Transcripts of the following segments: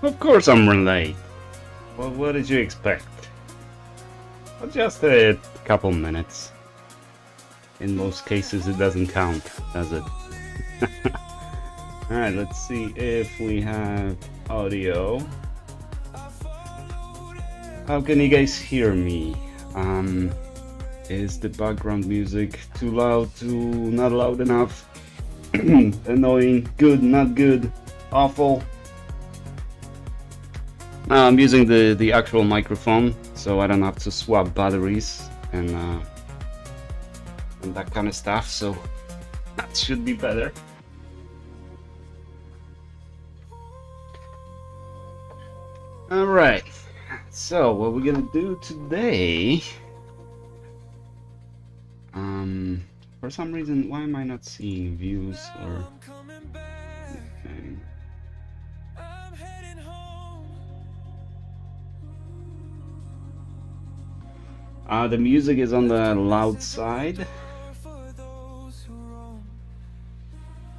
Of course I'm late. Well, what did you expect? Well, just a couple minutes. In most cases it doesn't count, does it? Alright, let's see if we have audio. How can you guys hear me? Is the background music too loud, not loud enough? Annoying, good, not good, awful? I'm using the actual microphone, so I don't have to swap batteries and that kind of stuff, so that should be better. Alright, so what we're gonna do today, for some reason, why am I not seeing views or anything? The music is on the loud side.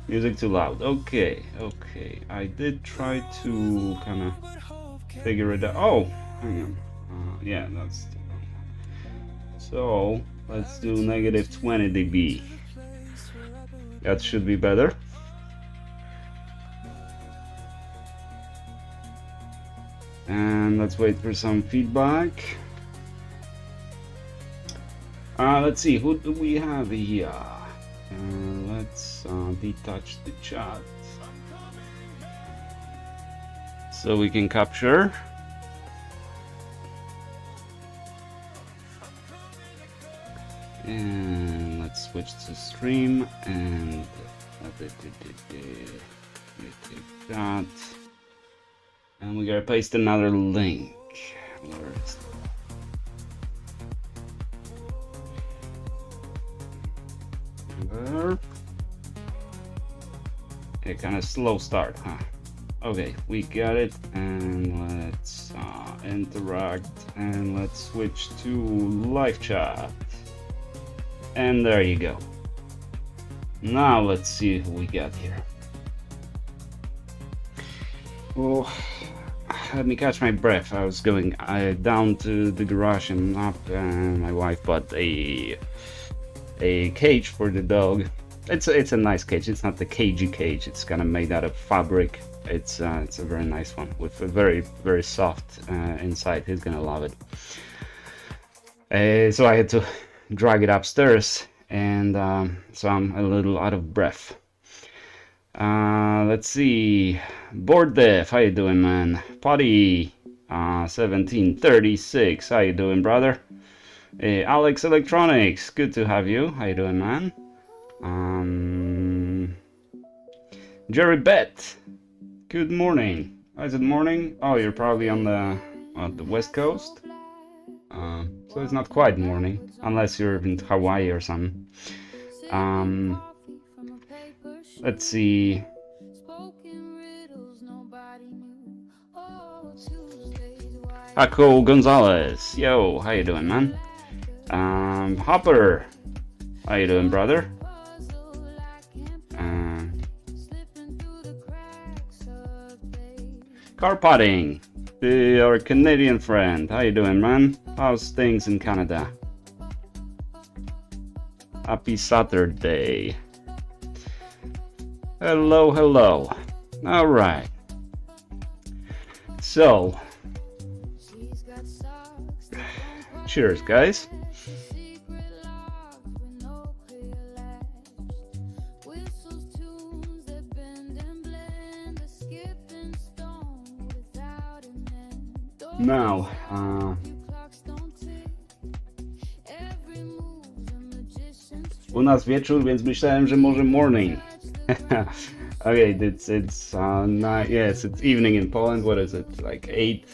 Music too loud. Okay, okay. I did try to kind of figure it out. Oh, hang on. Yeah, that's the wrong one. So let's do -20 dB. That should be better. And let's wait for some feedback. Let's see, who do we have here? Let's detach the chat so we can capture. And let's switch to stream and we take that. And we gotta paste another link. Where is that? Okay, kind of slow start, huh? Okay, we got it, and let's interact, and let's switch to live chat. And there you go. Now let's see who we got here. Oh, let me catch my breath. I was going down to the garage and up, and my wife bought a cage for the dog. It's a nice cage. It's not the cagey cage. It's kind of made out of fabric. It's a very nice one with a very soft inside. He's gonna love it. So I had to drag it upstairs, and so I'm a little out of breath. Let's see. Board Dev, how you doing, man? Potty 1736, how you doing, brother? Alex Electronics, good to have you. How you doing, man? Jerry Bet, good morning. Is it morning? Oh, you're probably on the west coast. So it's not quite morning, unless you're in Hawaii or something. Let's see. Paco Gonzalez, yo, how you doing, man? Hopper, how you doing, brother? Car potting, our Canadian friend, how you doing, man? How's things in Canada? Happy Saturday. Hello, hello. All right. So, cheers, guys. Now, u nas wieczór, więc myślałem, że może morning. Okay, it's yes, it's evening in Poland. What is it, like 8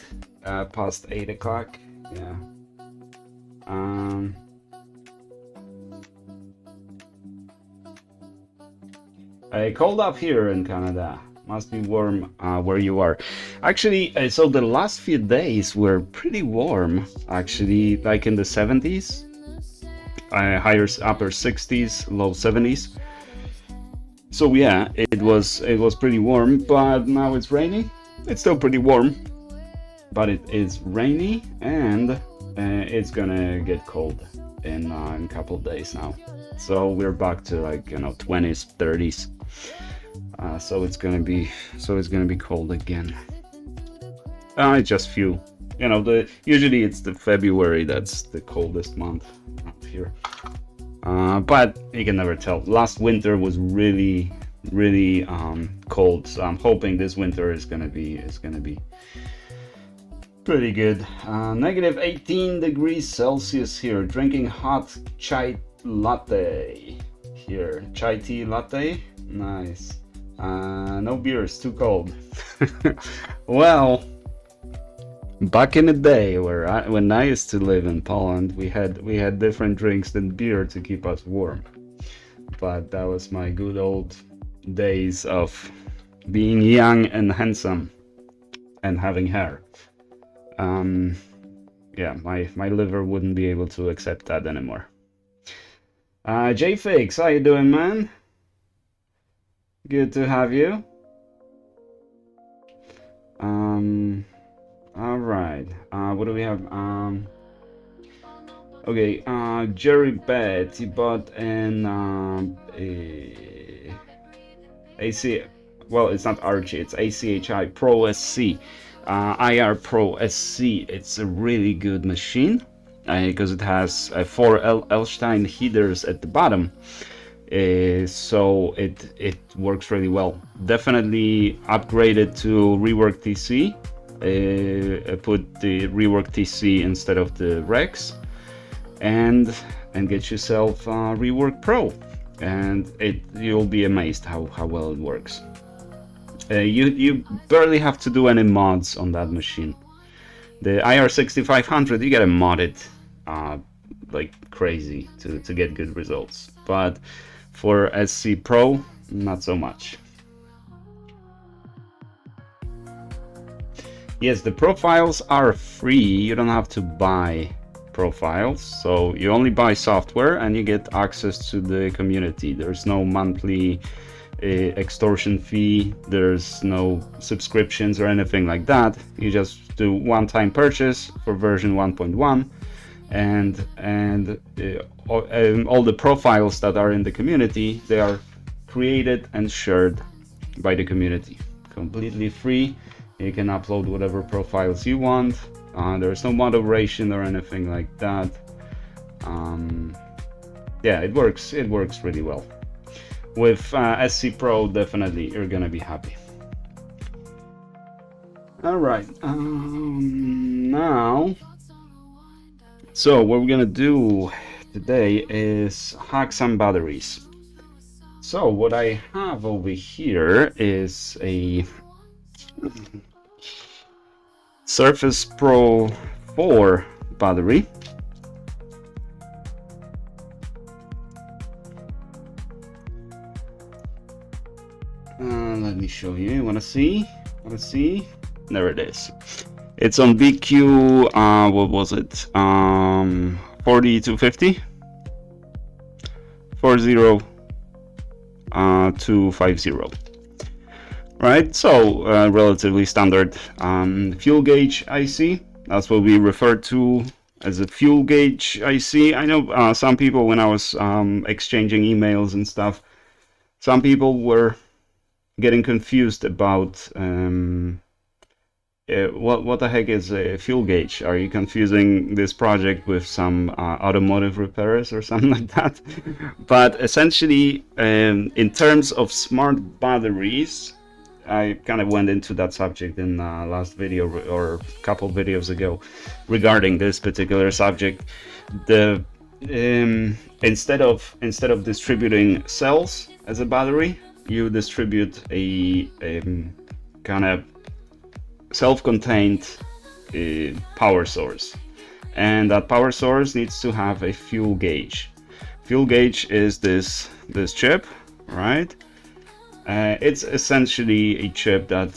past 8 o'clock? Yeah. Cold up here in Canada. Must be warm where you are. Actually, so the last few days were pretty warm. Actually, like in the 70s, upper 60s, low 70s. So yeah, it was pretty warm. But now it's rainy. It's still pretty warm, but it is rainy, and it's gonna get cold in a couple of days now. So we're back to like 20s, 30s. So it's gonna be cold again. It's just few. Usually it's the February that's the coldest month up here. But you can never tell. Last winter was really cold, so I'm hoping this winter is gonna be pretty good. Negative 18 degrees Celsius here. Drinking hot chai latte here. Chai tea latte. Nice. No beer, it's too cold. Well, back in the day when I used to live in Poland, we had different drinks than beer to keep us warm. But that was my good old days of being young and handsome and having hair. Yeah, my liver wouldn't be able to accept that anymore. JFix, how you doing, man? Good to have you. All right. What do we have? Okay. Jerry Bet, he bought an AC. Well, it's not Archie. It's ACHI Pro SC. IR Pro SC. It's a really good machine because it has 4 Elstein heaters at the bottom. So it works really well. Definitely upgrade it to Rework TC. Put the Rework TC instead of the Rex, and get yourself Rework Pro, and you'll be amazed how well it works. You barely have to do any mods on that machine. The IR6500, you gotta mod it like crazy to get good results, but for SC Pro, not so much. Yes, the profiles are free. You don't have to buy profiles, so you only buy software and you get access to the community. There's no monthly extortion fee, there's no subscriptions or anything like that. You just do one-time purchase for version 1.1, and all the profiles that are in the community, they are created and shared by the community, completely free. You can upload whatever profiles you want. There's no moderation or anything like that. Yeah, it works really well. With SC Pro, definitely you're gonna be happy. All right, now, so what we're gonna do today is hack some batteries. So what I have over here is a Surface Pro 4 battery. Let me show you. You wanna see? There it is. It's on BQ. What was it? 4250. 40250. Right, so relatively standard fuel gauge IC. That's what we refer to as a fuel gauge IC. I know some people, when I was exchanging emails and stuff, some people were getting confused about what the heck is a fuel gauge? Are you confusing this project with some automotive repairers or something like that? But essentially, in terms of smart batteries, I kind of went into that subject in last video or a couple videos ago regarding this particular subject. The instead of distributing cells as a battery, you distribute a kind of self-contained power source, and that power source needs to have a fuel gauge. Fuel gauge is this chip, right? It's essentially a chip that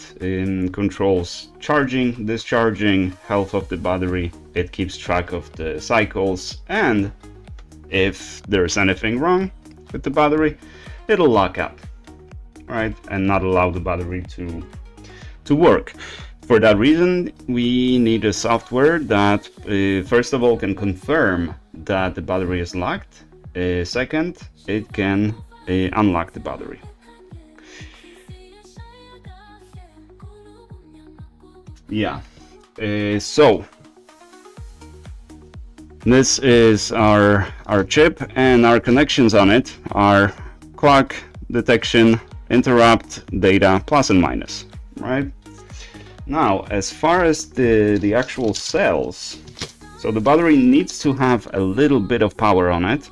controls charging, discharging, health of the battery. It keeps track of the cycles, and if there's anything wrong with the battery, it'll lock up, right, and not allow the battery to work. For that reason, we need a software that first of all can confirm that the battery is locked. Second, it can unlock the battery. Yeah, so this is our chip, and our connections on it are clock, detection, interrupt, data, plus and minus, right? Now, as far as the actual cells, so the battery needs to have a little bit of power on it,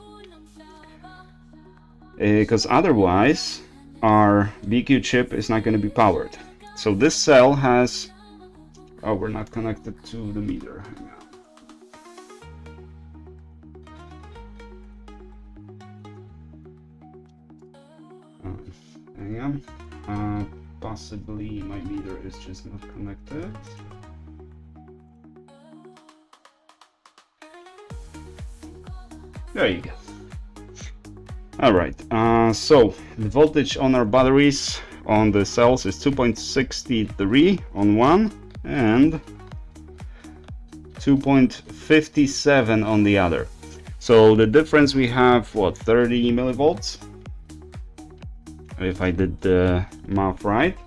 because otherwise our BQ chip is not going to be powered. So this cell has, oh, we're not connected to the meter. Hang on. Possibly my meter is just not connected. There you go. All right, so the voltage on our batteries on the cells is 2.63 on one and 2.57 on the other. So the difference, we have what, 30 millivolts? If I did the math right,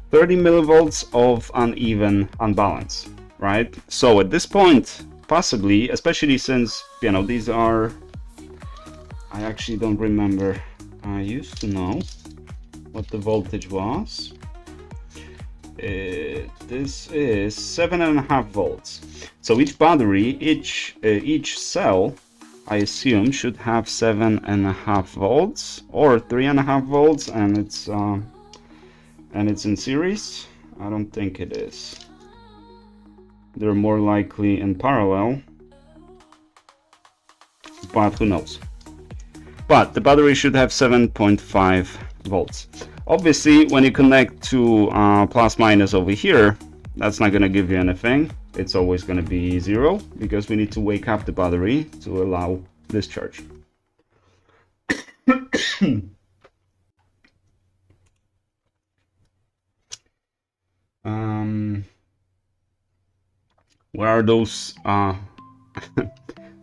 30 millivolts of uneven unbalance, right? So at this point, possibly, especially since, you know, these are, I actually don't remember. I used to know what the voltage was. This is 7.5 volts. So each battery, each cell, I assume, should have 7.5 volts or 3.5 volts, and it's in series. I don't think it is. They're more likely in parallel, but who knows. But the battery should have 7.5 volts. Obviously, when you connect to plus minus over here, that's not going to give you anything. It's always going to be 0, because we need to wake up the battery to allow discharge. Where are those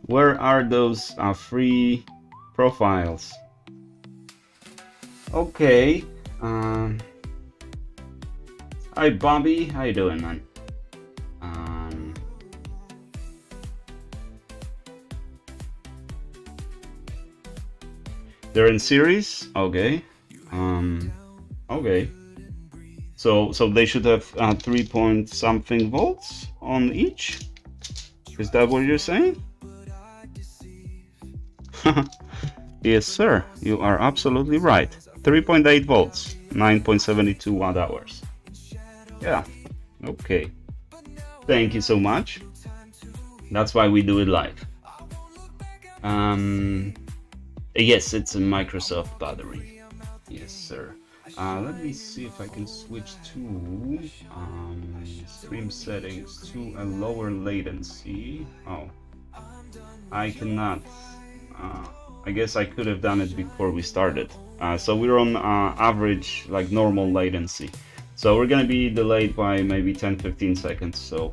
where are those free profiles? Okay. Hi Bobby, how you doing, man? They're in series, okay. Okay. So they should have 3 point something volts on each. Is that what you're saying? Yes, sir. You are absolutely right. 3.8 volts, 9.72 watt hours. Yeah. Okay. Thank you so much. That's why we do it live. Yes, it's a Microsoft battery. Yes, sir. Let me see if I can switch to stream settings to a lower latency. Oh, I cannot. I guess I could have done it before we started. So we're on average, like normal latency. So we're gonna be delayed by maybe 10-15 seconds. So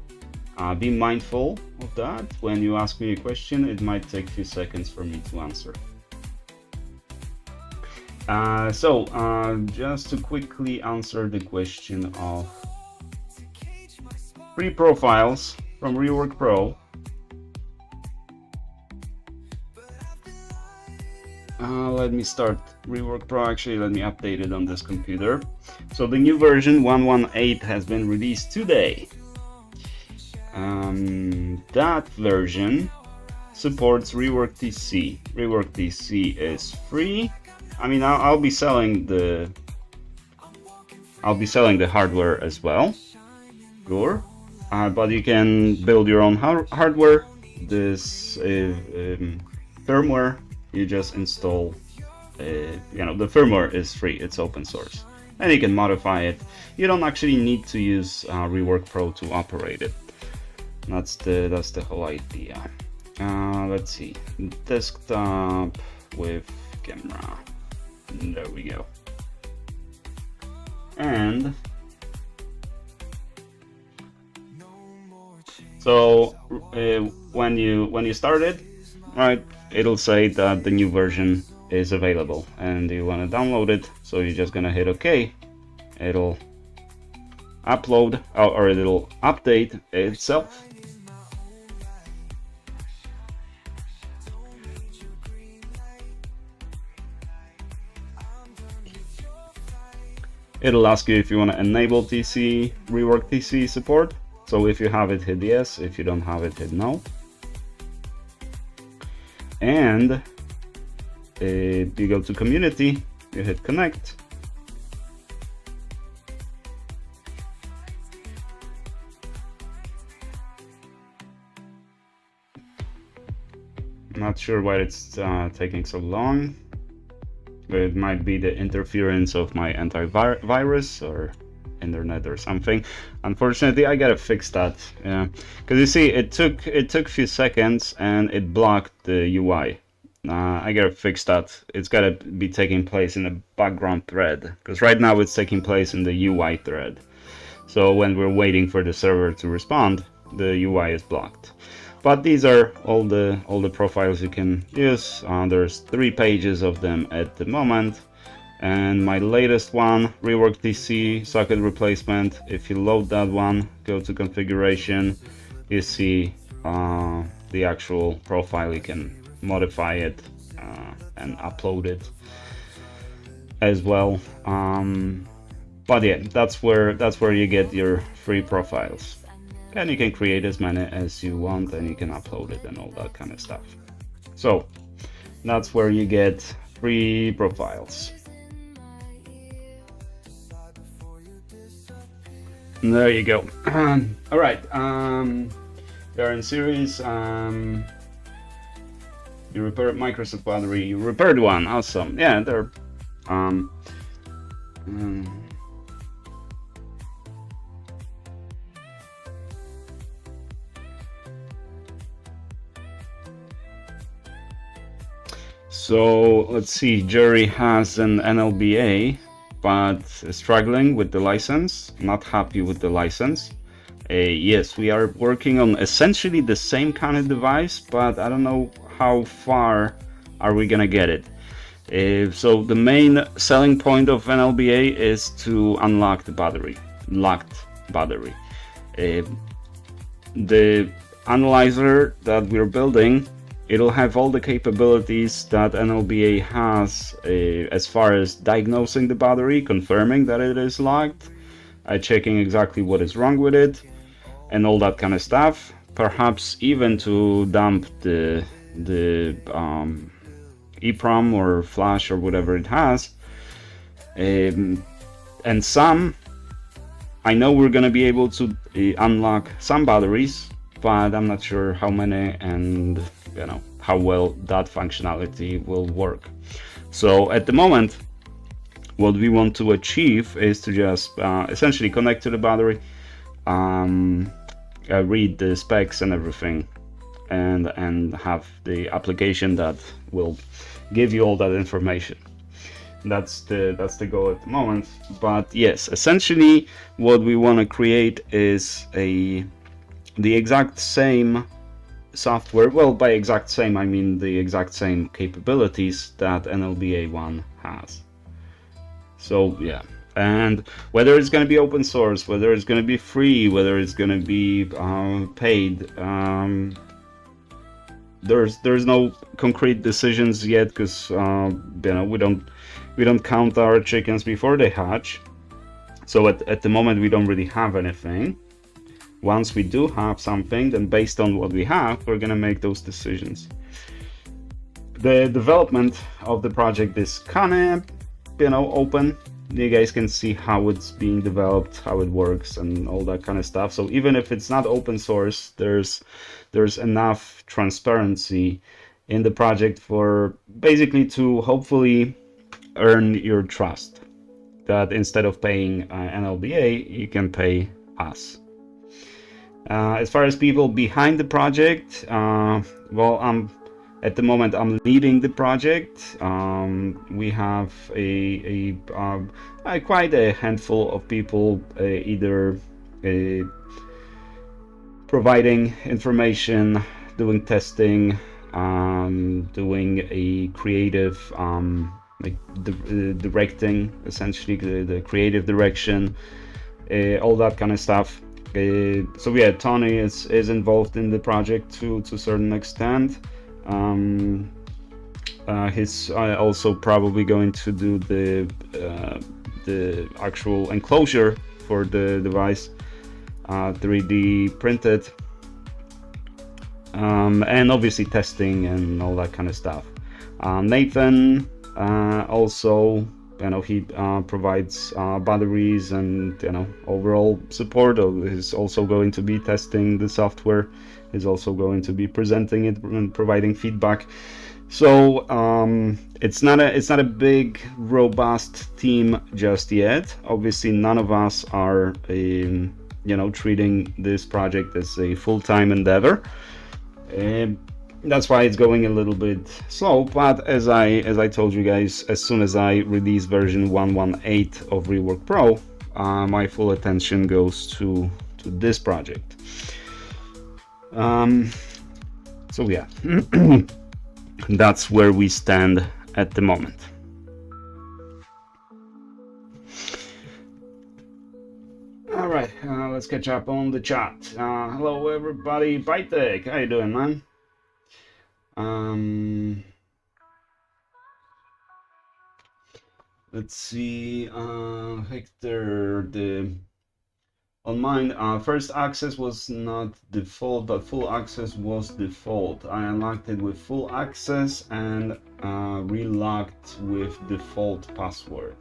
be mindful of that. When you ask me a question, it might take a few seconds for me to answer. Just to quickly answer the question of free profiles from Rework Pro. Let me start Rework Pro. Actually, let me update it on this computer. So the new version 1.18 has been released today. That version supports Rework TC. Rework TC is free. I mean, I'll be selling the hardware as well, sure. But you can build your own hardware. This firmware, you just install. The firmware is free. It's open source, and you can modify it. You don't actually need to use Rework Pro to operate it. That's the whole idea. Let's see, desktop with camera. There we go. And So when you start it, right, it'll say that the new version is available and you want to download it. So you're just gonna hit OK. It'll upload or it'll update itself. It'll ask you if you want to enable Rework TC support. So if you have it, hit yes. If you don't have it, hit no. And you go to community, you hit connect. Not sure why it's taking so long. It might be the interference of my antivirus or internet or something. Unfortunately, I gotta fix that. Yeah, because you see, it took a few seconds and it blocked the UI. I gotta fix that. It's gotta be taking place in a background thread, because right now it's taking place in the UI thread. So when we're waiting for the server to respond, the UI is blocked. But these are all the profiles you can use. There's 3 pages of them at the moment. And my latest one, Rework TC socket replacement. If you load that one, go to configuration, you see the actual profile. You can modify it and upload it as well. But yeah, that's where you get your free profiles. And you can create as many as you want and you can upload it and all that kind of stuff. So that's where you get free profiles. And there you go. All right. They're in series. You repaired Microsoft battery. You repaired one. Awesome. Yeah, they're. So let's see, Jerry has an NLBA, but struggling with the license, not happy with the license. Yes, we are working on essentially the same kind of device, but I don't know how far are we gonna get it. So the main selling point of NLBA is to unlock the battery, locked battery. The analyzer that we're building, it'll have all the capabilities that NLBA has as far as diagnosing the battery, confirming that it is locked, checking exactly what is wrong with it, and all that kind of stuff. Perhaps even to dump the EEPROM or flash or whatever it has. And some, I know we're going to be able to unlock some batteries, but I'm not sure how many and how well that functionality will work. So at the moment, what we want to achieve is to just essentially connect to the battery, read the specs and everything, and have the application that will give you all that information. That's the goal at the moment. But yes, essentially what we want to create is the exact same software. Well, by exact same I mean the exact same capabilities that NLBA 1 has. So yeah, and whether it's going to be open source, whether it's going to be free, whether it's going to be paid, there's no concrete decisions yet, because we don't count our chickens before they hatch. So at the moment we don't really have anything. Once we do have something, then based on what we have, we're gonna make those decisions. The development of the project is kind of open. You guys can see how it's being developed, how it works, and all that kind of stuff. So even if it's not open source, there's enough transparency in the project for basically to hopefully earn your trust, that instead of paying NLBA, you can pay us. As far as people behind the project, well, at the moment I'm leading the project. We have quite a handful of people either providing information, doing testing, doing a creative, like directing, essentially the creative direction, all that kind of stuff. So yeah, Tony is involved in the project to a certain extent. He's also probably going to do the actual enclosure for the device, 3D printed, and obviously testing and all that kind of stuff. Nathan also, he provides batteries and overall support. He's also going to be testing the software. He's also going to be presenting it and providing feedback. So it's not a big robust team just yet. Obviously none of us are treating this project as a full-time endeavor. That's why it's going a little bit slow, but as I told you guys, as soon as I release version 1.18 of Rework Pro, my full attention goes to this project. So yeah, that's where we stand at the moment. All right, let's catch up on the chat. Hello everybody, Bytek, how you doing, man? Let's see, Hector, on mine, first access was not default, but full access was default. I unlocked it with full access and relocked with default password.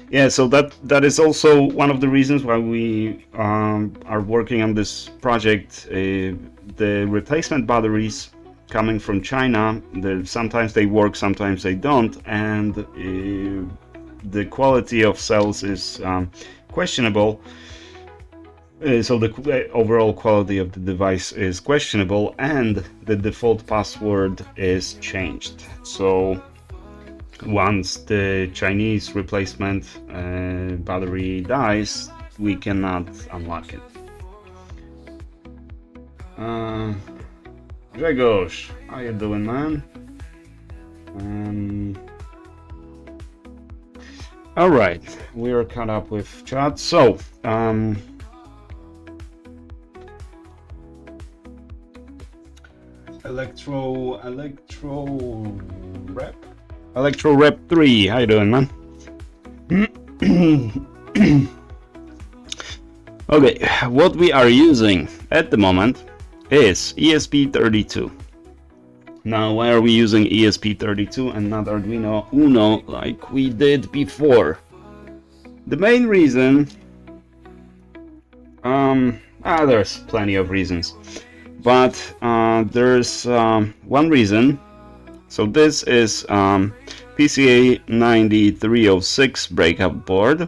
Yeah, so that is also one of the reasons why we are working on this project. The replacement batteries coming from China, sometimes they work, sometimes they don't, and the quality of cells is questionable. So the overall quality of the device is questionable, and the default password is changed. So once the Chinese replacement battery dies, we cannot unlock it. Grzegorz, how you doing, man? All right, we are caught up with chat. So Electro Rep 3, how you doing, man? Okay, what we are using at the moment is ESP32. Now, why are we using ESP32 and not Arduino Uno like we did before? The main reason, there's plenty of reasons, but there's one reason. So this is PCA 9306 breakout board,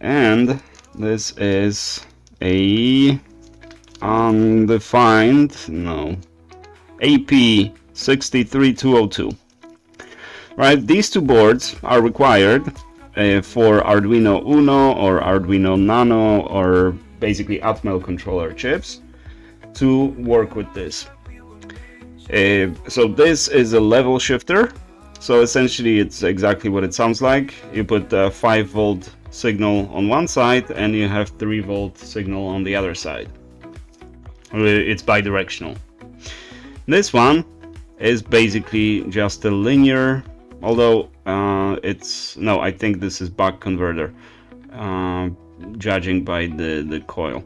and this is a undefined, AP 63202. Right, these two boards are required for Arduino Uno or Arduino Nano, or basically Atmel controller chips, to work with this. So this is a level shifter. So essentially it's exactly what it sounds like. You put a 5-volt signal on one side and you have 3-volt signal on the other side. It's bidirectional. This one is basically just a linear, although I think this is buck converter, judging by the coil.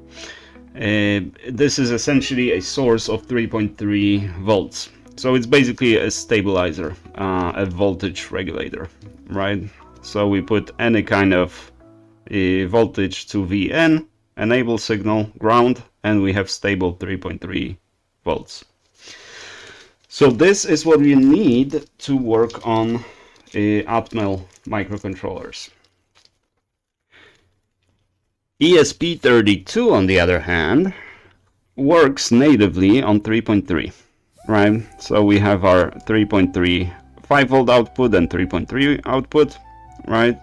This is essentially a source of 3.3 volts. So it's basically a stabilizer, a voltage regulator, right? So we put any kind of voltage to VN, enable signal, ground, and we have stable 3.3 volts. So this is what we need to work on Atmel microcontrollers. ESP32, on the other hand, works natively on 3.3, right? So we have our 3.3 5-volt output and 3.3 output, right?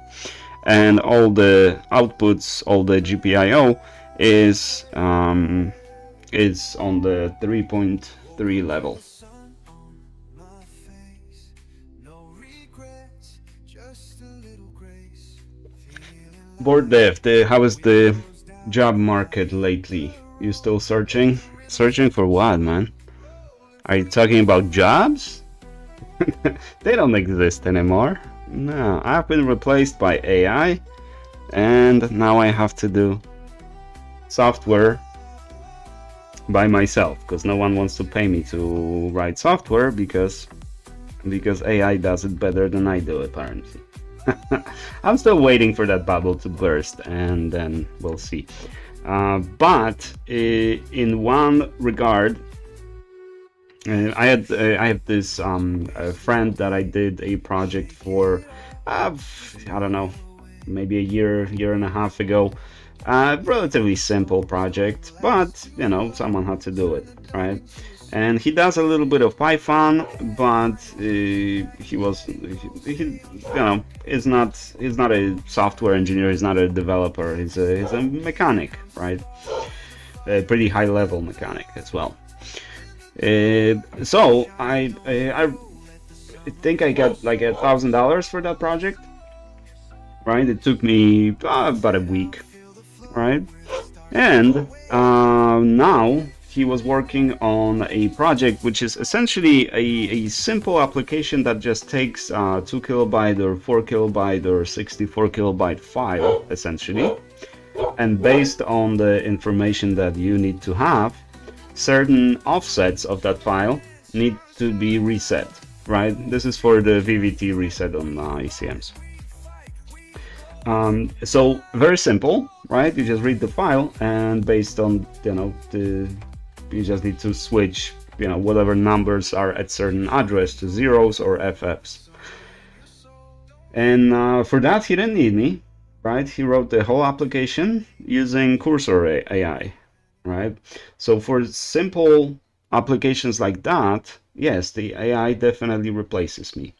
And all the outputs, all the GPIO is on the 3.3 level. Board dev, how is the job market lately? You still searching? Searching for what, man? Are you talking about jobs? They don't exist anymore. No, I've been replaced by AI, and now I have to do software by myself because no one wants to pay me to write software because AI does it better than I do, apparently. I'm still waiting for that bubble to burst, and then we'll see. But in one regard, I have this a friend that I did a project for, I don't know, maybe a year and a half ago. Relatively simple project, but you know, someone had to do it, right? And he does a little bit of Python, but he you know, he's not a software engineer, he's not a developer, he's a mechanic, right? A pretty high level mechanic as well. So I think I got like $1,000 for that project, right? It took me about a week, right? And now he was working on a project which is essentially a simple application that just takes 2 kilobyte or 4 kilobyte or 64 kilobyte file, essentially, and based on the information that you need to have, certain offsets of that file need to be reset, right? This is for the VVT reset on ECMs. So very simple, right? You just read the file, and based on, you know, you just need to switch, you know, whatever numbers are at certain address to zeros or FFs. And for that, he didn't need me, right? He wrote the whole application using Cursor AI, right? So for simple applications like that, yes, the AI definitely replaces me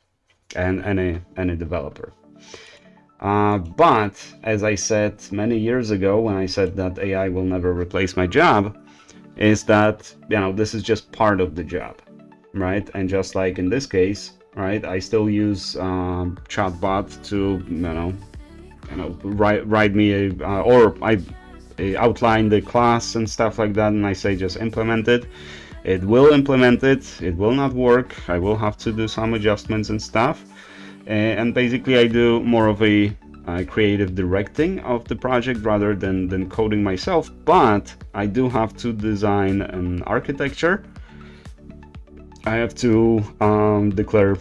and any developer. But as I said many years ago, when I said that AI will never replace my job, is that, you know, this is just part of the job, right? And just like in this case, right, I still use chatbot to, you know, write me or I outline the class and stuff like that, and I say just implement it. It will implement it. It will not work. I will have to do some adjustments and stuff. And basically I do more of a creative directing of the project rather than coding myself, but I do have to design an architecture. I have to declare,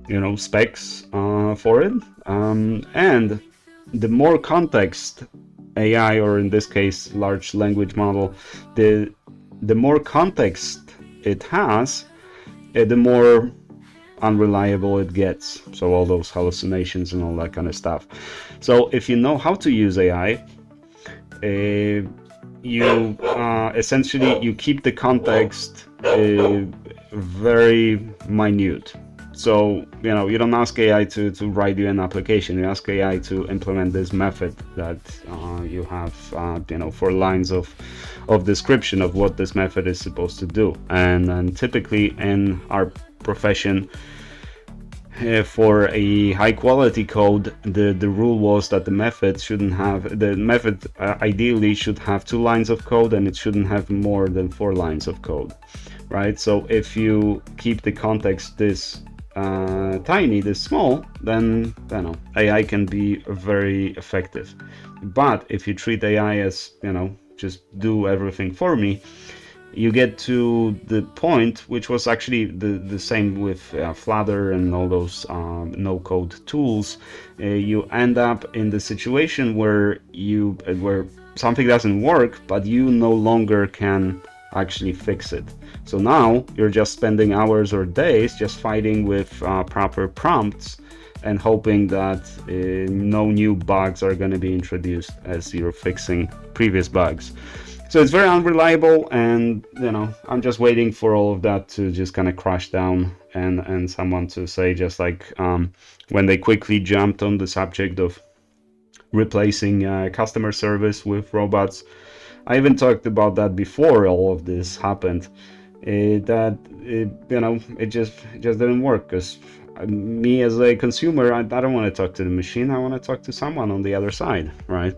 you know, specs for it, and the more context AI, or in this case large language model, the more context it has, the more unreliable it gets. So all those hallucinations and all that kind of stuff. So if you know how to use AI, you essentially you keep the context very minute. So, you know, you don't ask AI to write you an application. You ask AI to implement this method that you have, you know, 4 lines of description of what this method is supposed to do. And typically in our profession, for a high quality code, the rule was that the method ideally should have 2 lines of code, and it shouldn't have more than 4 lines of code, right? So if you keep the context this tiny, this small, then, you know, AI can be very effective. But if you treat AI as, you know, just do everything for me, you get to the point, which was actually the same with Flutter and all those no-code tools. You end up in the situation where something doesn't work, but you no longer can actually fix it. So now you're just spending hours or days just fighting with proper prompts and hoping that no new bugs are going to be introduced as you're fixing previous bugs. So it's very unreliable, and, you know, I'm just waiting for all of that to just kind of crash down and someone to say, just like when they quickly jumped on the subject of replacing customer service with robots. I even talked about that before all of this happened. It just didn't work, because me as a consumer, I don't want to talk to the machine. I want to talk to someone on the other side, right?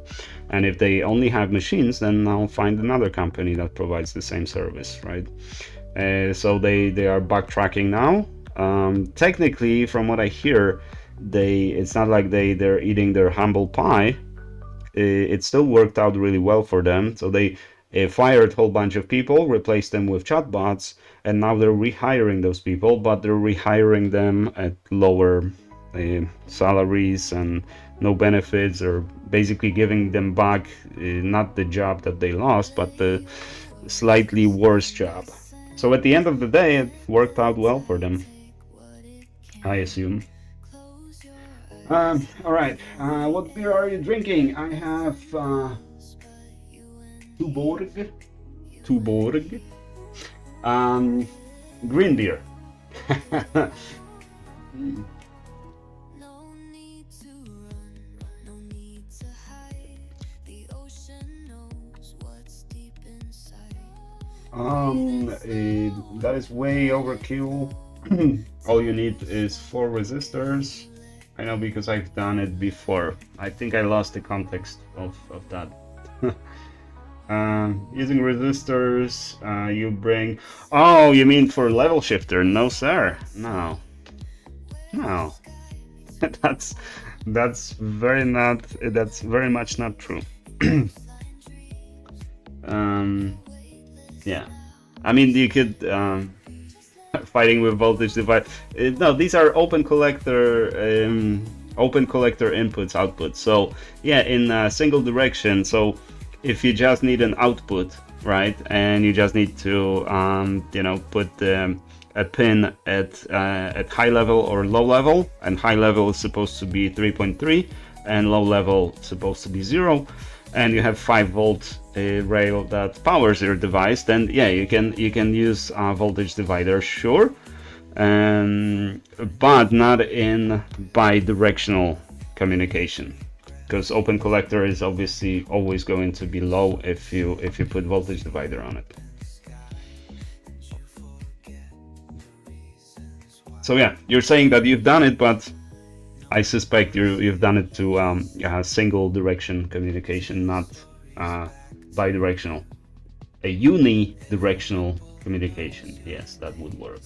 And if they only have machines, then I'll find another company that provides the same service, right? So they are backtracking now. Technically, from what I hear, it's not like they're eating their humble pie. It still worked out really well for them. So they fired a whole bunch of people, replaced them with chatbots, and now they're rehiring those people, but they're rehiring them at lower salaries and no benefits, or basically giving them back not the job that they lost, but the slightly worse job. So at the end of the day, it worked out well for them, I assume. All right, what beer are you drinking? I have Tuborg, green beer. That is way overkill. All you need is 4 resistors. I know, because I've done it before. I think I lost the context of that. Using resistors, you bring... Oh, you mean for level shifter? No, sir. No. that's very much not true. Yeah. I mean, you could... fighting with voltage divide. No, these are open collector inputs, outputs. So yeah, in a single direction. So if you just need an output, right, and you just need to put a pin at high level or low level, and high level is supposed to be 3.3 and low level supposed to be 0, and you have 5-volt rail that powers your device, then yeah, you can use voltage divider, sure, but not in bi-directional communication, because open collector is obviously always going to be low if you put voltage divider on it. So yeah, you're saying that you've done it, but I suspect you've done it to single direction communication, not bi-directional. A unidirectional communication, yes, that would work.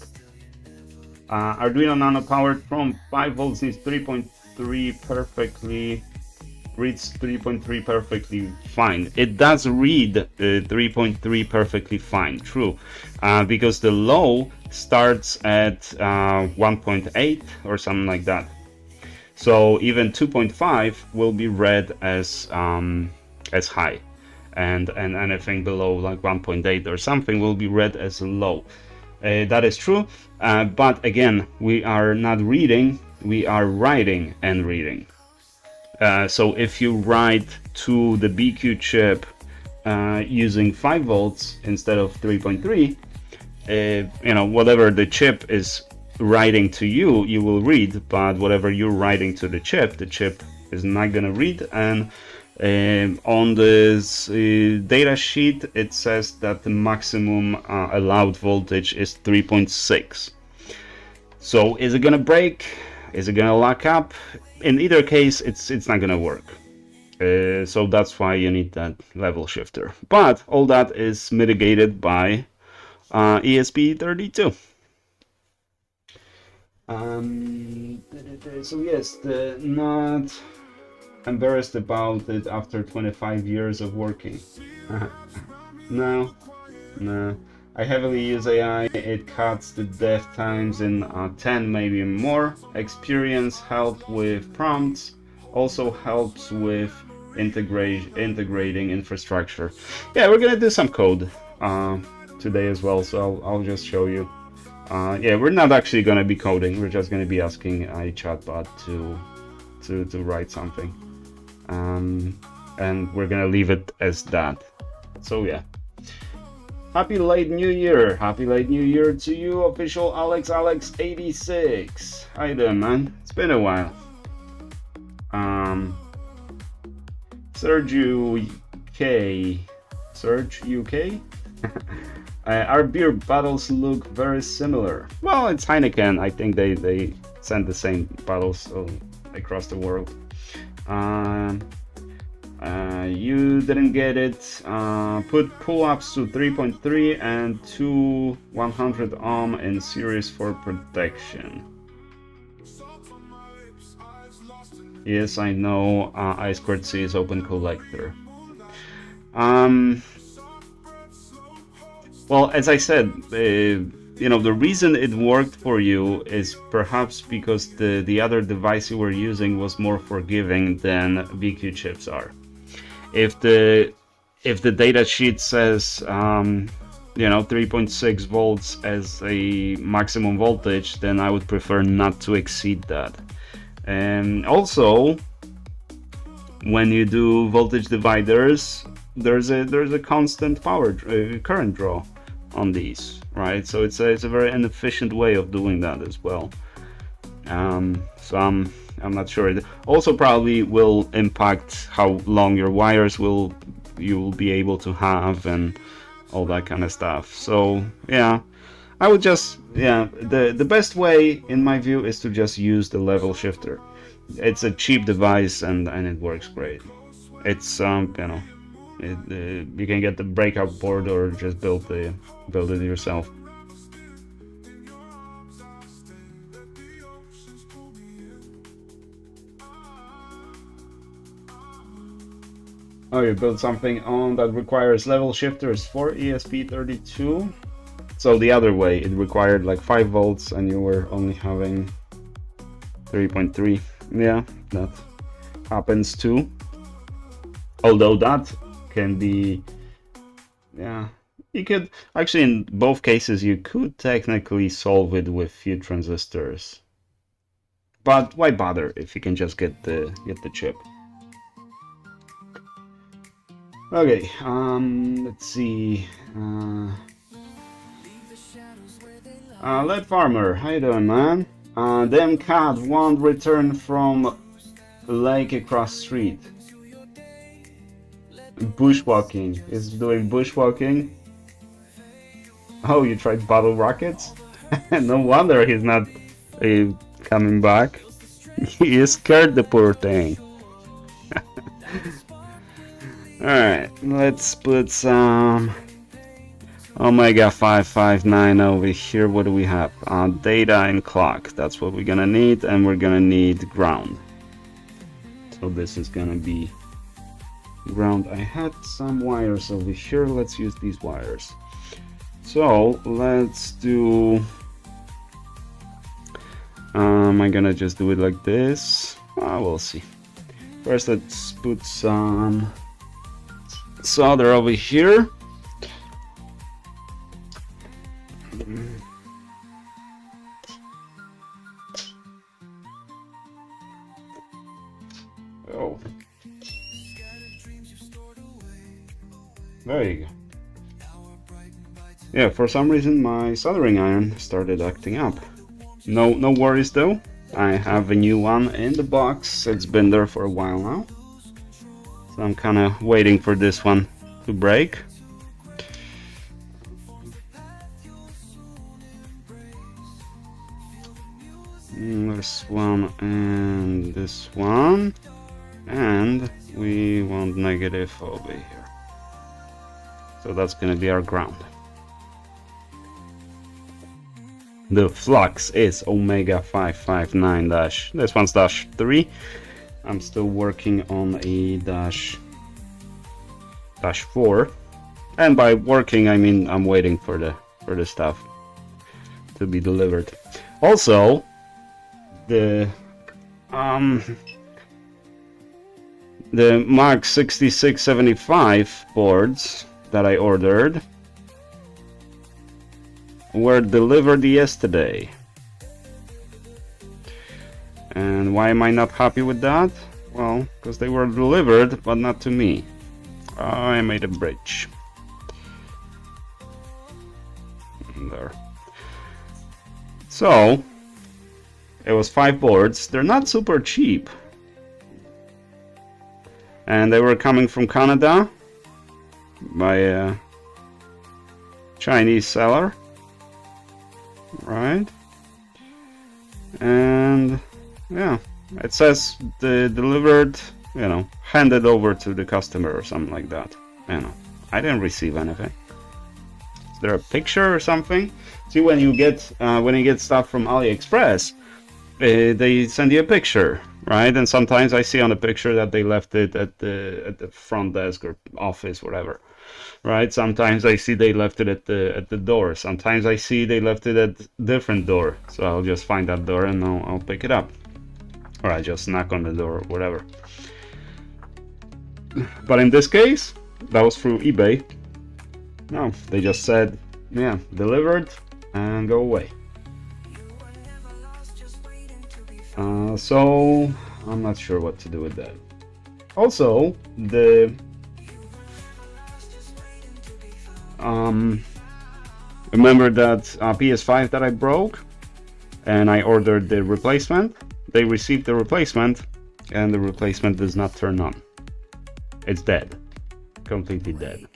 Arduino Nano powered from 5 volts needs 3.3 perfectly, reads 3.3 perfectly fine. It does read 3.3 perfectly fine, true, because the low starts at 1.8 or something like that. So even 2.5 will be read as high, and anything below like 1.8 or something will be read as low. That is true, but again, we are not reading, we are writing and reading. So if you write to the BQ chip using 5 volts instead of 3.3, whatever the chip is writing to you, you will read, but whatever you're writing to the chip is not going to read. And on this data sheet, it says that the maximum allowed voltage is 3.6. So is it going to break? Is it going to lock up? In either case, it's not going to work. So that's why you need that level shifter. But all that is mitigated by ESP32. So yes, not embarrassed about it after 25 years of working. No. I heavily use AI. It cuts the dev times in 10, maybe more. Experience help with prompts. Also helps with integrating infrastructure. Yeah, we're gonna do some code today as well, so I'll just show you. Yeah, we're not actually going to be coding. We're just going to be asking a chatbot to write something, and we're going to leave it as that. So yeah, happy late New Year! Happy late New Year to you, official Alex86. How you doing, man? It's been a while. Surge UK. Surge UK? Our beer bottles look very similar. Well, it's Heineken. I think they send the same bottles across the world. You didn't get it. Put pull-ups to 3.3 and two 100 ohm in series for protection. Yes, I know. I2C is open collector. Well, as I said, you know, the reason it worked for you is perhaps because the other device you were using was more forgiving than VQ chips are. If the data sheet says you know, 3.6 volts as a maximum voltage, then I would prefer not to exceed that. And also, when you do voltage dividers, there's a constant power current draw on these, right? So it's a very inefficient way of doing that as well. So I'm not sure. It also probably will impact how long your wires you will be able to have and all that kind of stuff. So yeah, I would just, yeah, the best way in my view is to just use the level shifter. It's a cheap device and it works great. It's you know, you can get the breakout board or just build it yourself. Oh, you built something on that requires level shifters for ESP32. So the other way, it required like 5 volts and you were only having 3.3. Yeah, that happens too. Although that can be, yeah, you could actually, in both cases you could technically solve it with few transistors. But why bother if you can just get the chip? Okay, let's see. Lead Farmer, how you doing, man? Them cat won't return from lake across street. Bushwalking. Is doing bushwalking. Oh, you tried bottle rockets? No wonder he's not coming back. He is scared, the poor thing. Alright, let's put some Omega 559 over here. What do we have? Data and clock. That's what we're gonna need, and we're gonna need ground. So this is gonna be ground. I had some wires over here. Let's use these wires. So let's do. Am I gonna just do it like this? We'll see. First, let's put some solder over here. Oh, there you go. Yeah, for some reason my soldering iron started acting up. No worries though. I have a new one in the box. It's been there for a while now. So I'm kind of waiting for this one to break. This one and this one. And we want negative over here. So that's going to be our ground. The flux is Omega 559 dash. This one's dash 3. I'm still working on a dash 4. And by working I mean I'm waiting for the stuff to be delivered. Also, the Mark 6675 boards that I ordered were delivered yesterday. And why am I not happy with that? Well, because they were delivered, but not to me. I made a bridge. There. So, it was 5 boards. They're not super cheap. and they were coming from Canada by a Chinese seller, right? And yeah, it says the delivered, you know, handed over to the customer or something like that. You know, I didn't receive anything. Is there a picture or something? See, when you get stuff from AliExpress, they send you a picture, right? And sometimes I see on the picture that they left it at the front desk or office, whatever, right? Sometimes I see they left it at the door. Sometimes I see they left it at different door. So I'll just find that door and I'll pick it up, or I just knock on the door or whatever. But in this case, that was through eBay. No, they just said, yeah, delivered and go away. So I'm not sure what to do with that. Also, the remember that PS5 that I broke, and I ordered the replacement. They received the replacement, and the replacement does not turn on. It's dead, completely dead.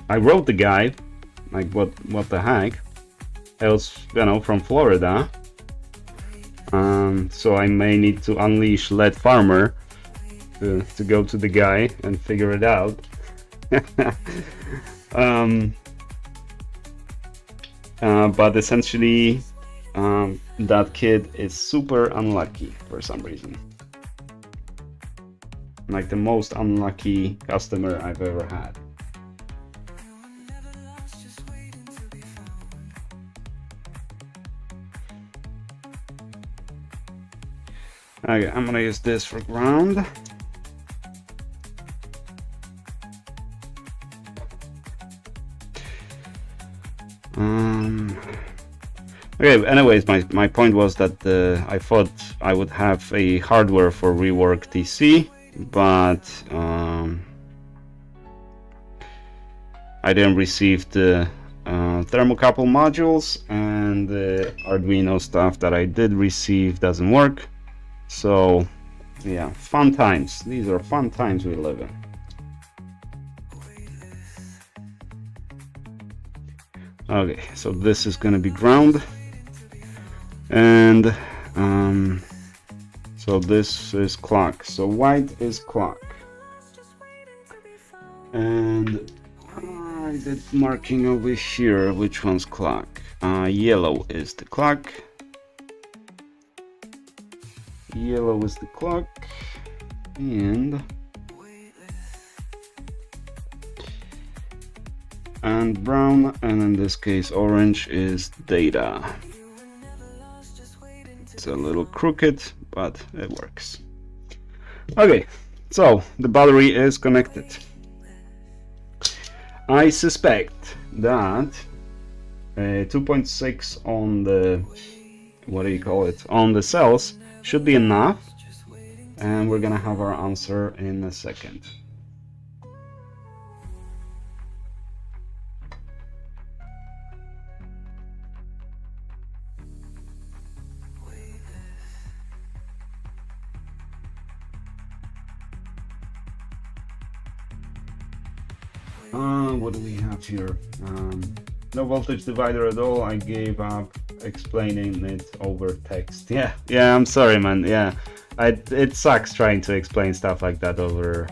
I wrote the guy, like, what the heck? I was, you know, from Florida, so I may need to unleash Lead Farmer to go to the guy and figure it out. But essentially, that kid is super unlucky for some reason. Like the most unlucky customer I've ever had. Okay, I'm gonna use this for ground. Okay, anyways, my point was that I thought I would have a hardware for Rework TC, but I didn't receive the thermocouple modules, and the Arduino stuff that I did receive doesn't work. So yeah, fun times. These are fun times we live in. Okay, so this is going to be ground, and so this is clock. So white is clock, and I did marking over here. Which one's clock? Yellow is the clock. Yellow is the clock, and brown, and in this case orange, is data. It's a little crooked, but it works. Okay, so the battery is connected. I suspect that 2.6 on the, what do you call it, on the cells should be enough, and we're gonna have our answer in a second. What do we have here? No voltage divider at all. I gave up explaining it over text. Yeah, I'm sorry, man. Yeah, it sucks trying to explain stuff like that over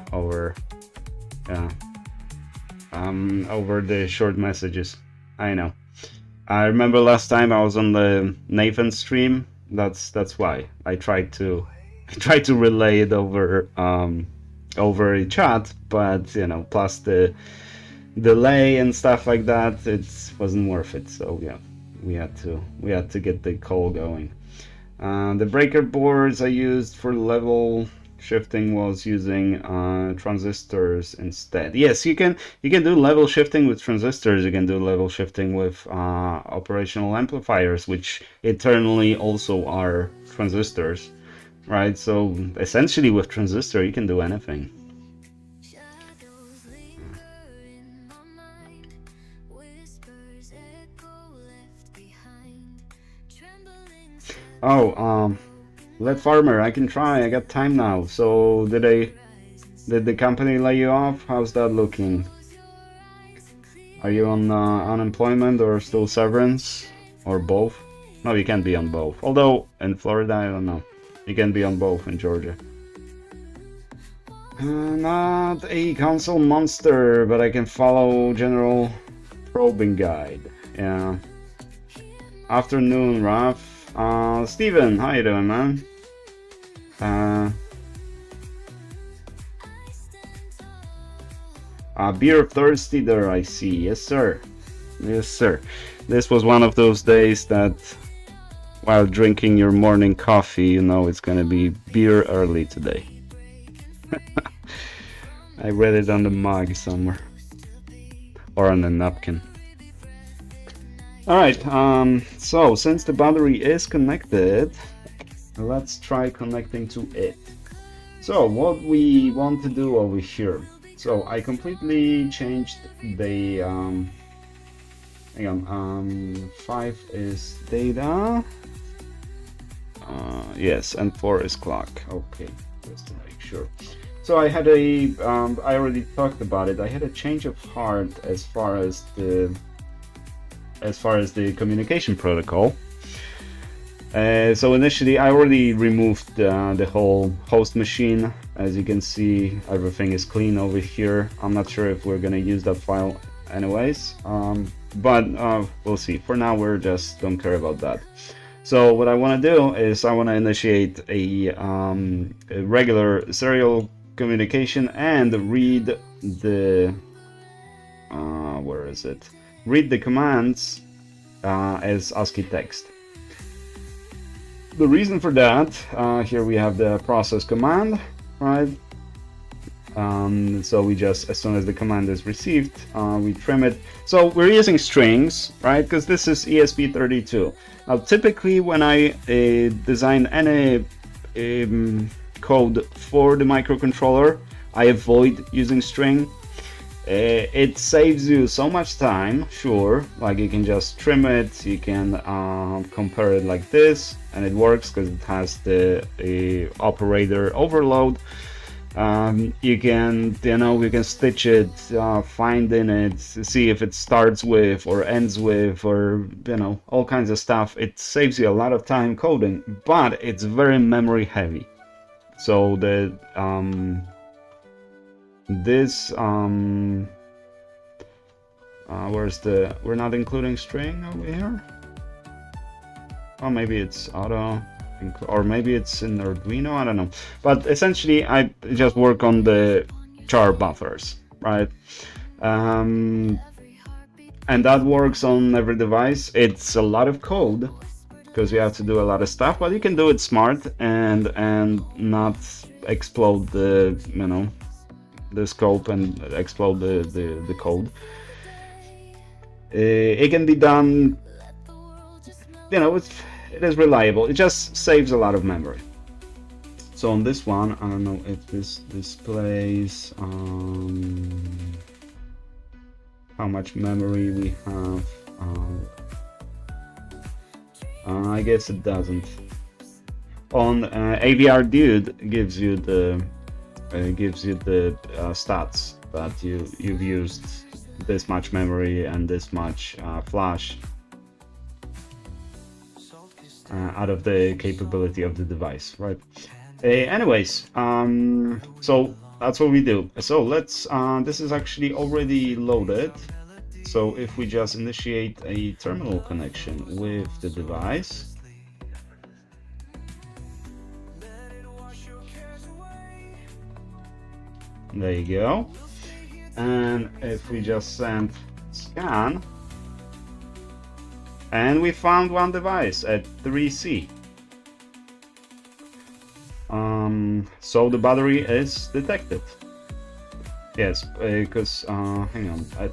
the short messages. I know. I remember last time I was on the Nathan stream. That's why I tried to relay it over a chat, but you know, plus the delay and stuff like that, it wasn't worth it. So yeah, we had to get the call going. The breaker boards I used for level shifting was using transistors instead. Yes, you can do level shifting with transistors. You can do level shifting with operational amplifiers, which internally also are transistors, right? So essentially with transistor you can do anything. Oh, Let farmer, I can try. I got time now. So did the company lay you off? How's that looking? Are you on unemployment or still severance or both? No, you can't be on both. Although in Florida, I don't know. You can be on both in Georgia. Not a console monster, but I can follow general probing guide. Yeah. Afternoon, Raf. Steven, how you doing, man? Beer thirsty there, I see. Yes, sir. Yes, sir. This was one of those days that while drinking your morning coffee, you know it's gonna be beer early today. I read it on the mug somewhere. Or on a napkin. Alright, so since the battery is connected, let's try connecting to it. So what we want to do over here. So I completely changed the hang on, 5 is data. Yes, and 4 is clock. Okay, just to make sure. So I had a I already talked about it. I had a change of heart as far as the communication protocol. So initially I already removed the whole host machine. As you can see, everything is clean over here. I'm not sure if we're gonna use that file anyways, but we'll see. For now, we're just don't care about that. So what I want to do is I want to initiate a regular serial communication and read the where is it? Read the commands as ASCII text. The reason for that, here we have the process command, right? So we just, as soon as the command is received, we trim it. So we're using strings, right? Because this is ESP32. Now, typically when I design any code for the microcontroller, I avoid using string. It saves you so much time, sure, like you can just trim it, you can compare it like this, and it works because it has the operator overload. You can, you can stitch it, find in it, see if it starts with or ends with, or all kinds of stuff. It saves you a lot of time coding, but it's very memory heavy. So the where's the, we're not including string over here. Oh, maybe it's auto, or maybe it's in Arduino, I don't know. But essentially I just work on the char buffers, right? And that works on every device. It's a lot of code because you have to do a lot of stuff, but you can do it smart and not explode the the scope and explode the code. It can be done, it is reliable. It just saves a lot of memory. So on this one, I don't know if this displays how much memory we have. I guess it doesn't. On AVR Dude gives you the stats that you've used this much memory and this much flash out of the capability of the device, right? Anyways, so that's what we do. So let's this is actually already loaded. So if we just initiate a terminal connection with the device, there you go. And if we just send scan, and we found one device at 3C. So the battery is detected. Yes, because hang on, at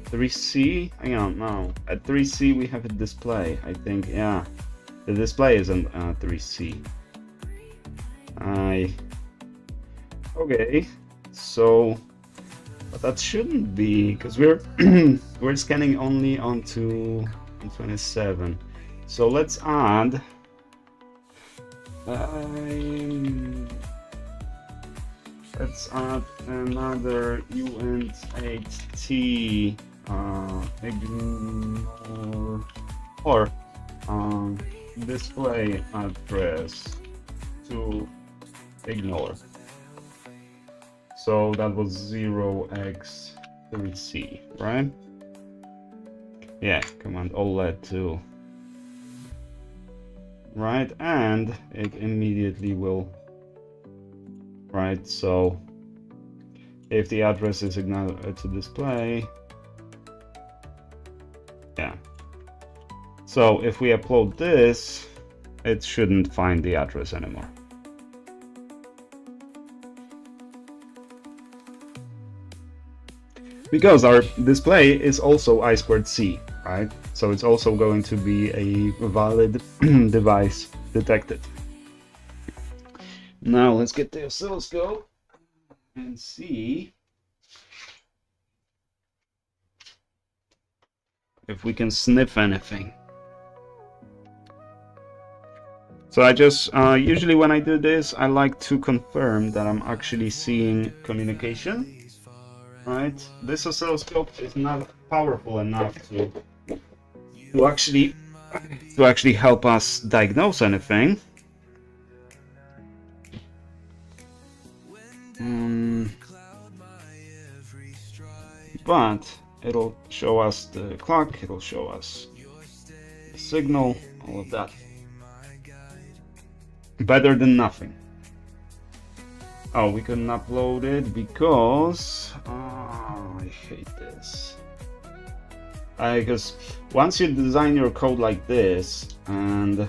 3C, hang on, no, at 3C we have a display, I think. Yeah, the display is on 3C. Okay, so but that shouldn't be, because we're we're scanning only onto 27. So let's add Let's add another uint8t ignore or display address to ignore. So that was 0x3c, right? Yeah, command OLED too. Right, and it immediately will. Right, so if the address is ignored to display, yeah. So if we upload this, it shouldn't find the address anymore. Because our display is also I2C, right? So it's also going to be a valid device detected. Now let's get the oscilloscope and see if we can sniff anything. So I just, usually when I do this, I like to confirm that I'm actually seeing communication. Right, this oscilloscope is not powerful enough to actually help us diagnose anything. But it'll show us the clock, it'll show us the signal, all of that. Better than nothing. Oh, we couldn't upload it because I hate this. Because once you design your code like this and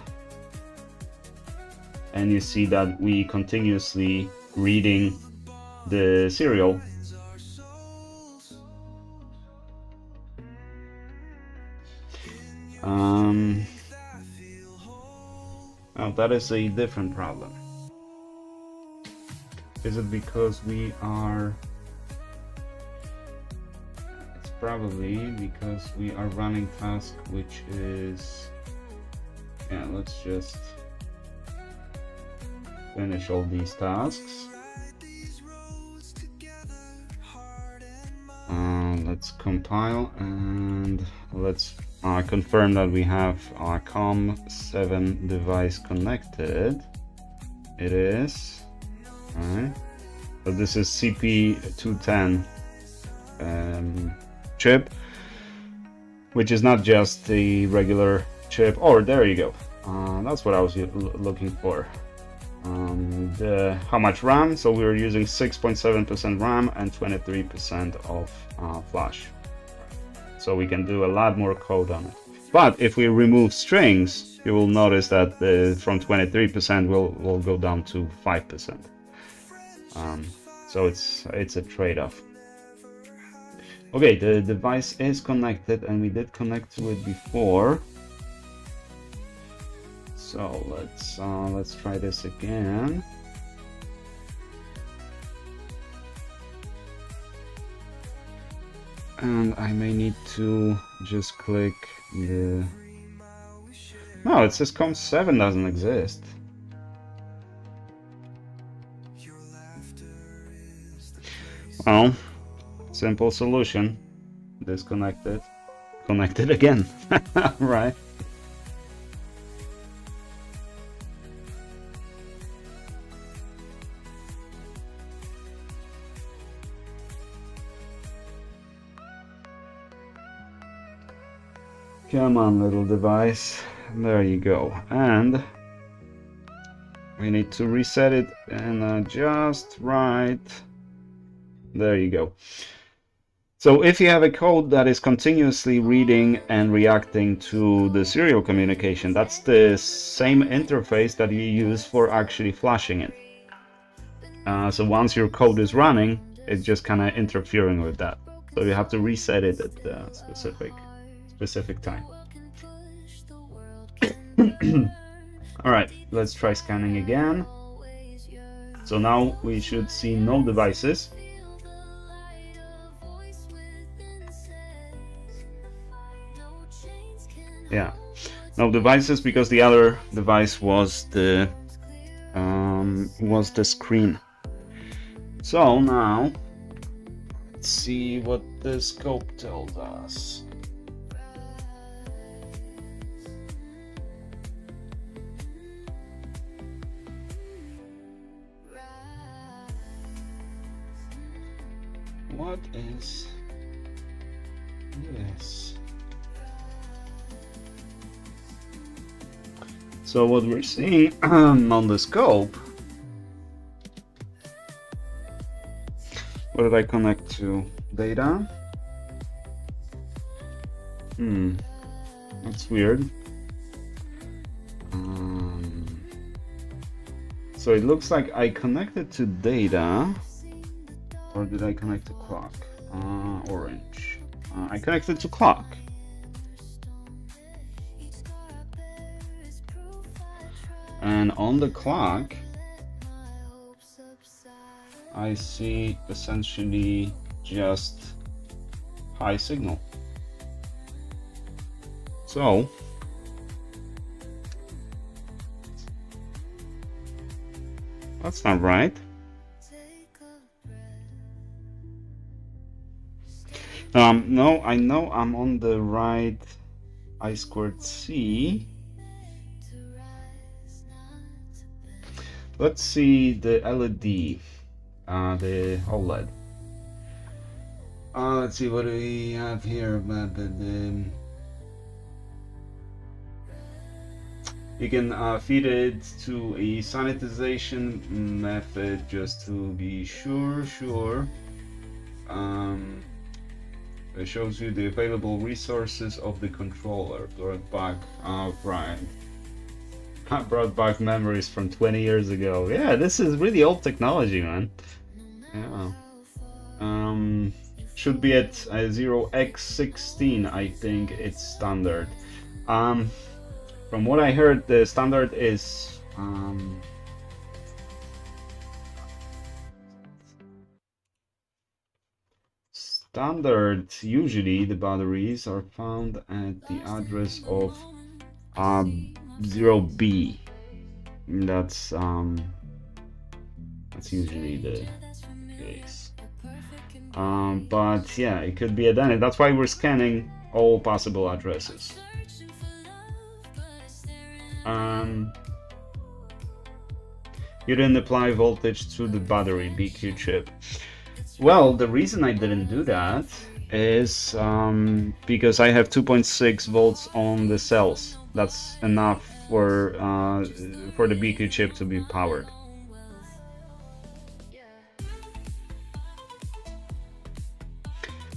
you see that we continuously reading the serial, oh, that is a different problem. Is it because we are... It's probably because we are running task which is... Yeah, let's just finish all these tasks. Let's compile and let's confirm that we have our COM7 device connected. It is. Right. So this is CP210 chip, which is not just the regular chip. Oh, there you go. That's what I was looking for. How much RAM? So we were using 6.7% RAM and 23% of flash. So we can do a lot more code on it. But if we remove strings, you will notice that from 23% will go down to 5%. So it's a trade-off. Okay, the device is connected and we did connect to it before. So let's try this again. And I may need to just click the... No, it says COM7 doesn't exist. Well, simple solution. Disconnected. Connected again. Right. Come on, little device. There you go. And we need to reset it and just right. There you go. So if you have a code that is continuously reading and reacting to the serial communication, that's the same interface that you use for actually flashing it. So once your code is running, it's just kind of interfering with that. So you have to reset it at the specific time. All right, let's try scanning again. So now we should see no devices. Yeah, no devices because the other device was the was the screen. So now let's see what the scope tells us. What is this? So what we're seeing on the scope, what did I connect to? Data? That's weird. So it looks like I connected to data, or did I connect to clock? Orange. I connected to clock. And on the clock, I see essentially just high signal. So that's not right. No, I know I'm on the right I squared C. Let's see the LED, the OLED. Let's see what do we have here. You can feed it to a sanitization method just to be sure. It shows you the available resources of the controller. Brought back, right. Brought back memories from 20 years ago. Yeah, this is really old technology, man. Yeah. Should be at 0x16, I think it's standard. From what I heard, the standard is usually the batteries are found at the address of 0B. That's usually the case. But yeah, it could be at any. That's why we're scanning all possible addresses. You didn't apply voltage to the battery BQ chip. Well, the reason I didn't do that is because I have 2.6 volts on the cells. That's enough for the BQ chip to be powered.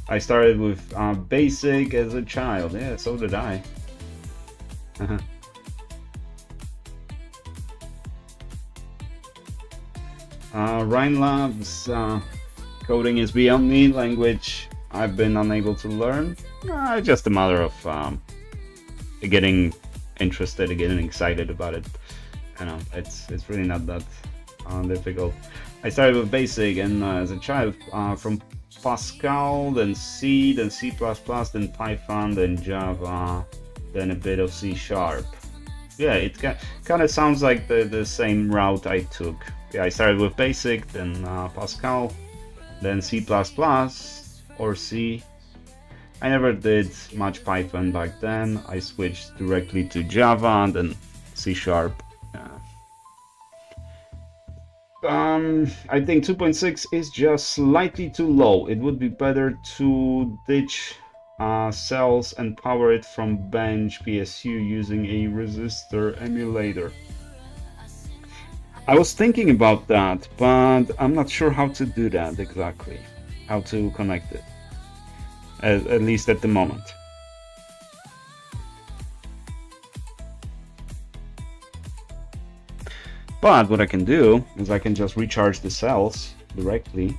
I started with basic as a child. Yeah, so did I. Rhine Labs, coding is beyond me, language I've been unable to learn. Just a matter of getting interested, getting excited about it. You know, it's really not that difficult. I started with basic, and as a child, from Pascal, then C, then C++, then Python, then Java, then a bit of C#. Yeah, it kind of sounds like the same route I took. Yeah, I started with basic, then Pascal, then C++ or C. I never did much Python back then. I switched directly to Java and then C#. I think 2.6 is just slightly too low. It would be better to ditch cells and power it from bench PSU using a resistor emulator. I was thinking about that, but I'm not sure how to do that exactly. How to connect it, at least at the moment. But what I can do is I can just recharge the cells directly.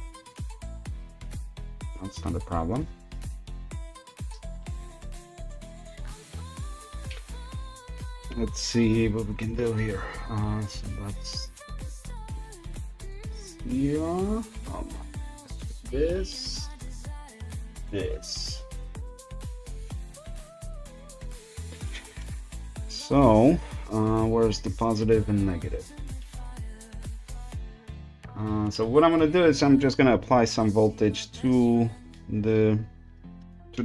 That's not a problem. Let's see what we can do here. So that's here. This. So, where's the positive and negative? So what I'm gonna do is I'm just gonna apply some voltage to the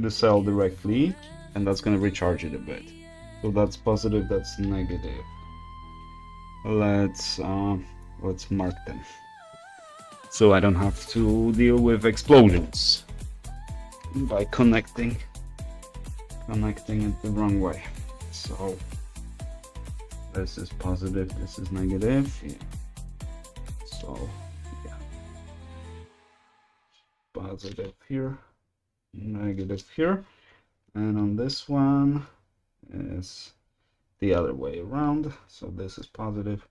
cell directly, and that's gonna recharge it a bit. So that's positive, that's negative. Let's mark them so I don't have to deal with explosions by connecting it the wrong way. So this is positive, this is negative. Yeah. So yeah, positive here, negative here, and on this one is the other way around. So this is positive,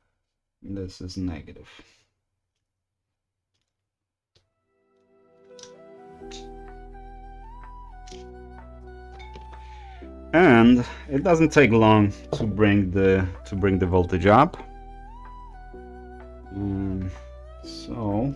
this is negative. And it doesn't take long to bring the voltage up. So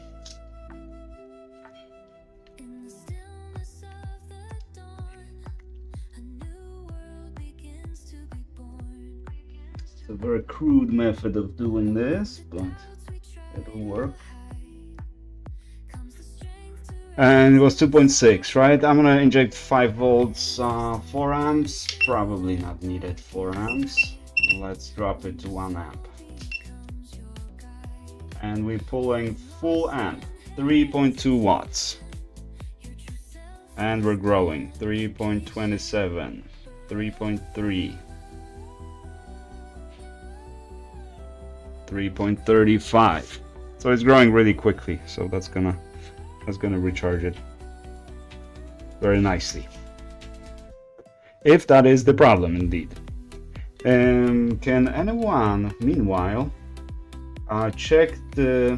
it's a very crude method of doing this, but it'll work. And it was 2.6, right? I'm gonna inject 5 volts, 4 amps, probably not needed 4 amps. Let's drop it to 1 amp. And we're pulling full amp, 3.2 watts. And we're growing, 3.27, 3.3, 3.35. So it's growing really quickly, so that's gonna recharge it very nicely, if that is the problem indeed. Can anyone meanwhile check the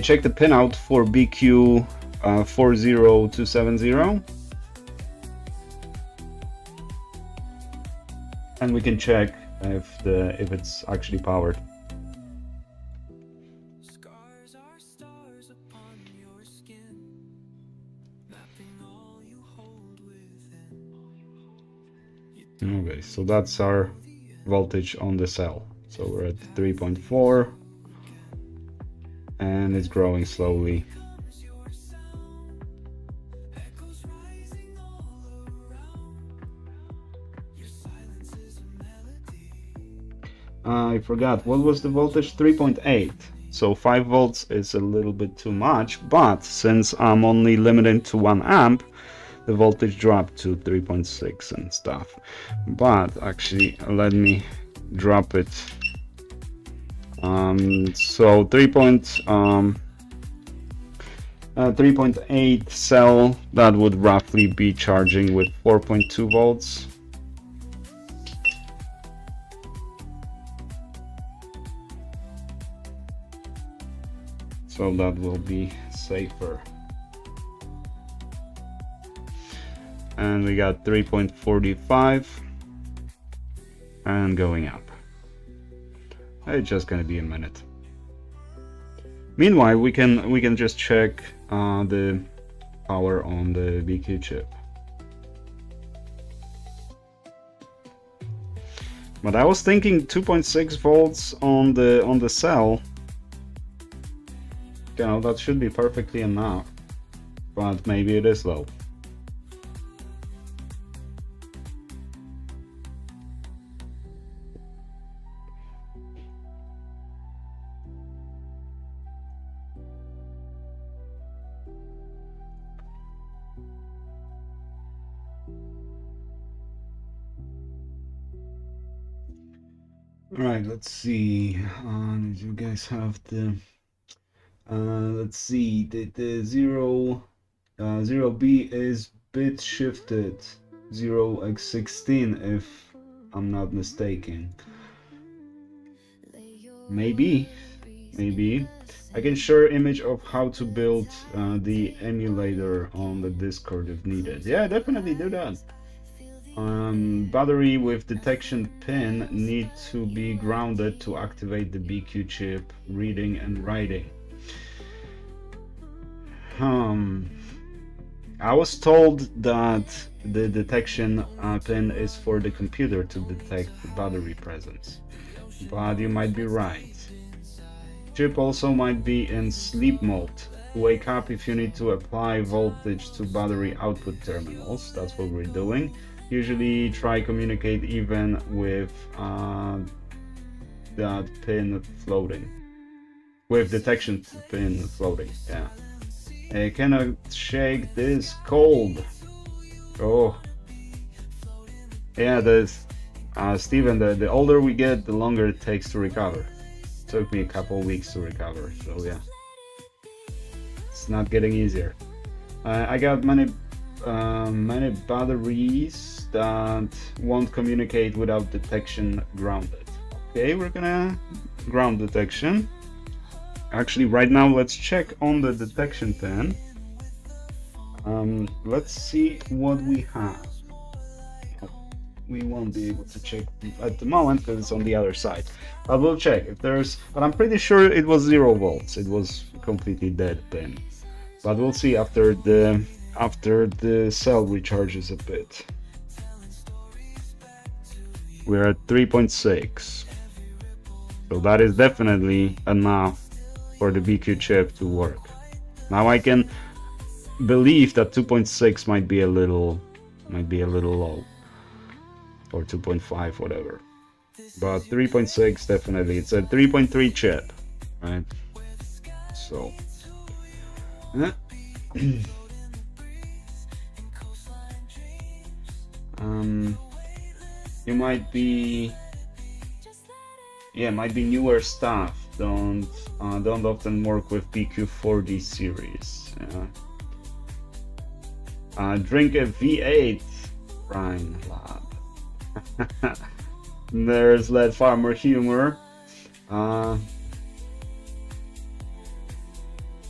check the pinout for BQ 40270? And we can check if it's actually powered. Okay, so that's our voltage on the cell. So we're at 3.4 and it's growing slowly. I forgot, what was the voltage? 3.8. So 5 volts is a little bit too much, but since I'm only limited to 1 amp, the voltage dropped to 3.6 and stuff. But actually, let me drop it. So 3.8 cell, that would roughly be charging with 4.2 volts. So that will be safer. And we got 3.45 and going up. It's just gonna be a minute. Meanwhile, we can just check the power on the BQ chip. But I was thinking 2.6 volts on the cell. You know, that should be perfectly enough, but maybe it is low. All right, let's see. Did you guys have the? Let's see. The 0B is bit shifted 0x16, if I'm not mistaken. Maybe. I can share image of how to build the emulator on the Discord if needed. Yeah, definitely do that. Battery with detection pin need to be grounded to activate the BQ chip reading and writing. I was told that the detection pin is for the computer to detect the battery presence, but you might be right. Chip also might be in sleep mode. Wake up if you need to apply voltage to battery output terminals. That's what we're doing. Usually try communicate even with that pin floating. With detection pin floating, yeah. I cannot shake this cold. Oh. Yeah, Steven, the older we get, the longer it takes to recover. Took me a couple weeks to recover, so yeah. It's not getting easier. I got many batteries that won't communicate without detection grounded. Okay, we're gonna ground detection. Actually, right now, let's check on the detection pin. Let's see what we have. We won't be able to check at the moment because it's on the other side. But we'll check if there's. But I'm pretty sure it was 0 volts. It was completely dead pin. But we'll see after the cell recharges a bit. We're at 3.6. So that is definitely enough for the BQ chip to work. Now I can believe that 2.6 might be a little low, or 2.5, whatever. But 3.6 definitely. It's a 3.3 chip, right? So you might be, might be newer stuff. Don't often work with BQ4D series. Drink a V8, Brian Lab. There's Lead Farmer humor.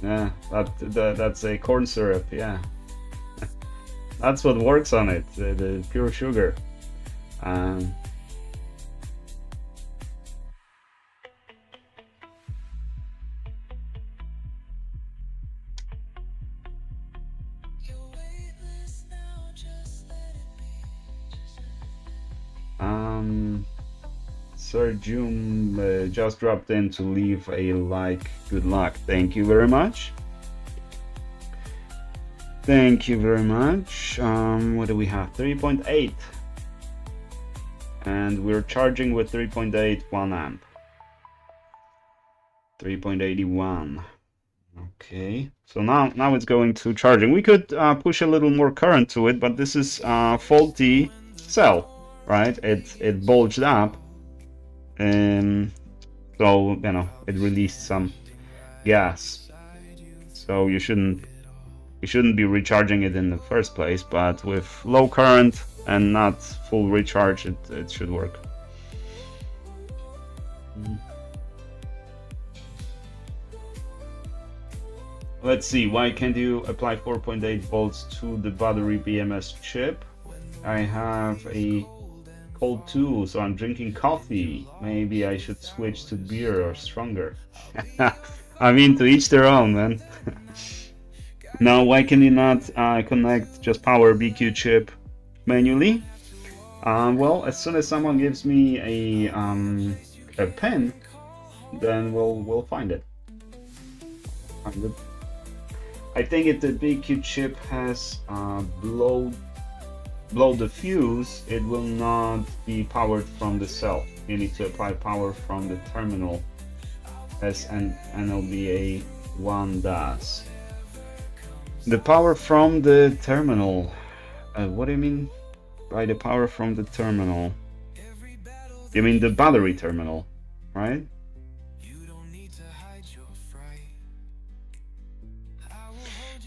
Yeah, that's a corn syrup. Yeah, that's what works on it. The pure sugar. Sir June just dropped in to leave a like. Good luck. Thank you very much. Thank you very much. What do we have? 3.8. And we're charging with 3.8 1 amp. 3.81. Okay. So now it's going to charging. We could push a little more current to it, but this is faulty cell, right? It bulged up. So it released some gas, so you shouldn't be recharging it in the first place, but with low current and not full recharge it should work. Let's see, why can't you apply 4.8 volts to the battery BMS chip? I have a cold too, so I'm drinking coffee. Maybe I should switch to beer or stronger. I mean, to each their own, man. Now, why can you not connect just power BQ chip manually? Well, as soon as someone gives me a pen, then we'll find it. I think if the BQ chip has blow the fuse, it will not be powered from the cell. You need to apply power from the terminal, as an NLBA1 does. The power from the terminal. What do you mean by the power from the terminal? You mean the battery terminal, right?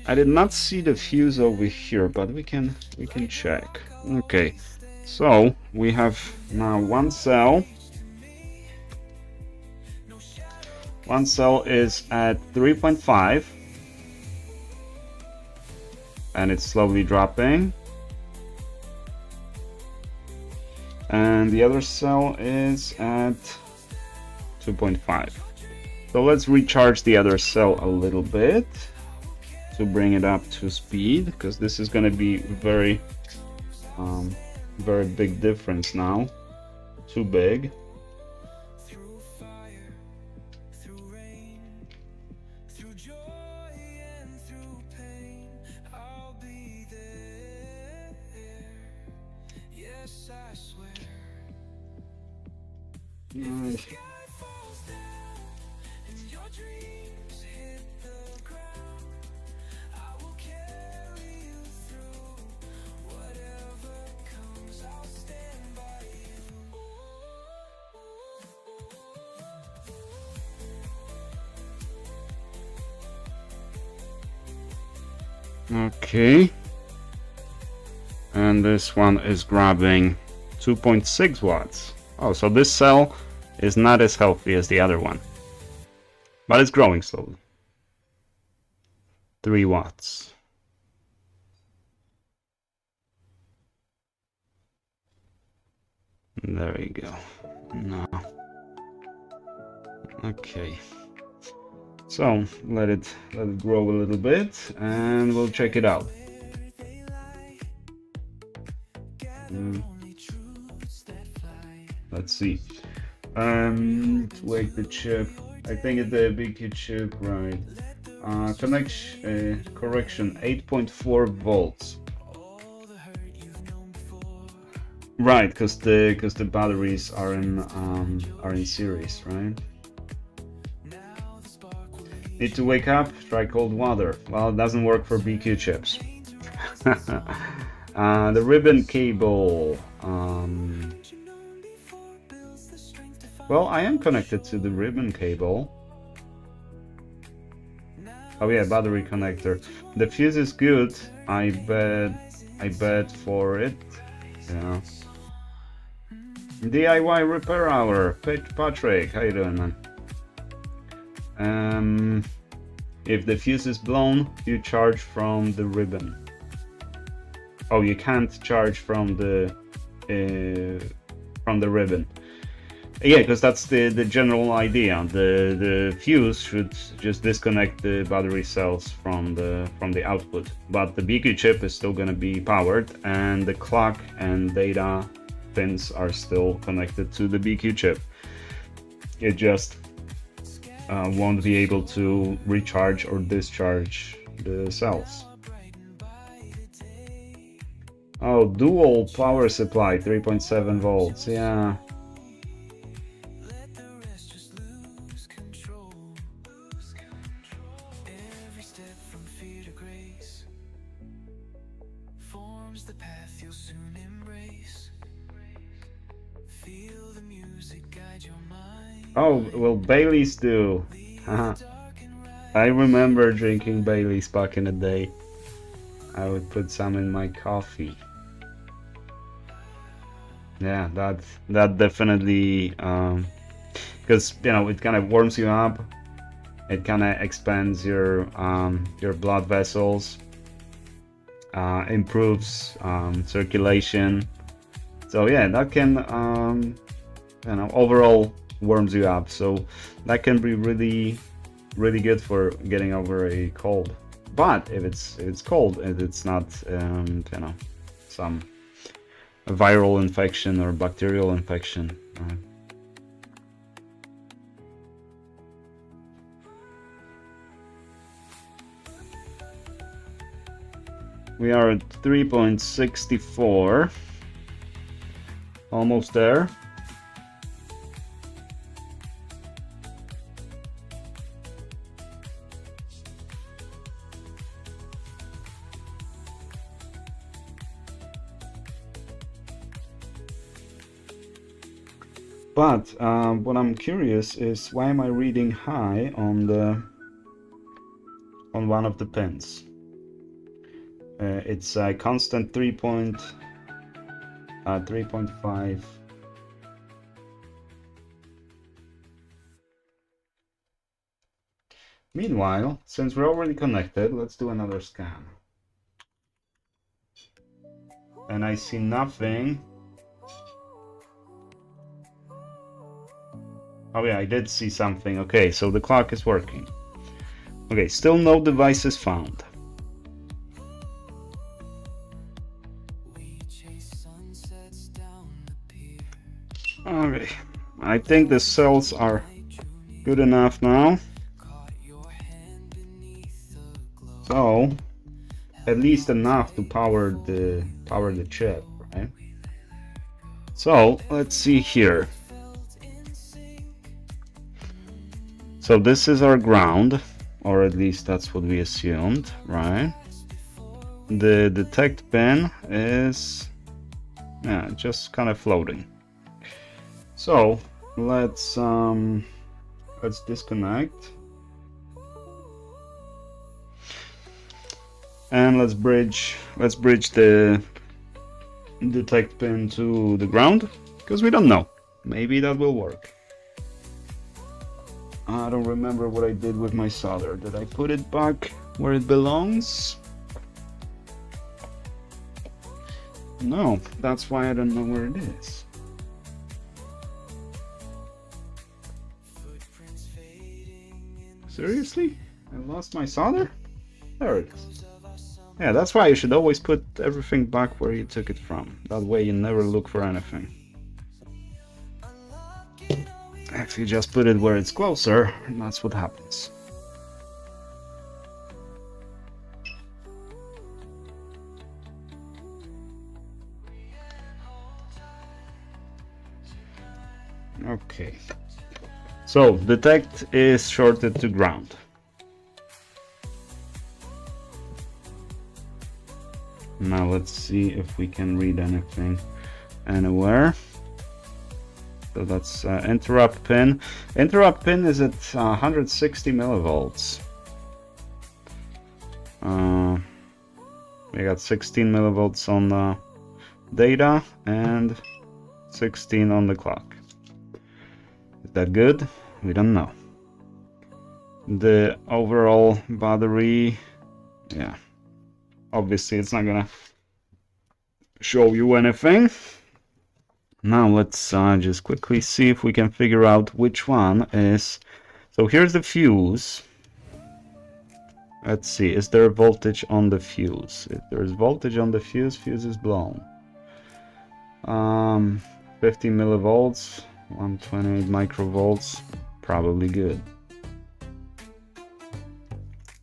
I did not see the fuse over here, but we can check. Okay, so we have now one cell. One cell is at 3.5, and it's slowly dropping. And the other cell is at 2.5. So let's recharge the other cell a little bit to bring it up to speed, because this is going to be very big difference now. Too big. Nice. Okay, and this one is grabbing 2.6 watts. Oh, so this cell is not as healthy as the other one, but it's growing slowly. 3 watts. There we go. No. Okay. So let it grow a little bit, and we'll check it out. Let's see. Wake the chip. I think it's the BQ chip, right? Correction, 8.4 volts. Right, because the batteries are in series, right? Need to wake up? Try cold water. Well, it doesn't work for BQ chips. The ribbon cable. Well, I am connected to the ribbon cable. Oh yeah, battery connector. The fuse is good. I bet for it. Yeah. DIY repair hour. Patrick, how you doing, man? If the fuse is blown, you charge from the ribbon. Oh, you can't charge from the ribbon. Yeah, because that's the general idea. The fuse should just disconnect the battery cells from the output, but the BQ chip is still going to be powered, and the clock and data pins are still connected to the BQ chip. It just won't be able to recharge or discharge the cells. Oh, dual power supply, 3.7 volts. Yeah. Oh, well, Baileys do. I remember drinking Baileys back in the day. I would put some in my coffee. Yeah, that definitely, because you know, it kind of warms you up. It kind of expands your blood vessels, improves circulation. So yeah, that can you know, overall warms you up. So that can be really good for getting over a cold. But if it's cold and it's not you know, some viral infection or bacterial infection. We are at 3.64, almost there. But what I'm curious is, why am I reading high on one of the pins? It's a constant 3.5. Meanwhile, since we're already connected, let's do another scan. And I see nothing. Oh yeah, I did see something. Okay, so the clock is working. Okay, still no devices found. Okay, I think the cells are good enough now. So at least enough to power the chip, right? So let's see here. So this is our ground, or at least that's what we assumed, right? The detect pin is just kind of floating. So let's disconnect and let's bridge the detect pin to the ground, because we don't know, maybe that will work. I don't remember what I did with my solder. Did I put it back where it belongs? No, that's why I don't know where it is. Seriously? I lost my solder? There it is. Yeah, that's why you should always put everything back where you took it from. That way you never look for anything. Actually, just put it where it's closer, and that's what happens. Okay. So, detect is shorted to ground. Now let's see if we can read anything anywhere. So that's interrupt pin. Interrupt pin is at 160 millivolts. We got 16 millivolts on the data and 16 on the clock. Is that good? We don't know. The overall battery, yeah, obviously it's not gonna show you anything. Now let's just quickly see if we can figure out which one is. So here's the fuse. Let's see, is there voltage on the fuse? If there's voltage on the fuse, fuse is blown. 50 millivolts, 128 microvolts, probably good.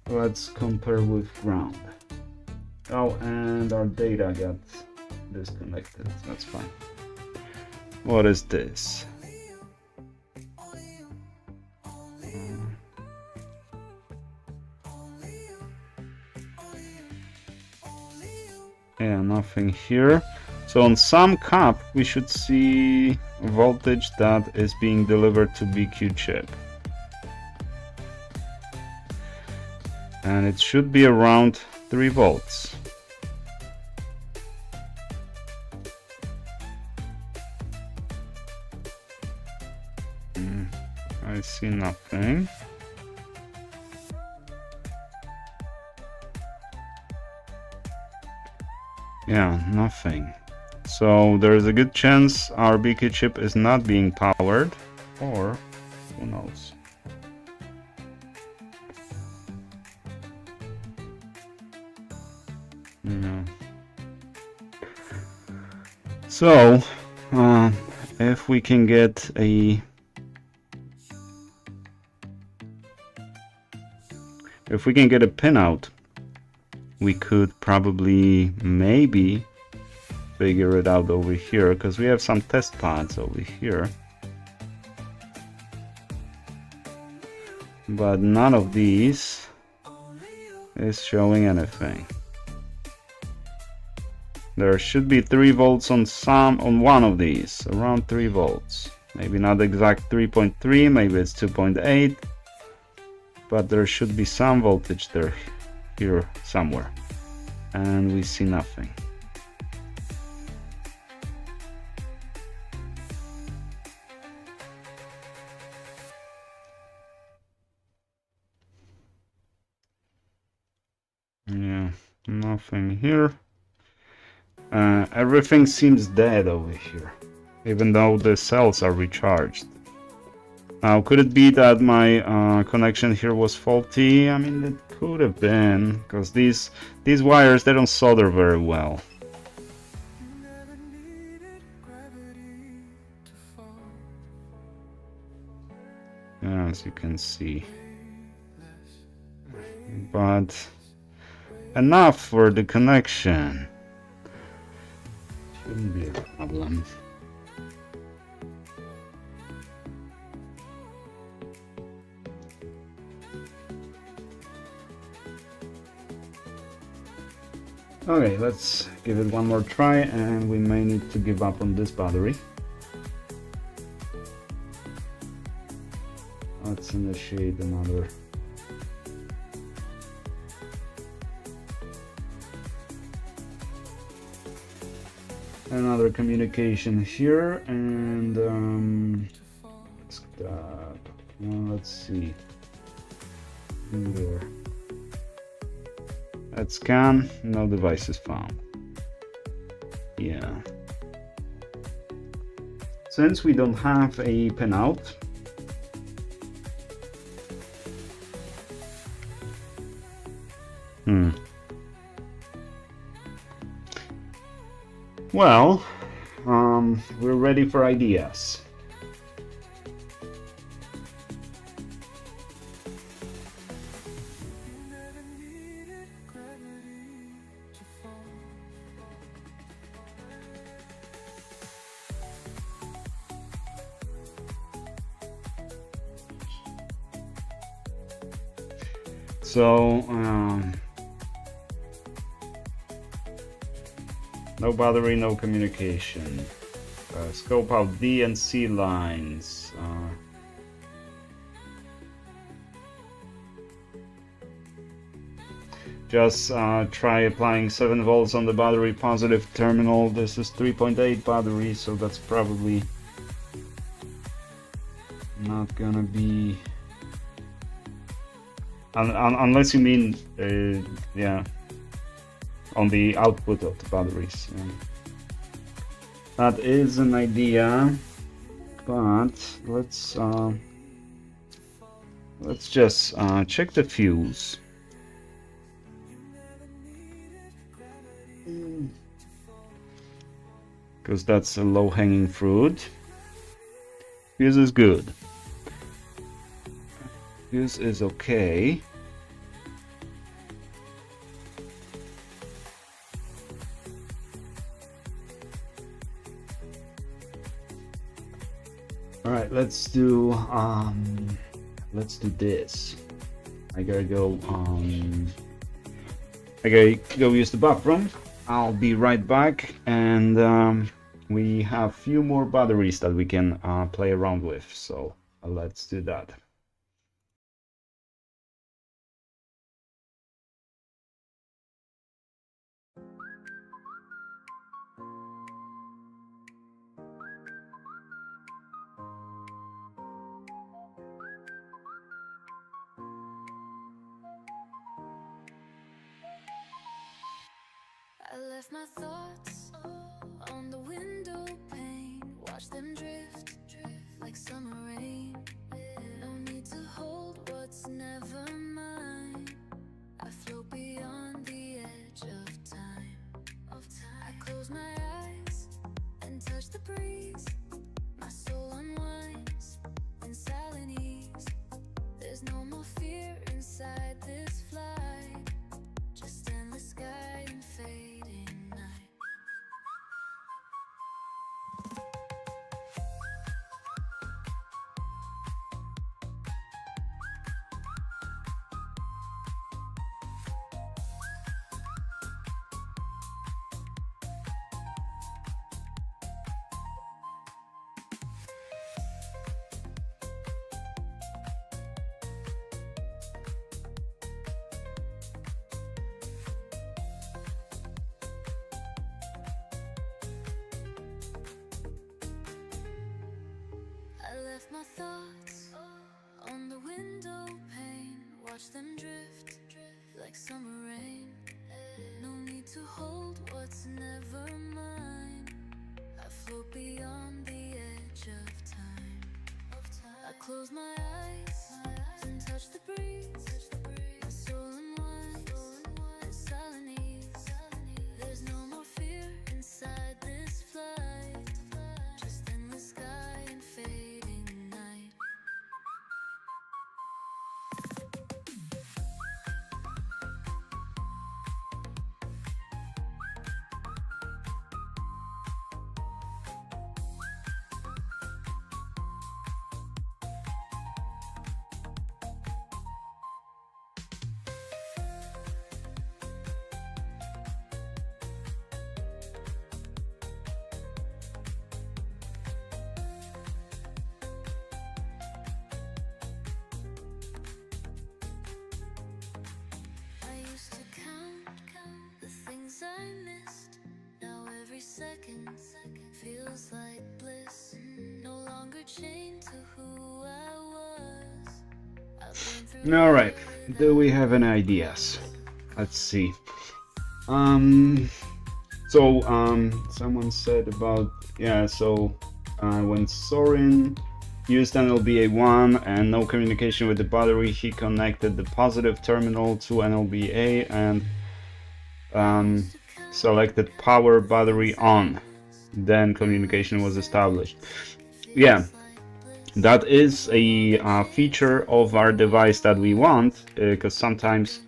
Let's compare with ground. Oh, and our data got disconnected. That's fine. What is this? Yeah, nothing here. So on some cap we should see voltage that is being delivered to BQ chip. And it should be around 3 volts. I see nothing. Yeah, nothing. So there's a good chance our BQ chip is not being powered, or who knows. No. So if we can get a pinout, we could probably maybe figure it out over here, because we have some test pads over here. But none of these is showing anything. There should be 3 volts on one of these, around 3 volts. Maybe not exact 3.3, maybe it's 2.8. But there should be some voltage there, here somewhere, and we see nothing. Yeah, nothing here. Everything seems dead over here, even though the cells are recharged. Now, could it be that my connection here was faulty? I mean, it could have been, because these wires, they don't solder very well. as you can see. But enough for the connection. Shouldn't be a problem. Okay, let's give it one more try, and we may need to give up on this battery. Let's initiate another. Another communication here, and let's see. There. Let's scan. No devices found. Yeah. Since we don't have a pinout, well, we're ready for ideas. So, no battery, no communication. Scope out D and C lines. Just try applying 7 volts on the battery positive terminal. This is 3.8 battery, so that's probably not gonna be... unless you mean, yeah, on the output of the batteries. Yeah. That is an idea, but let's just check the fuse. Because that's a low-hanging fruit. Fuse is good. Fuse is okay. All right, let's do this. I gotta go use the bathroom. I'll be right back, and we have few more batteries that we can play around with, so let's do that. I left my thoughts on the window pane, watch them drift like summer rain. No need to hold what's never mine. I float beyond the edge of time. I close my eyes and touch the breeze. My soul unwinds in silent ease. There's no more fear inside this flight, just endless sky and fading night. I left my thoughts on the window pane, watch them drift like summer rain. No need to hold what's never mine. I float beyond the edge of time. I close my eyes and touch the breeze. My soul unwinds in silent ease. There's no more fear inside this flight, just endless sky and fading night. missed. Now every second feels like bliss. No longer chained to who I was. I've been through All right. Do we have any ideas? Let's see. Someone said about, yeah, so when Sorin used NLBA1 and no communication with the battery, he connected the positive terminal to NLBA and selected power battery on. Then communication was established. Yeah, that is a feature of our device that we want, because sometimes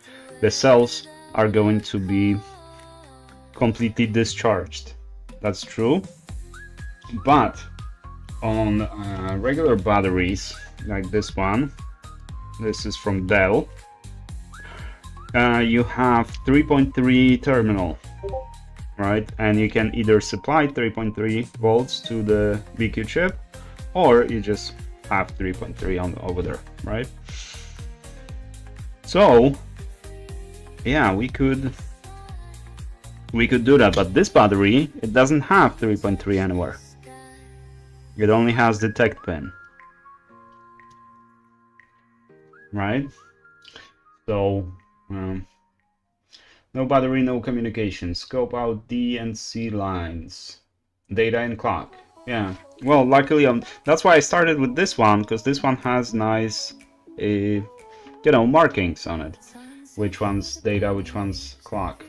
the cells are going to be completely discharged. That's true. But on regular batteries like this one, this is from Dell, you have 3.3 terminal, right? And you can either supply 3.3 volts to the BQ chip, or you just have 3.3 on over there, right? So yeah, we could do that, but this battery, it doesn't have 3.3 anywhere. It only has the detect pin, right? So no battery, no communication. Scope out D and C lines, data and clock. Yeah, well, luckily that's why I started with this one, because this one has nice markings on it, which one's data, which one's clock.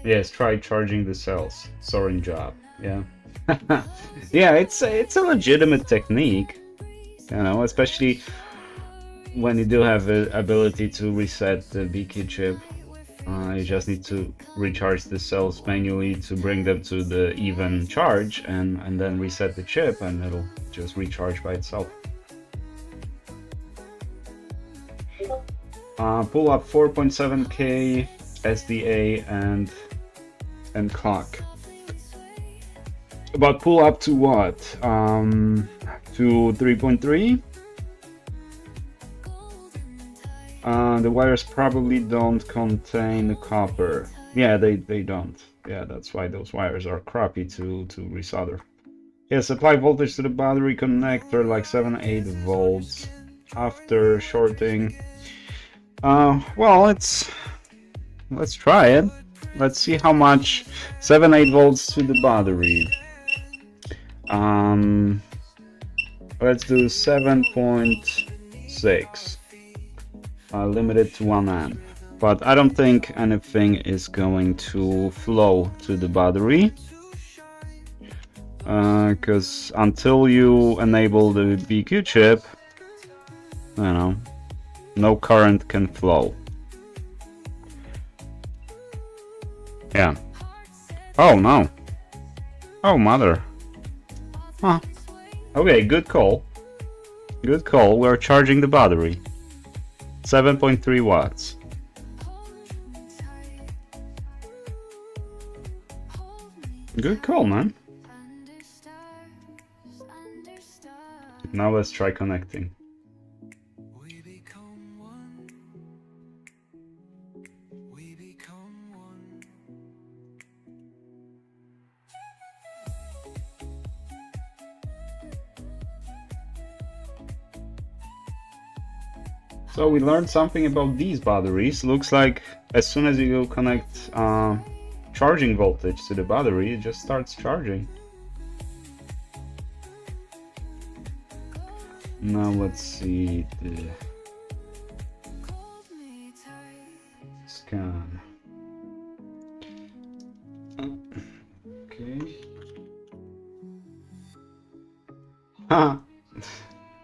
Yes, try charging the cells. Soaring job. Yeah. Yeah, it's a legitimate technique, especially when you do have the ability to reset the BQ chip. You just need to recharge the cells manually to bring them to the even charge, and then reset the chip, and it'll just recharge by itself. Pull up 4.7K SDA and clock. But pull up to what? To 3.3? The wires probably don't contain the copper. Yeah, they don't. Yeah, that's why those wires are crappy to resolder. Yeah, supply voltage to the battery connector like 7-8 volts after shorting. Well, let's try it. Let's see how much 7-8 volts to the battery. Let's do 7.6. Limited to 1 amp. But I don't think anything is going to flow to the battery, because until you enable the BQ chip, no current can flow. Yeah. Oh no. Oh mother. Huh. Okay, good call. Good call. We're charging the battery. 7.3 watts. Good call, man. Now let's try connecting. So we learned something about these batteries. Looks like as soon as you connect charging voltage to the battery, it just starts charging. Now let's see the scan. Okay. Ha!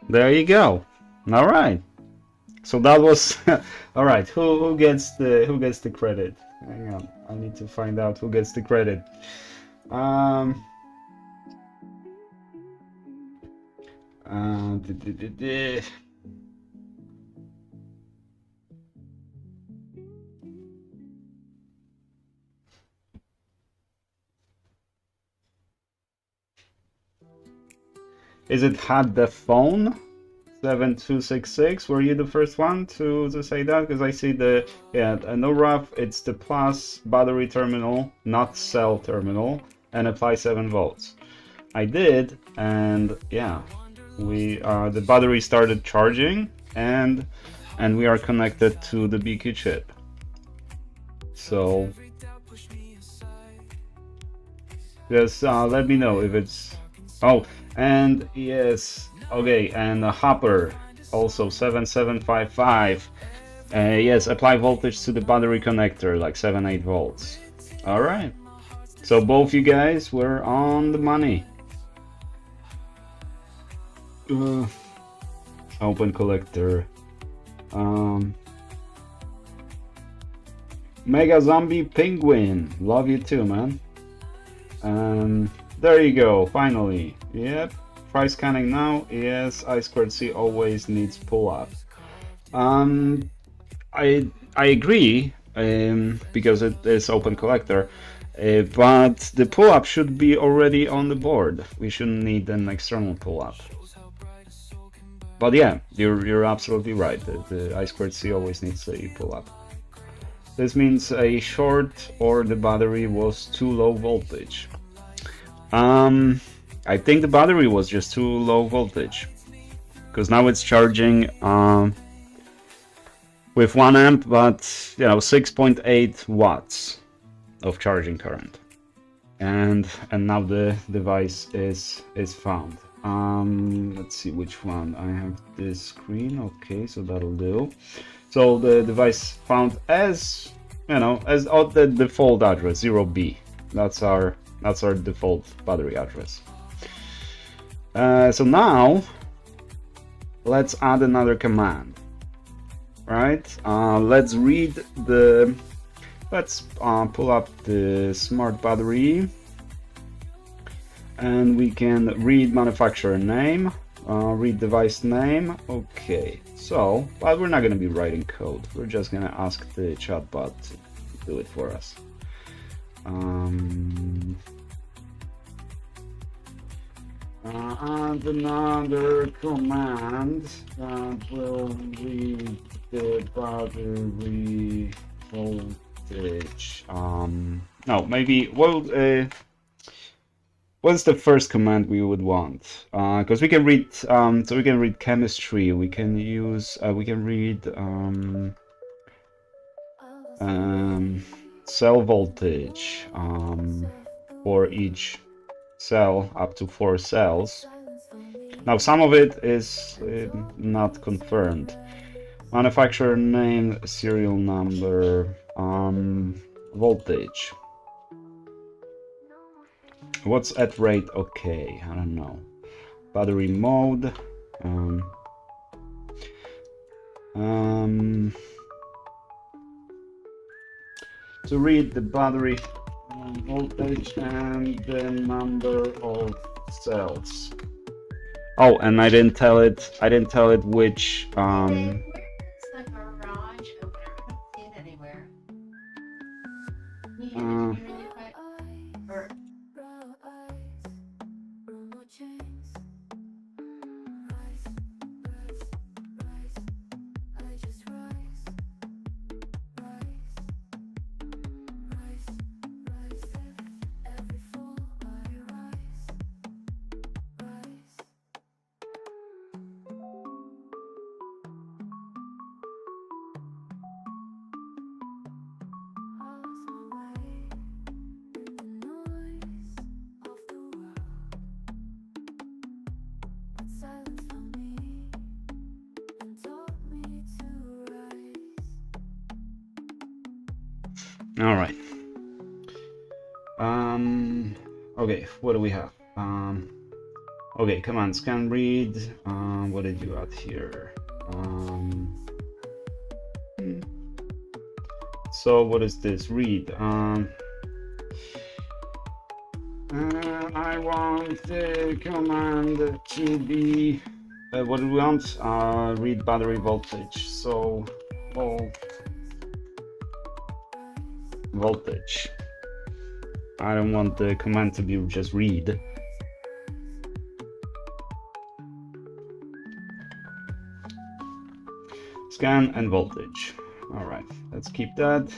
There you go. All right. So that was all right. Who gets the credit? Hang on, I need to find out who gets the credit. Is it had the phone? 7266. Were you the first one to say that? Because I see the, yeah, no rough, it's the plus battery terminal, not cell terminal, and apply 7 volts. I did, and yeah, we the battery started charging, and we are connected to the BQ chip. So just let me know if it's, oh, and yes, okay, and a hopper also 7755. Yes, apply voltage to the battery connector, like 7-8 volts. All right, so both you guys were on the money. Open collector. Mega Zombie Penguin, love you too, man. There you go, finally. Yep, try scanning now. Yes, I2C always needs pull-up. I agree, because it is open collector, but the pull-up should be already on the board. We shouldn't need an external pull-up. But yeah, you're absolutely right. The I2C always needs a pull-up. This means a short or the battery was too low voltage. I think the battery was just too low voltage, because now it's charging with 1 amp, but 6.8 watts of charging current, and now the device is found. Let's see which one. I have this screen. Okay, so that'll do. So the device found as as the default address 0B. That's our default battery address. So now let's add another command. Right? Let's pull up the smart battery, and we can read manufacturer name, read device name. Okay, so, but we're not going to be writing code. We're just going to ask the chatbot to do it for us. And another command that will read the battery voltage. No, maybe, well, what's the first command we would want? Because we can read, so we can read chemistry. We can use, we can read cell voltage for each cell, up to 4 cells. Now some of it is not confirmed. Manufacturer name, serial number, voltage. What's at rate? Okay, I don't know. Battery mode. To read the battery voltage and the number of cells. Oh, and I didn't tell it which It's like a garage opener. I don't see it anywhere. Can you hand it to me really quick? Or all right. Okay, what do we have? Okay, commands can read. What did you add here? So what is this? Read. I want the command to be. What do we want? Read battery voltage. So voltage. I don't want the command to be just read. Scan and voltage. All right, let's keep that.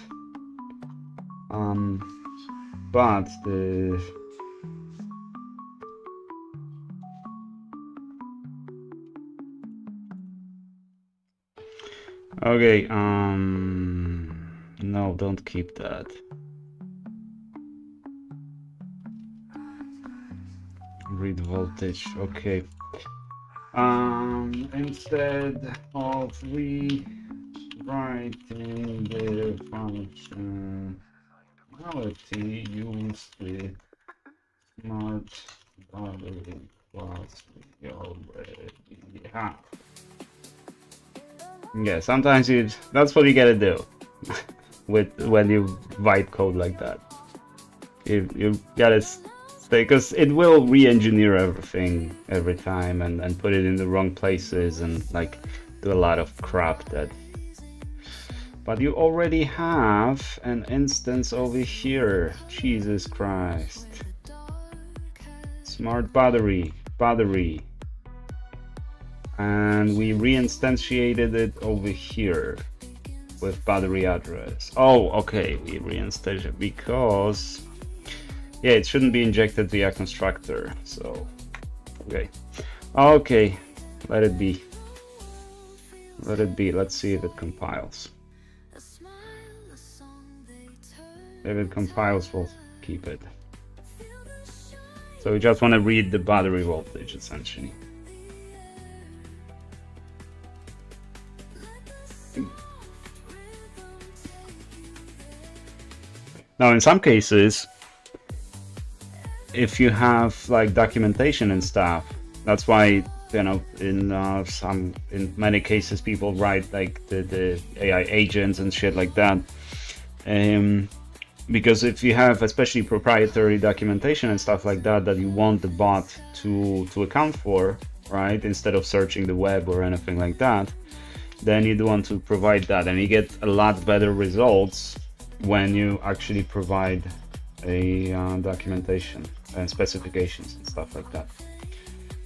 But the okay, no, don't keep that. Read voltage, okay. Instead of rewriting the functionality, use the smart battery class we already have. Yeah, sometimes that's what you gotta do when you write code like that. You gotta stay, because it will re-engineer everything every time and put it in the wrong places and like do a lot of crap that. But you already have an instance over here. Jesus Christ. Smart battery. And we reinstantiated it over here with battery address. Oh, okay, we reinstantiated because yeah, it shouldn't be injected via constructor. So okay, let it be. Let's see if it compiles. If it compiles, we'll keep it. So we just want to read the battery voltage essentially. Now, in some cases, if you have like documentation and stuff, that's why, you know, in many cases people write like the AI agents and shit like that. Because if you have especially proprietary documentation and stuff like that you want the bot to account for, right, instead of searching the web or anything like that, then you do want to provide that, and you get a lot better results when you actually provide a documentation and specifications and stuff like that.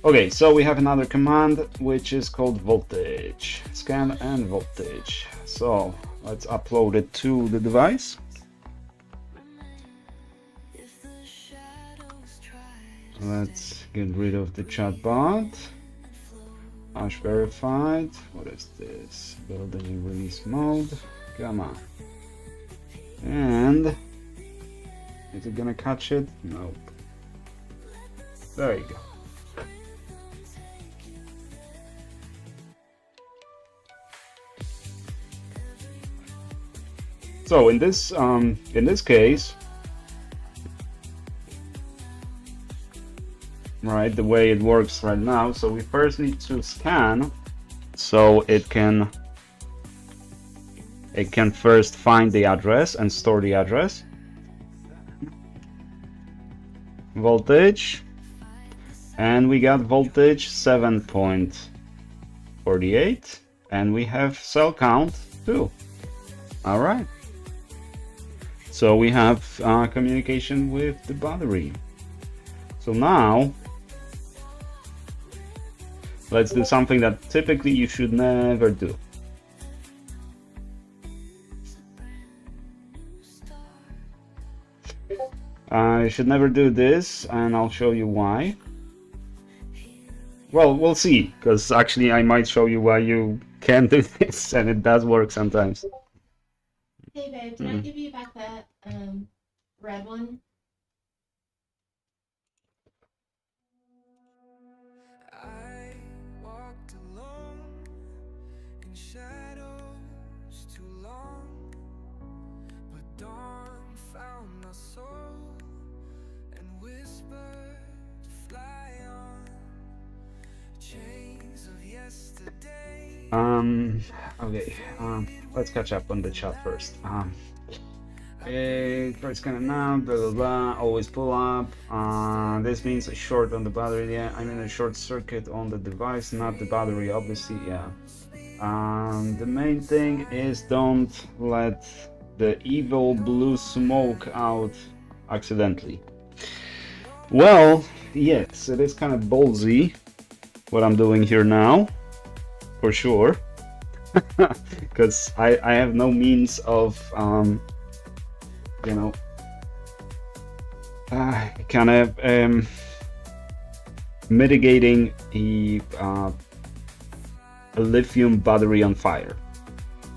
Okay, so we have another command which is called voltage. Scan and voltage. So let's upload it to the device. Let's get rid of the chatbot. Hash verified. What is this? Building in release mode. Come on. And is it gonna catch it? Nope. There you go. So in this case, right, the way it works right now, so we first need to scan so it can first find the address and store the address. Voltage, and we got voltage 7.48, and we have cell count 2. All right, so we have communication with the battery. So now let's do something that typically you should never do. You should never do this, and I'll show you why. Well, we'll see, because actually I might show you why you can do this, and it does work sometimes. Hey babe, can I give you back that red one? I walked alone in shadows too long, but dawn found my soul and whispered, fly on, chains of yesterday. Okay, let's catch up on the chat first. First kind of now, blah blah blah, always pull up. This means a short on the battery. Yeah, I mean a short circuit on the device, not the battery, obviously. Yeah. The main thing is don't let the evil blue smoke out accidentally. Well, yes, it is kind of ballsy what I'm doing here now, for sure. because I have no means of you know, kind of mitigating a lithium battery on fire,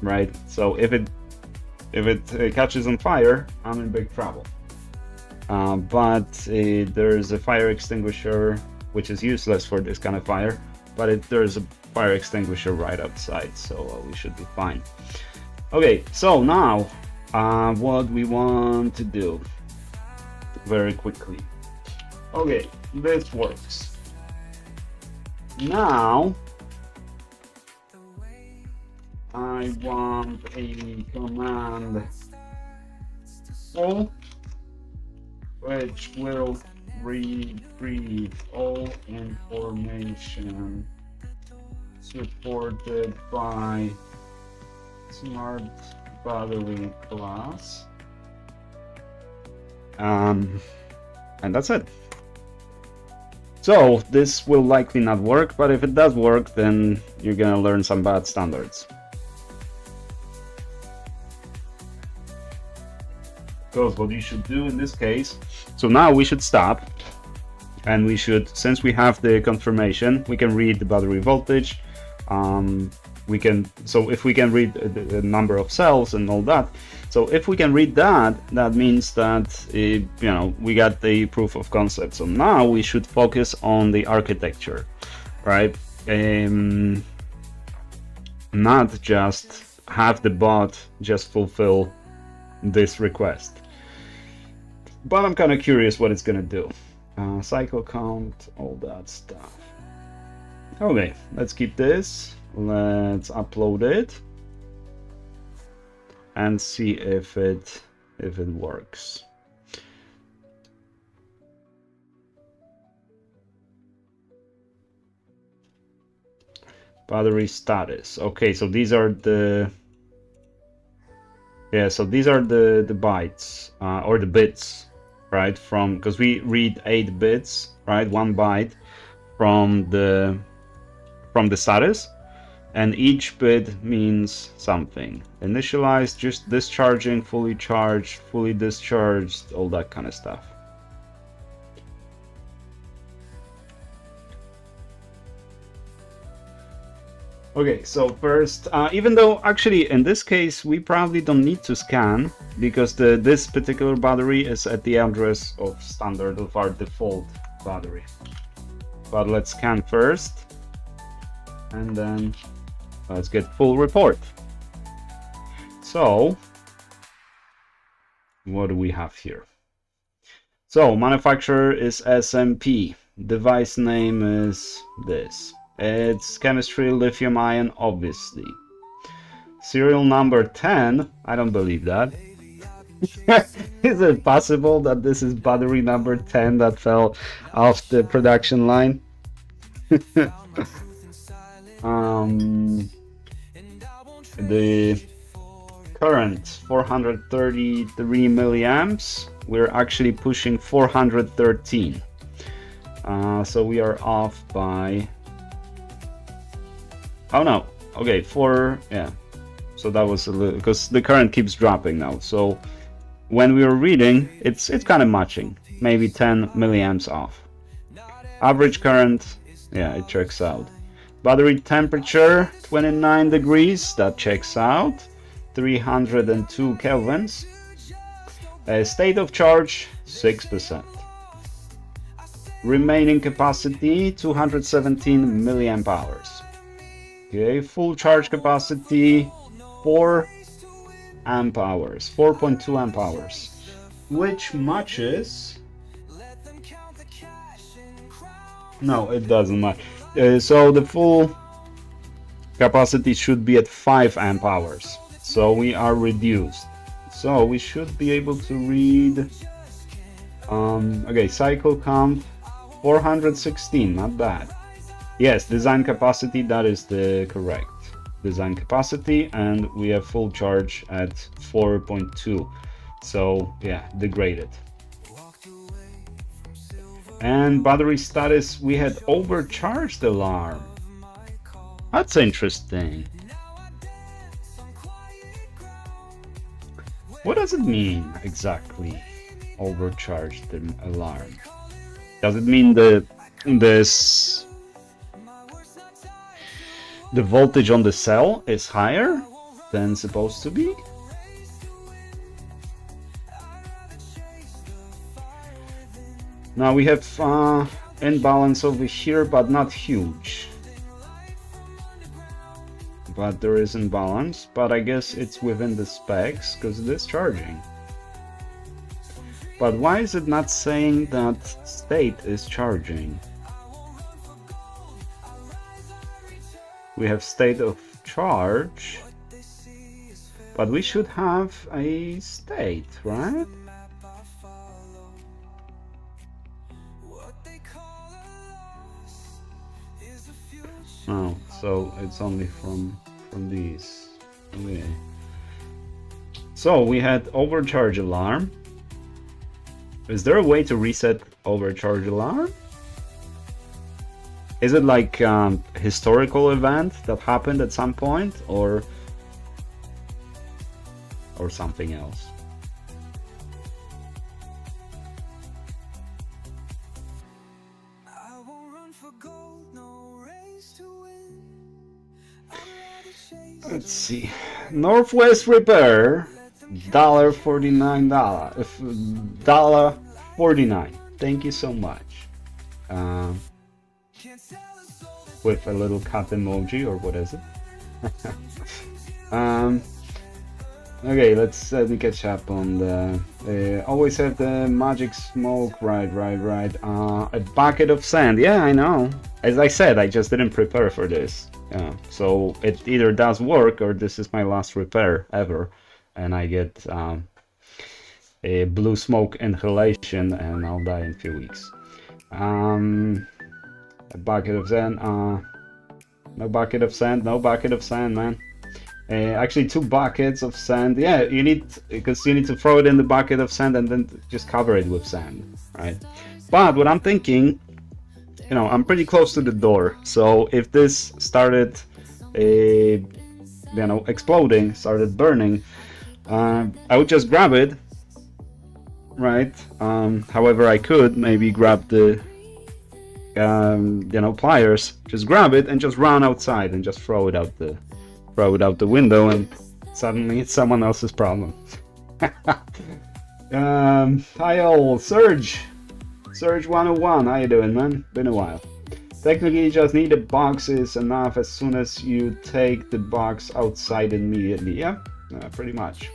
right? So if it catches on fire, I'm in big trouble. But there's a fire extinguisher which is useless for this kind of fire, but there's a fire extinguisher right outside, so we should be fine. Okay, so now what we want to do very quickly. Okay, this works. Now I want a command full, which will retrieve all information supported by smart battery class. And that's it. So this will likely not work, but if it does work, then you're gonna learn some bad standards. Because what you should do in this case, so now we should stop, and we should, since we have the confirmation, we can read the battery voltage. We can, so if we can read the number of cells and all that, so if we can read that, that means that you know, we got the proof of concept. So now we should focus on the architecture, right? Not just have the bot just fulfill this request. But I'm kind of curious what it's gonna do. Cycle count, all that stuff. Okay, let's keep this. Let's upload it and see if it works. Battery status. Okay, so these are the so these are the bytes or the bits, right? From, because we read 8 bits, right? 1 byte from the status. And each bit means something. Initialized, just discharging, fully charged, fully discharged, all that kind of stuff. Okay, so first, even though actually in this case we probably don't need to scan, because this particular battery is at the address of standard of our default battery. But let's scan first, and then let's get full report. So, what do we have here? So, manufacturer is SMP. Device name is this. It's chemistry lithium ion, obviously. Serial number 10. I don't believe that. Is it possible that this is battery number 10 that fell off the production line? The current 433 milliamps, we're actually pushing 413, so we are off by, oh no, okay, 4, yeah, so that was a little, because the current keeps dropping now, so when we were reading, it's kind of matching, maybe 10 milliamps off. Average current, yeah, it checks out. Battery temperature 29 degrees, that checks out. 302 kelvins. State of charge 6%. Remaining capacity 217 milliamp hours. Okay, full charge capacity 4 amp hours, 4.2 amp hours, which matches. No, it doesn't match. So the full capacity should be at 5 amp hours. So we are reduced. So we should be able to read. Okay, cycle count 416, not bad. Yes, design capacity, that is the correct design capacity, and we have full charge at 4.2. So yeah, degraded. And battery status, we had overcharged alarm. That's interesting. What does it mean exactly? Overcharged the alarm. Does it mean the voltage on the cell is higher than supposed to be? Now we have imbalance over here, but not huge. But there is imbalance, but I guess it's within the specs because it is charging. But why is it not saying that state is charging? We have state of charge, but we should have a state, right? Oh, so it's only from these. Okay. So we had overcharge alarm. Is there a way to reset overcharge alarm? Is it like historical event that happened at some point, or something else? Let's see. Northwest Repair, $49. $49. Thank you so much. With a little cat emoji, or what is it? Okay, let me catch up on the. Always have the magic smoke. Right. A bucket of sand. Yeah, I know. As I said, I just didn't prepare for this. Yeah, so it either does work or this is my last repair ever, and I get a blue smoke inhalation and I'll die in a few weeks. A bucket of sand. No bucket of sand. No bucket of sand, man. Actually, 2 buckets of sand. Yeah, you need to throw it in the bucket of sand and then just cover it with sand, right? But what I'm thinking, you know, I'm pretty close to the door, so if this started, exploding, started burning, I would just grab it, right? However, I could maybe grab the, pliers, just grab it and just run outside and just throw it out the window, and suddenly it's someone else's problem. Hi all, Surge 101, how you doing, man? Been a while. Technically, you just need the boxes enough as soon as you take the box outside immediately. Yeah, pretty much.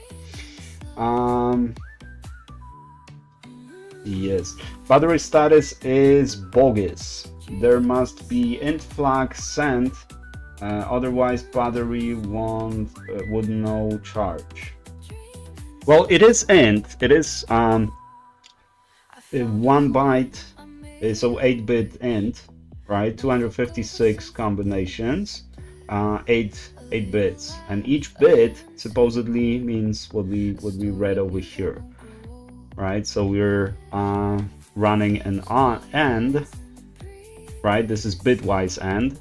Yes, battery status is bogus. There must be int flag sent, otherwise battery would no charge. Well, it is int. It is 1 byte, so 8-bit int, right? 256 combinations, 8 bits, and each bit supposedly means what we read over here, right? So we're running an AND, right? This is bitwise AND,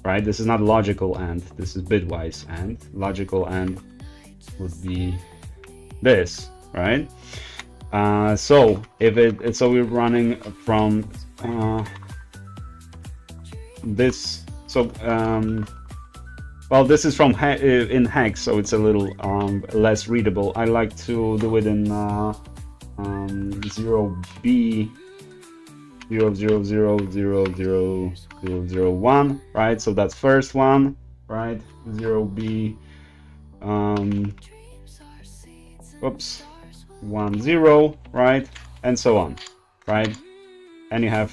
right? This is not logical AND. This is bitwise AND. Logical AND would be this, right? So if so we're running from this. So well, this is from in hex, so it's a little less readable. I like to do it in 0B 0000001, right? So that's first one, right? 0B oops, 10, right? And so on, right? And you have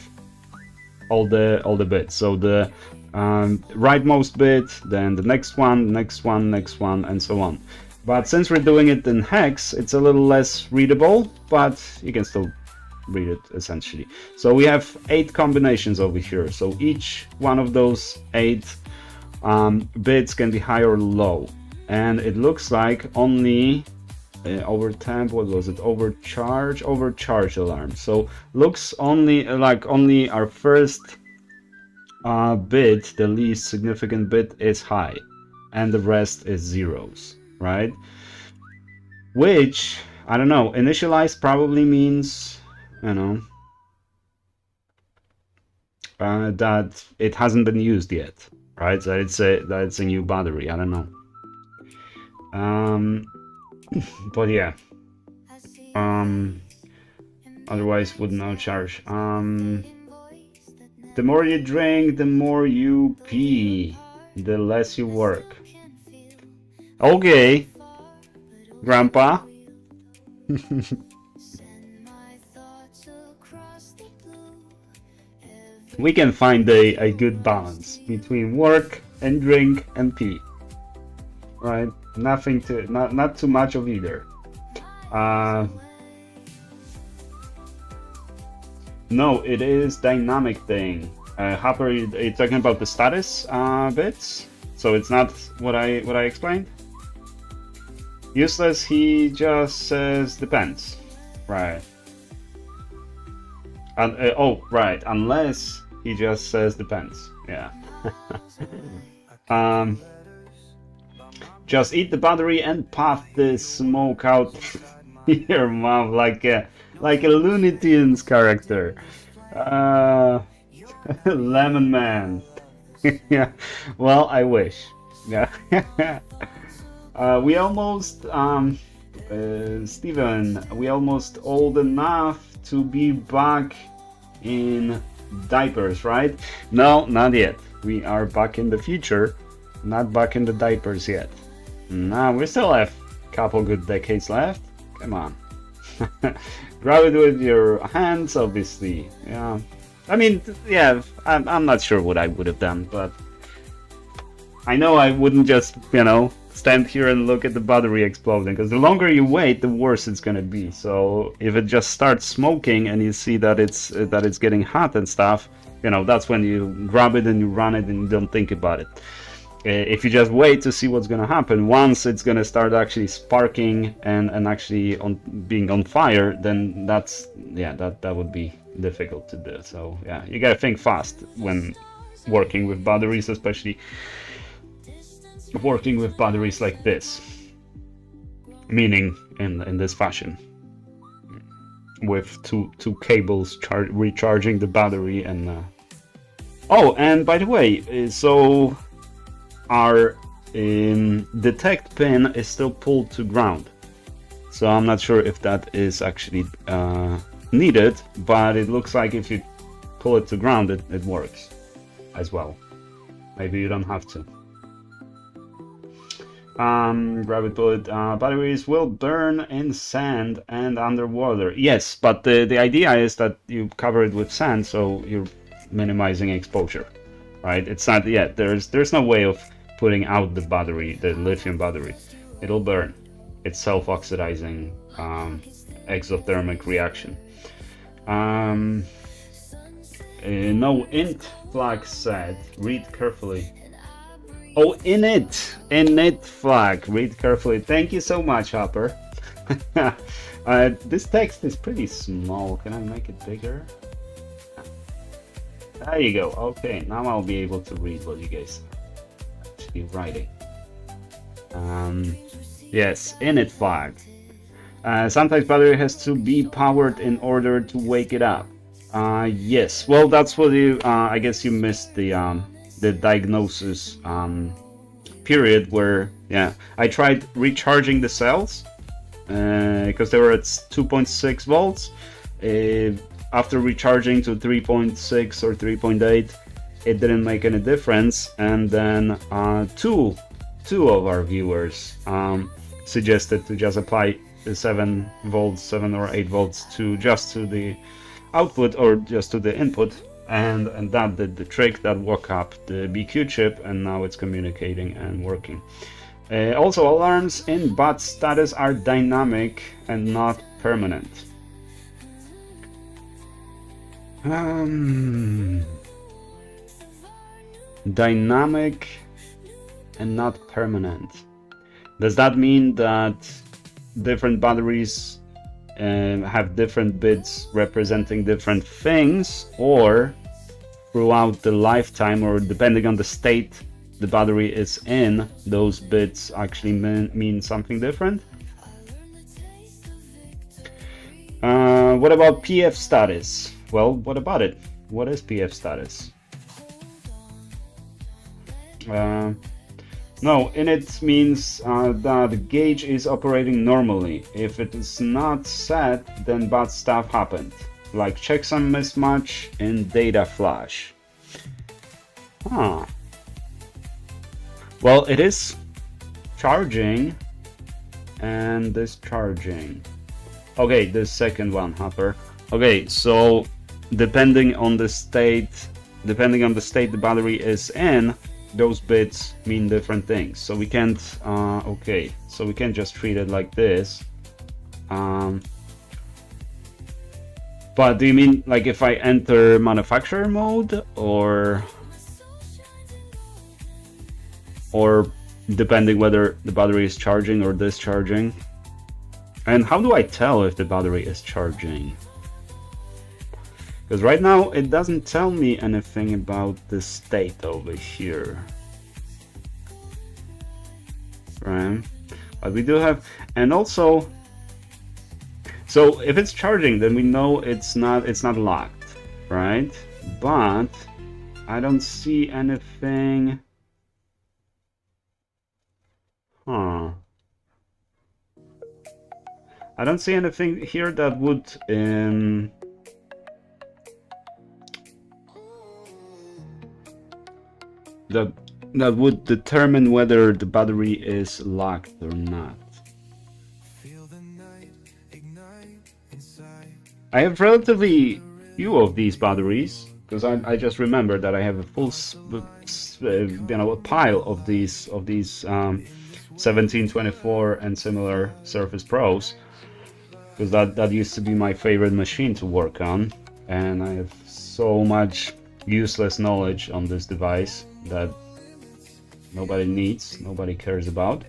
all the bits. So the rightmost bit, then the next one, and so on. But since we're doing it in hex, it's a little less readable, but you can still read it essentially. So we have 8 combinations over here. So each one of those 8 bits can be high or low. And it looks like only over temp, what was it? Overcharge alarm. So looks only like only our first bit, the least significant bit, is high, and the rest is zeros, right? which I don't know. Initialize probably means, you know, that it hasn't been used yet, right? That it's a new battery. I don't know. But yeah. Otherwise would not charge. The more you drink, the more you pee, the less you work. Okay, Grandpa. We can find a good balance between work and drink and pee, right? Nothing to not too much of either. No, it is dynamic thing. Hopper, are you talking about the status bits? So it's not what I explained. Useless. He just says depends, right? Oh, right. Unless he just says depends. Yeah. Just eat the battery and puff the smoke out your mouth like a Looney Tunes character. Lemon Man. Yeah. Well, I wish. Yeah. We almost, Steven, we almost old enough to be back in diapers, right? No, not yet. We are back in the future, not back in the diapers yet. No, we still have a couple good decades left. Come on. Grab it with your hands, obviously. Yeah. I mean, yeah, I'm not sure what I would have done, but I know I wouldn't just, you know, stand here and look at the battery exploding, because the longer you wait, the worse it's gonna be. So if it just starts smoking and you see that it's getting hot and stuff, you know, that's when you grab it and you run it and you don't think about it. If you just wait to see what's gonna happen, once it's gonna start actually sparking and actually being on fire, then that would be difficult to do. So yeah, you gotta think fast when working with batteries, especially working with batteries like this, meaning in this fashion, with two cables recharging the battery. And oh, and by the way, so our detect pin is still pulled to ground, so I'm not sure if that is actually needed, but it looks like if you pull it to ground, it works as well. Maybe you don't have to. Gravity bullet batteries will burn in sand and underwater. Yes, but the idea is that you cover it with sand, so you're minimizing exposure, right? It's not yet. There's no way of putting out the battery, the lithium battery. It'll burn. It's self-oxidizing exothermic reaction. No int flag said. Read carefully. Oh, init flag. Read carefully. Thank you so much, Hopper. This text is pretty small. Can I make it bigger? There you go. Okay, now I'll be able to read what you guys are actually writing. Yes, init flag. Sometimes battery has to be powered in order to wake it up. Yes. Well, that's what you. I guess you missed the diagnosis period where, yeah, I tried recharging the cells because they were at 2.6 volts. After recharging to 3.6 or 3.8, it didn't make any difference. And then two of our viewers suggested to just apply the 7 or 8 volts to the output or just to the input. And that did the trick. That woke up the BQ chip, and now it's communicating and working. Also, alarms in BAT status are dynamic and not permanent. Dynamic and not permanent. Does that mean that different batteries have different bits representing different things, or throughout the lifetime, or depending on the state the battery is in, those bits actually mean something different? What about PF status? Well, what about it? What is PF status? No, init means that the gauge is operating normally. If it is not set, then bad stuff happened, like checksum mismatch in data flash. Huh. Well, it is charging and discharging. Okay, the second one, Hopper. Okay, so depending on the state the battery is in, those bits mean different things. So we can't okay, so we can't just treat it like this. But do you mean like if I enter manufacturer mode, or depending whether the battery is charging or discharging? And how do I tell if the battery is charging? Because right now it doesn't tell me anything about the state over here. Right? But we do have, and also, so if it's charging, then we know it's not locked, right? But I don't see anything. Huh. I don't see anything here that would that would determine whether the battery is locked or not. I have relatively few of these batteries because I just remember that I have a full a pile of these 1724 and similar Surface Pros, because that used to be my favorite machine to work on, and I have so much useless knowledge on this device that nobody needs, nobody cares about.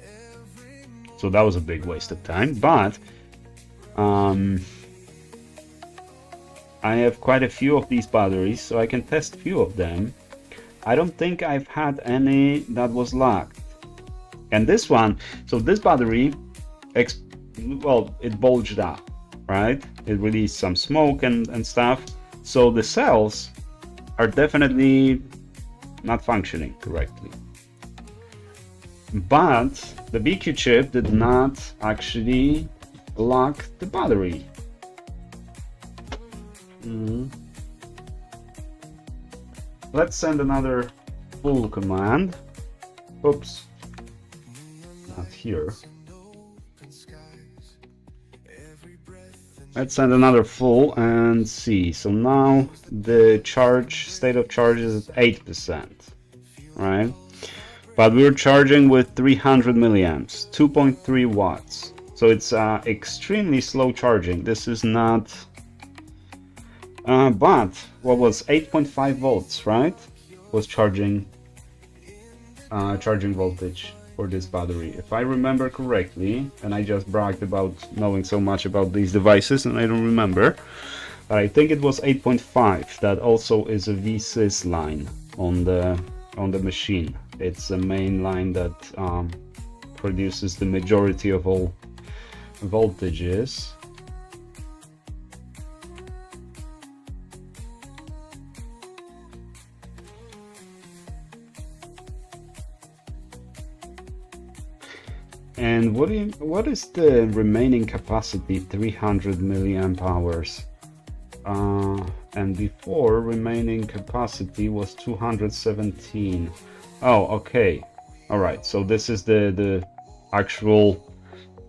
So that was a big waste of time, but I have quite a few of these batteries, so I can test a few of them. I don't think I've had any that was locked. And this one, so this battery, well, it bulged up, right? It released some smoke and stuff. So the cells are definitely not functioning correctly. But the BQ chip did not actually lock the battery. Let's send another full command. Oops, not here. Let's send another full and see. So now the state of charge is at 8%, right? But we're charging with 300 milliamps, 2.3 watts. So it's extremely slow charging. This is not, but what was 8.5 volts, right? Was charging voltage for this battery, if I remember correctly. And I just bragged about knowing so much about these devices, and I don't remember. But I think it was 8.5. That also is a VSys line on the machine. It's a main line that produces the majority of all voltages. And what is the remaining capacity? 300 milliamp hours. And before, remaining capacity was 217. Oh, okay. All right. So this is the actual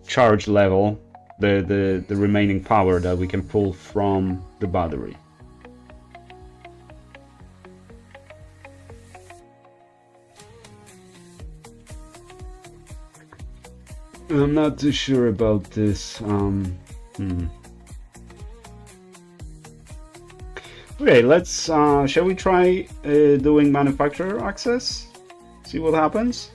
charge level, the remaining power that we can pull from the battery. I'm not too sure about this. Okay, let's. Shall we try doing manufacturer access? See what happens.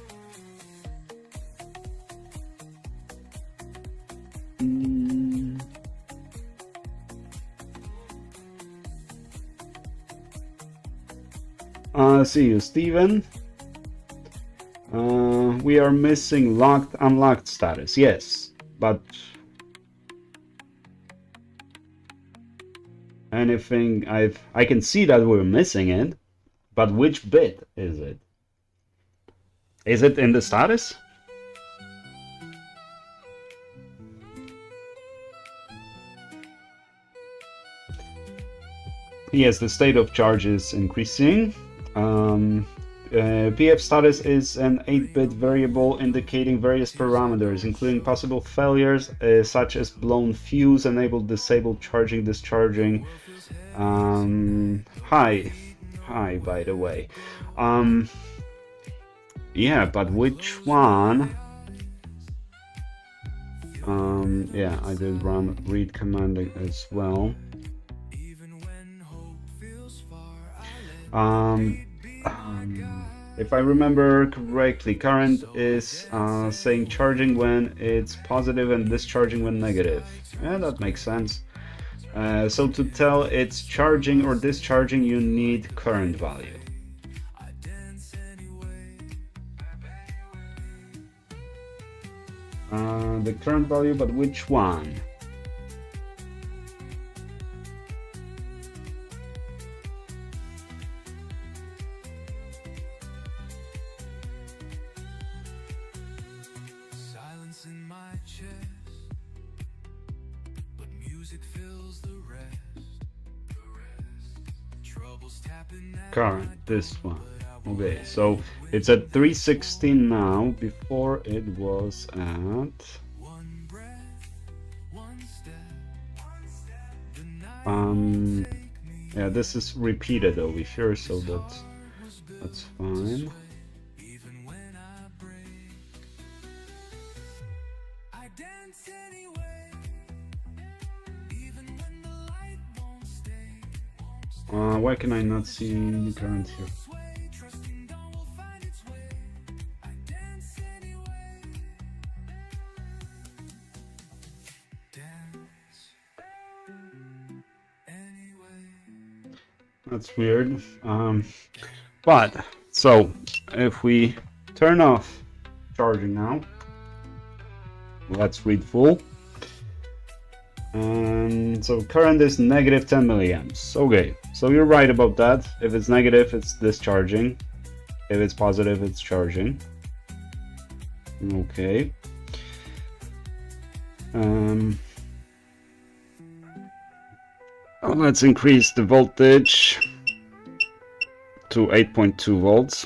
See you, Steven. We are missing locked, unlocked status. Yes, but anything. I can see that we're missing it, but which bit is it? Is it in the status? Yes, the state of charge is increasing. PF status is an 8-bit variable indicating various parameters, including possible failures such as blown fuse, enabled, disabled, charging, discharging. High, by the way. Yeah, but which one? Yeah, I did run read command as well. If I remember correctly, current is saying charging when it's positive and discharging when negative. Yeah, that makes sense. So to tell it's charging or discharging, you need current value. The current value, but which one? Silence in my chest, but music fills the rest. Troubles tapping at Current, this one. Okay, so it's at 316 now. Before it was at one breath, one step. yeah, this is repeated over here, so that's fine. Even when I break, I dance anyway. Even when the light won't stay. Why can I not see the current here? Sway, trusting dawn will find its way. I dance anyway. Dance anyway. That's weird. But so if we turn off charging now, let's read full. And so current is negative 10 milliamps. Okay, so you're right about that. If it's negative, it's discharging. If it's positive, it's charging. Okay. Let's increase the voltage to 8.2 volts.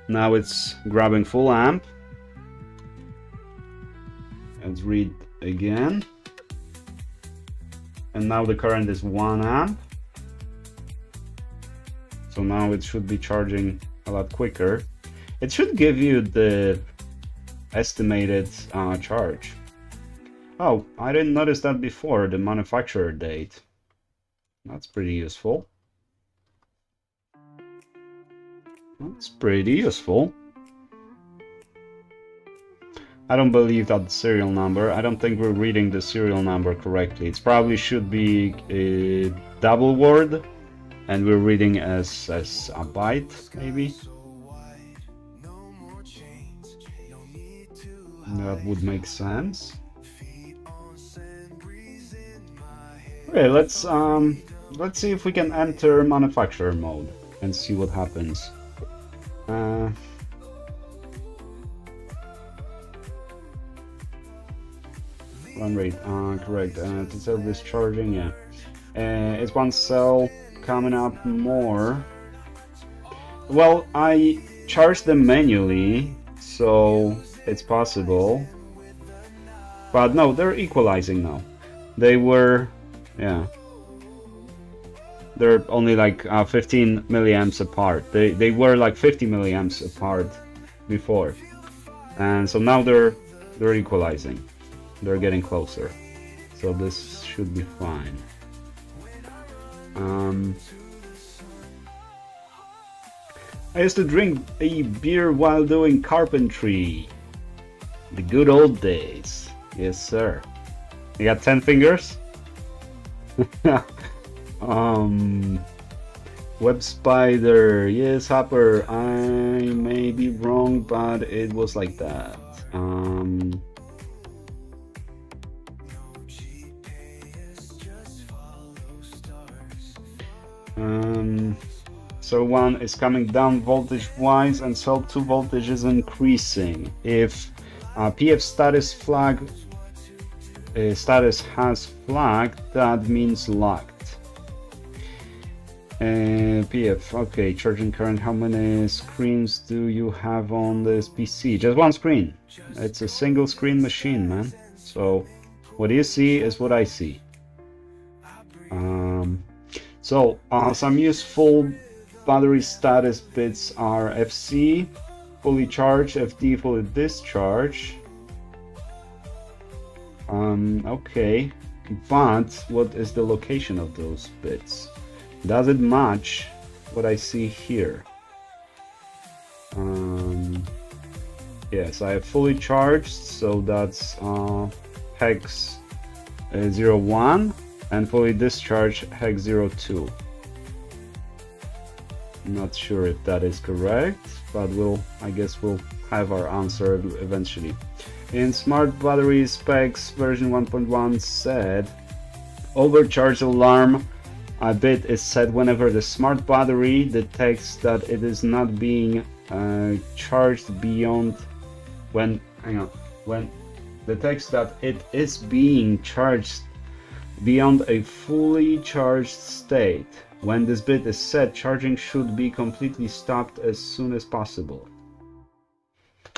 Now it's grabbing full amp. Let's read again. And now the current is 1 amp. So now it should be charging a lot quicker. It should give you the estimated charge. Oh, I didn't notice that before, the manufacturer date. That's pretty useful. That's pretty useful. I don't believe that serial number. I don't think we're reading the serial number correctly. It probably should be a double word, and we're reading as a byte, maybe. That would make sense. Okay, let's see if we can enter manufacturer mode and see what happens. Run rate, correct. To self discharging, yeah. Is one cell coming up more? Well, I charged them manually, so it's possible. But no, they're equalizing now. They were, yeah. They're only like 15 milliamps apart. They were like 50 milliamps apart before, and so now they're equalizing. They're getting closer, so this should be fine. I used to drink a beer while doing carpentry. The good old days. Yes, sir. You got 10 fingers? Web spider. Yes, Hopper. I may be wrong, but it was like that. So 1 is coming down voltage wise and cell 2 voltage is increasing. If PF status flag status has flagged, that means locked. PF, okay, charging current. How many screens do you have on this PC? Just one screen. It's a single screen machine, man. So what you see is what I see. Some useful battery status bits are FC, fully charged, FD, fully discharged. Okay, but what is the location of those bits? Does it match what I see here? Yes, I have fully charged, so that's hex 01, and fully discharged hex 02. Not sure if that is correct, but I guess we'll have our answer eventually. In smart battery specs version 1.1 said overcharge alarm bit is set whenever the smart battery detects that it is not being charged beyond when detects that it is being charged beyond a fully charged state. When this bit is set, charging should be completely stopped as soon as possible.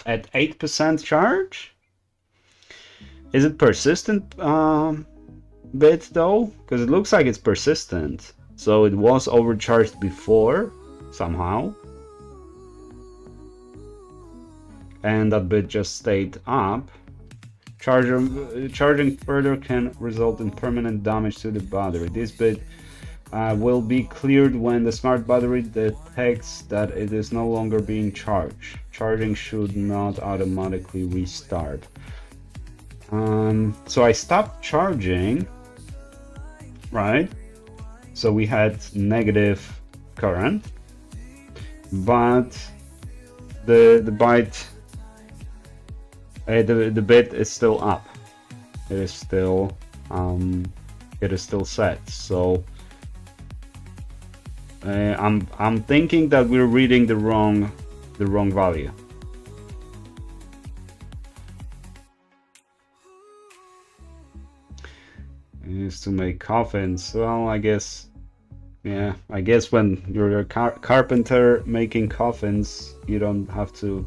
At 8% charge? Is it persistent bit though? Because it looks like it's persistent. So it was overcharged before, somehow. And that bit just stayed up. Charging further can result in permanent damage to the battery. This bit will be cleared when the smart battery detects that it is no longer being charged. Charging should not automatically restart. So I stopped charging, right? So we had negative current, but the bit is still up. It is still set. So I'm thinking that we're reading the wrong value. Used to make coffins. Well, I guess, yeah. I guess when you're a carpenter making coffins, you don't have to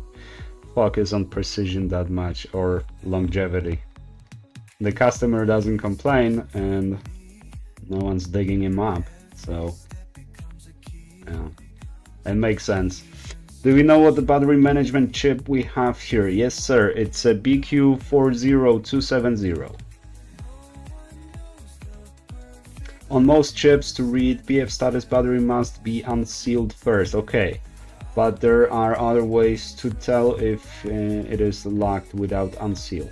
focus on precision that much or longevity. The customer doesn't complain, and no one's digging him up. So, yeah, it makes sense. Do we know what the battery management chip we have here? Yes, sir. It's a BQ40270. On most chips, to read PF status, battery must be unsealed first. Okay, but there are other ways to tell if it is locked without unseal.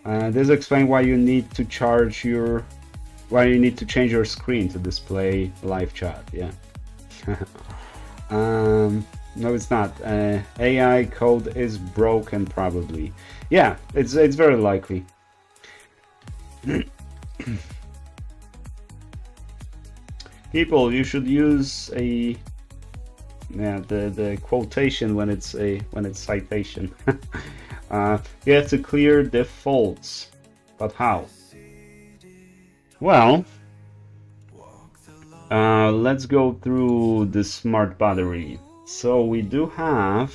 This explains why you need to change your screen to display live chat. Yeah. No, it's not. AI code is broken, probably. Yeah, it's very likely. People, you should use the quotation when it's citation. You have to clear defaults, but how? Well, let's go through the smart battery. So we do have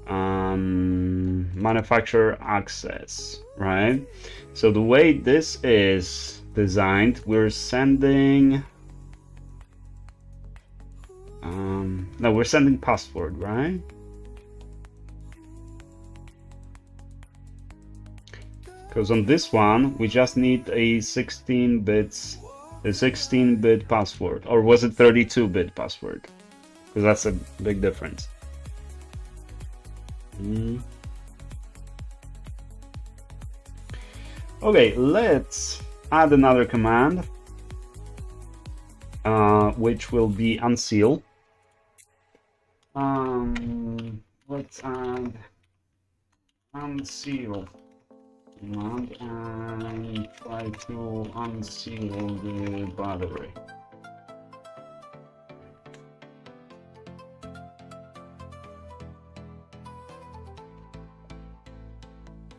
manufacturer access, right? So the way this is designed, we're sending no, we're sending password, right? Because on this one we just need a 16-bit password, or was it 32-bit password? Because that's a big difference. Okay, let's add another command, which will be unseal. Let's add unseal. And try to unseal the battery.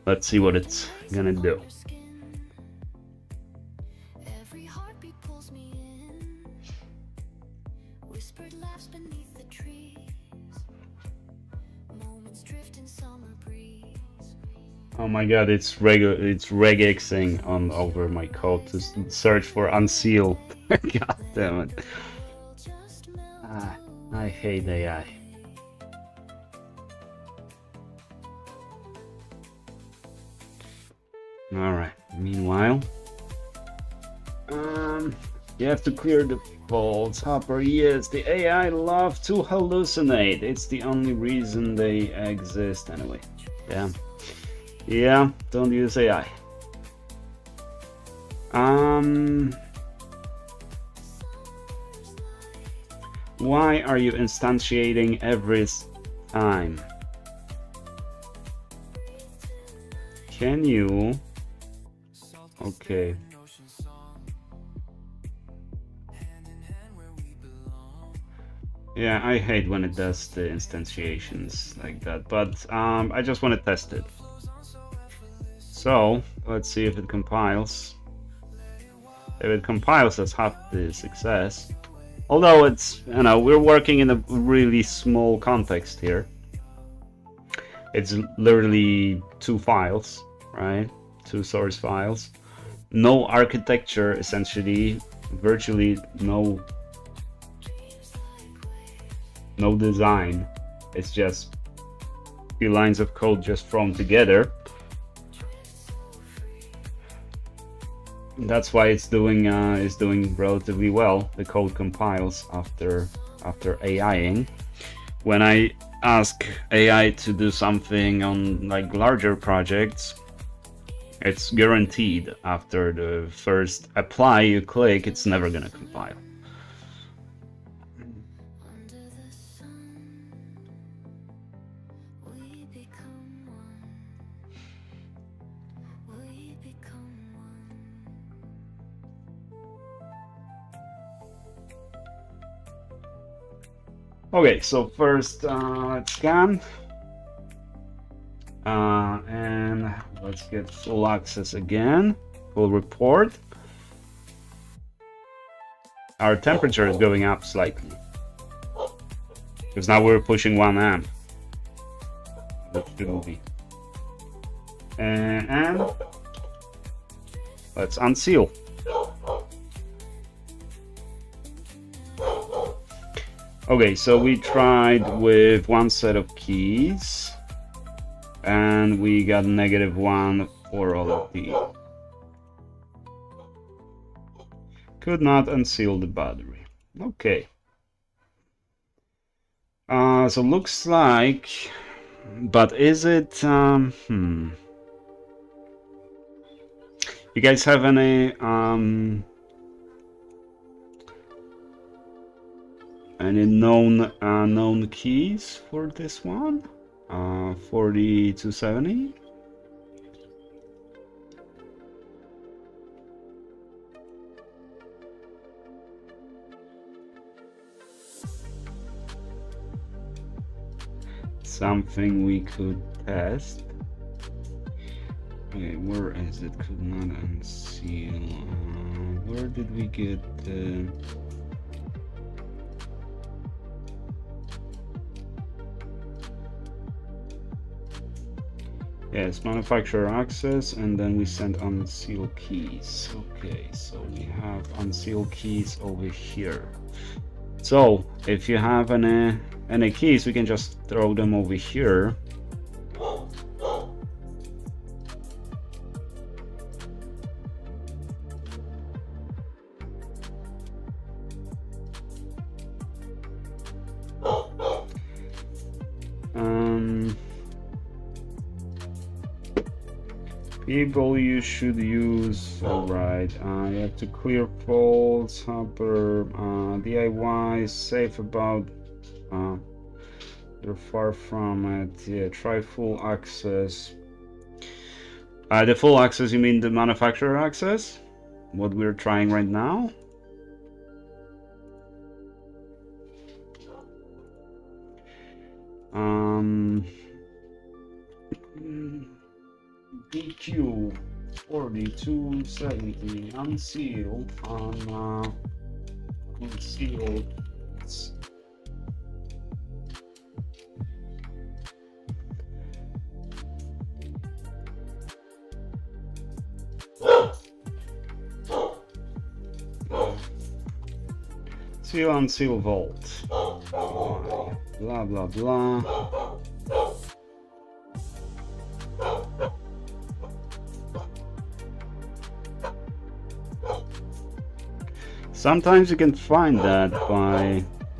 Let's see what it's gonna do. Every heartbeat pulls me in. Whispered laughs beneath the trees. Moments drift in summer breeze. Oh my god, it's regexing on over my code to search for unseal. God damn it. Just I hate AI. Alright, meanwhile, you have to clear the faults. Hopper, yes, the AI love to hallucinate. It's the only reason they exist anyway. Yeah. Yeah, don't use AI. Why are you instantiating every time? Can you? Okay. Yeah, I hate when it does the instantiations like that, but I just want to test it. So let's see if it compiles. If it compiles, that's half the success. Although it's, you know, we're working in a really small context here. It's literally 2 files, right? 2 source files. No architecture, essentially, virtually no design. It's just a few lines of code just thrown together. That's why it's doing relatively well. The code compiles after AIing. When I ask AI to do something on like larger projects, it's guaranteed after the first apply you click, it's never gonna compile. under the sun, we become one. We become one. Okay, so first let's scan. And let's get full access again. Full report. Our temperature is going up slightly. Because now we're pushing 1 amp. Which shouldn't be. And let's unseal. Okay, so we tried with 1 set of keys. And we got -1 for all of these. Could not unseal the battery. Okay. So looks like, but is it? You guys have any known keys for this one? 4270. Something we could test. Okay, where is it? Could not unseal. Where did we get the? Yes, manufacturer access, and then we send unseal keys. Okay, so we have unseal keys over here. So if you have any keys, we can just throw them over here. People you should use, alright, you have to clear faults, Hopper, DIY, safe about, you're far from it, yeah, try full access. The full access, you mean the manufacturer access? What we're trying right now? DQ 4270 unsealed on unsealed. Seal unseal vault. Blah blah blah. Sometimes you can find that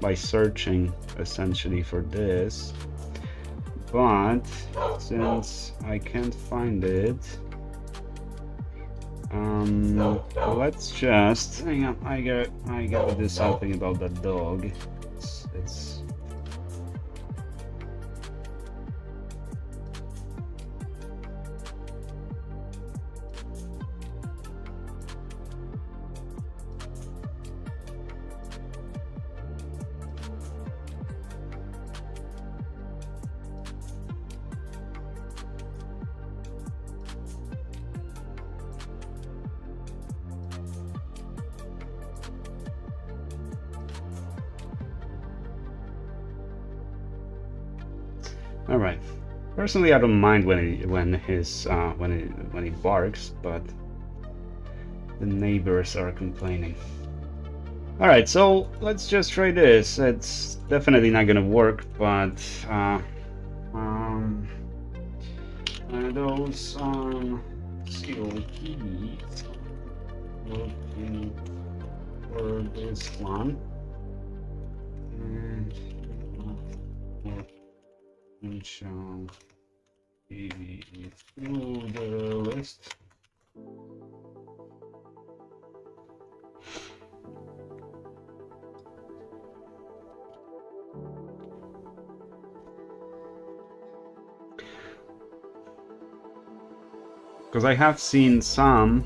by searching essentially for this, but since I can't find it, let's just hang on. I gotta do something about that dog. It's all right. Personally, I don't mind when he barks, but the neighbors are complaining. All right, so let's just try this. It's definitely not gonna work, but those seal keys. Looking for this one. And shall be through the list. Because I have seen some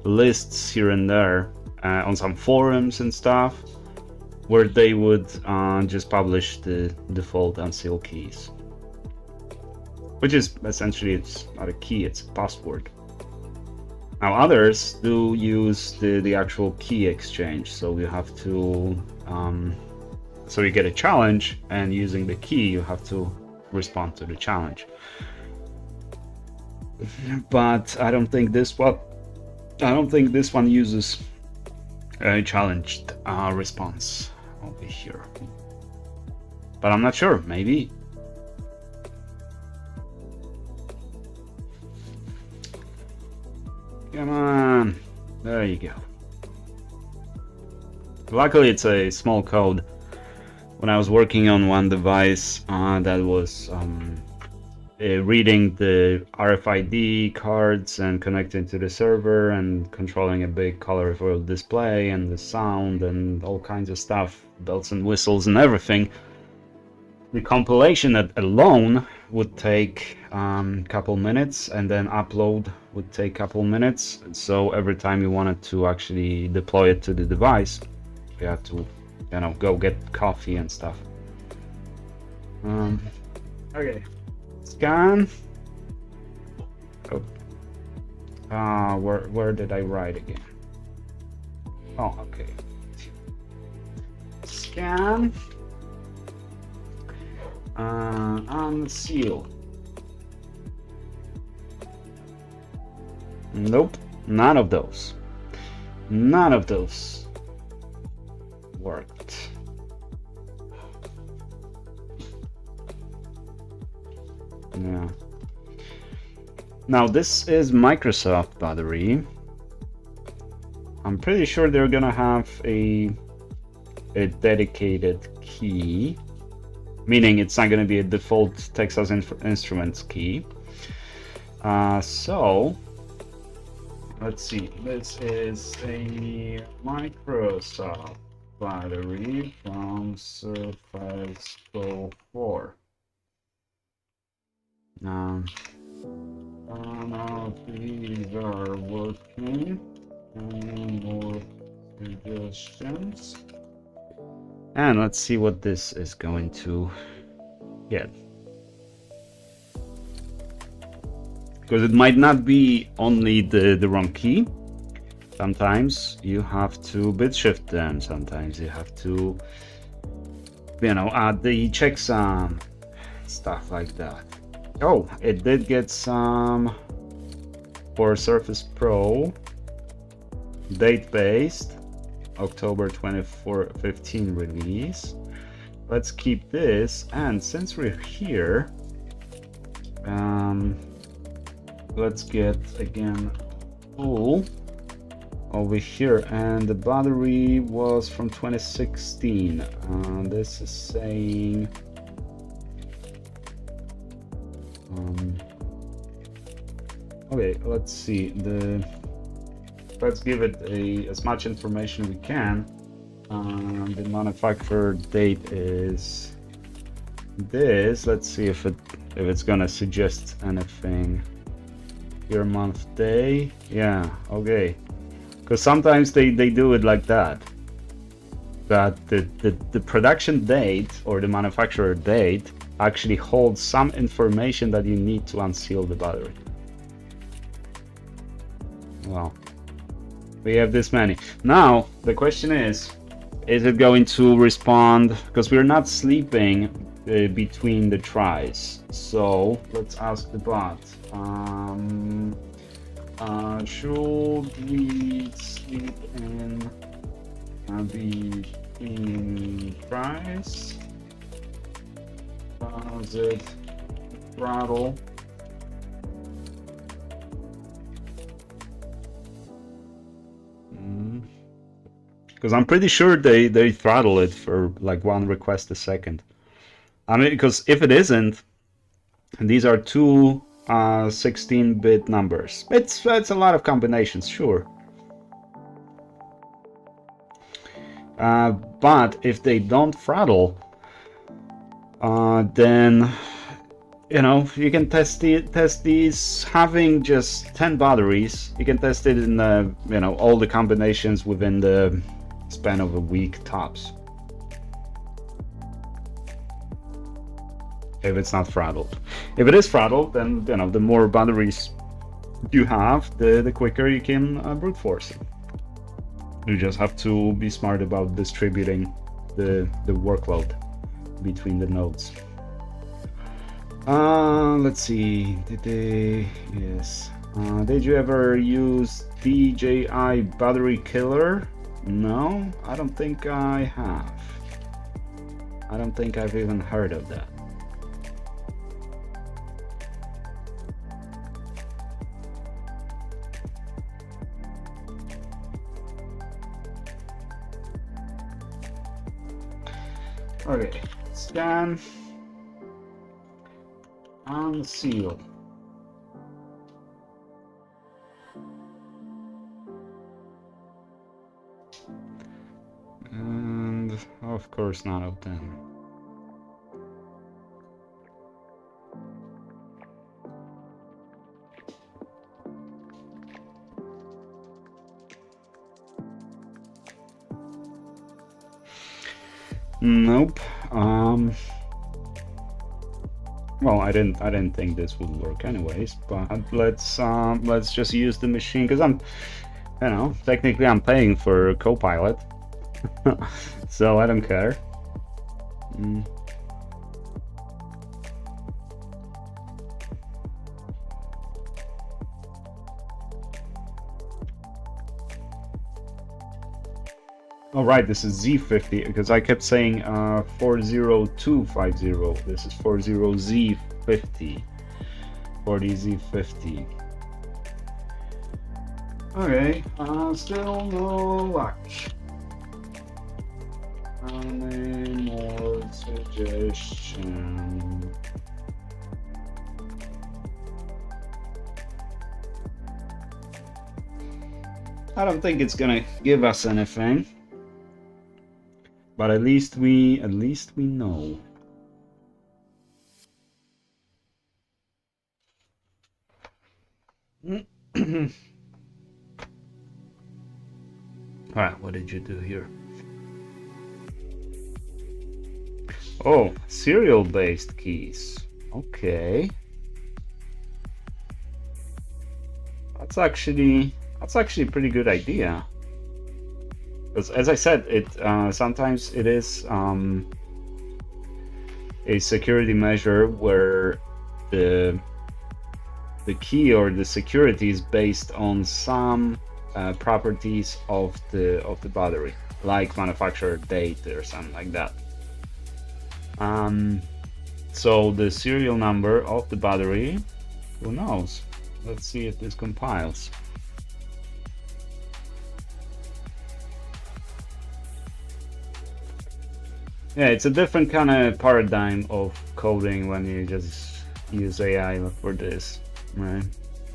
lists here and there on some forums and stuff, where they would just publish the default unseal keys, which is essentially, it's not a key, it's a password. Now others do use the actual key exchange, so you have to so you get a challenge, and using the key you have to respond to the challenge. But I don't think this one uses a challenged response over here, but I'm not sure. Maybe. Come on, there you go. Luckily it's a small code. When I was working on one device that was reading the RFID cards and connecting to the server and controlling a big colorful display and the sound and all kinds of stuff, bells and whistles and everything, the compilation alone would take a couple minutes, and then upload would take a couple minutes. So every time you wanted to actually deploy it to the device, you had to, you know, go get coffee and stuff. Okay. Scan. Oh, where did I write again? Oh, okay. Scan. Unseal. Nope, none of those. None of those worked. Yeah. Now this is Microsoft battery. I'm pretty sure they're gonna have a dedicated key, meaning it's not gonna be a default Texas Instruments key. So let's see. This is a Microsoft battery from Surface Pro 4. None of these are working. Any more suggestions? And let's see what this is going to get. Because it might not be only the wrong key. Sometimes you have to bit shift them. Sometimes you have to, you know, add the checksum, stuff like that. Oh, it did get some for Surface Pro, date-based, October 2015 release. Let's keep this, and since we're here, let's get again full over here, and the battery was from 2016. This is saying okay, let's see, let's give it as much information we can. The manufacturer date is this. Let's see if it's gonna suggest anything. Year, month, day. Yeah, okay. Because sometimes they do it like that. That the production date or the manufacturer date actually holds some information that you need to unseal the battery. Well, we have this many. Now the question is it going to respond? Because we're not sleeping between the tries. So let's ask the bot. Should we sleep in between tries? Does it throttle? Because I'm pretty sure they throttle it for like 1 request a second. I mean, because if it isn't, these are two 16-bit numbers. It's a lot of combinations, sure. But if they don't throttle, then you know you can test these having just 10 batteries. You can test it in you know, all the combinations within the span of a week tops. If it's not throttled. If it is throttled, then you know, the more batteries you have, the quicker you can brute force it. You just have to be smart about distributing the workload between the nodes. Let's see. Yes. Did you ever use DJI battery killer? No, I don't think I have. I don't think I've even heard of that. Okay, scan, unseal. And of course not open. Nope. Well, I didn't think this would work anyways, but let's just use the machine, because I'm, you know, technically I'm paying for Copilot. So I don't care. Oh right, this is Z50, because I kept saying 40250. This is 40Z50. 40Z50. Okay, still no luck. Any more suggestions? I don't think it's gonna give us anything. But at least we know. Alright, what did you do here? Oh, serial-based keys. Okay. That's actually a pretty good idea. Because as I said, it sometimes it is a security measure where the key or the security is based on some properties of the battery, like manufacturer date or something like that. So the serial number of the battery, who knows? Let's see if this compiles. Yeah, it's a different kind of paradigm of coding when you just use AI for this, right?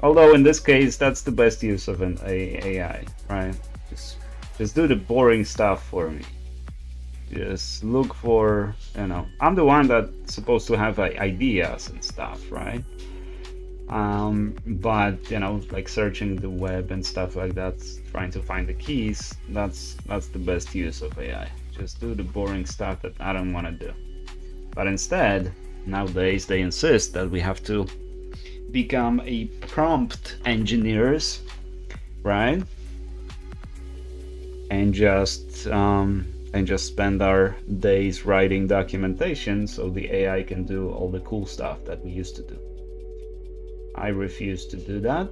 Although in this case, that's the best use of an AI, right? Just do the boring stuff for me. Just look for, I'm the one that's supposed to have ideas and stuff, right? But like searching the web and stuff like that, trying to find the keys, that's the best use of AI. Just do the boring stuff that I don't want to do. But instead, nowadays they insist that we have to become a prompt engineers, right? And just spend our days writing documentation so the AI can do all the cool stuff that we used to do. I refuse to do that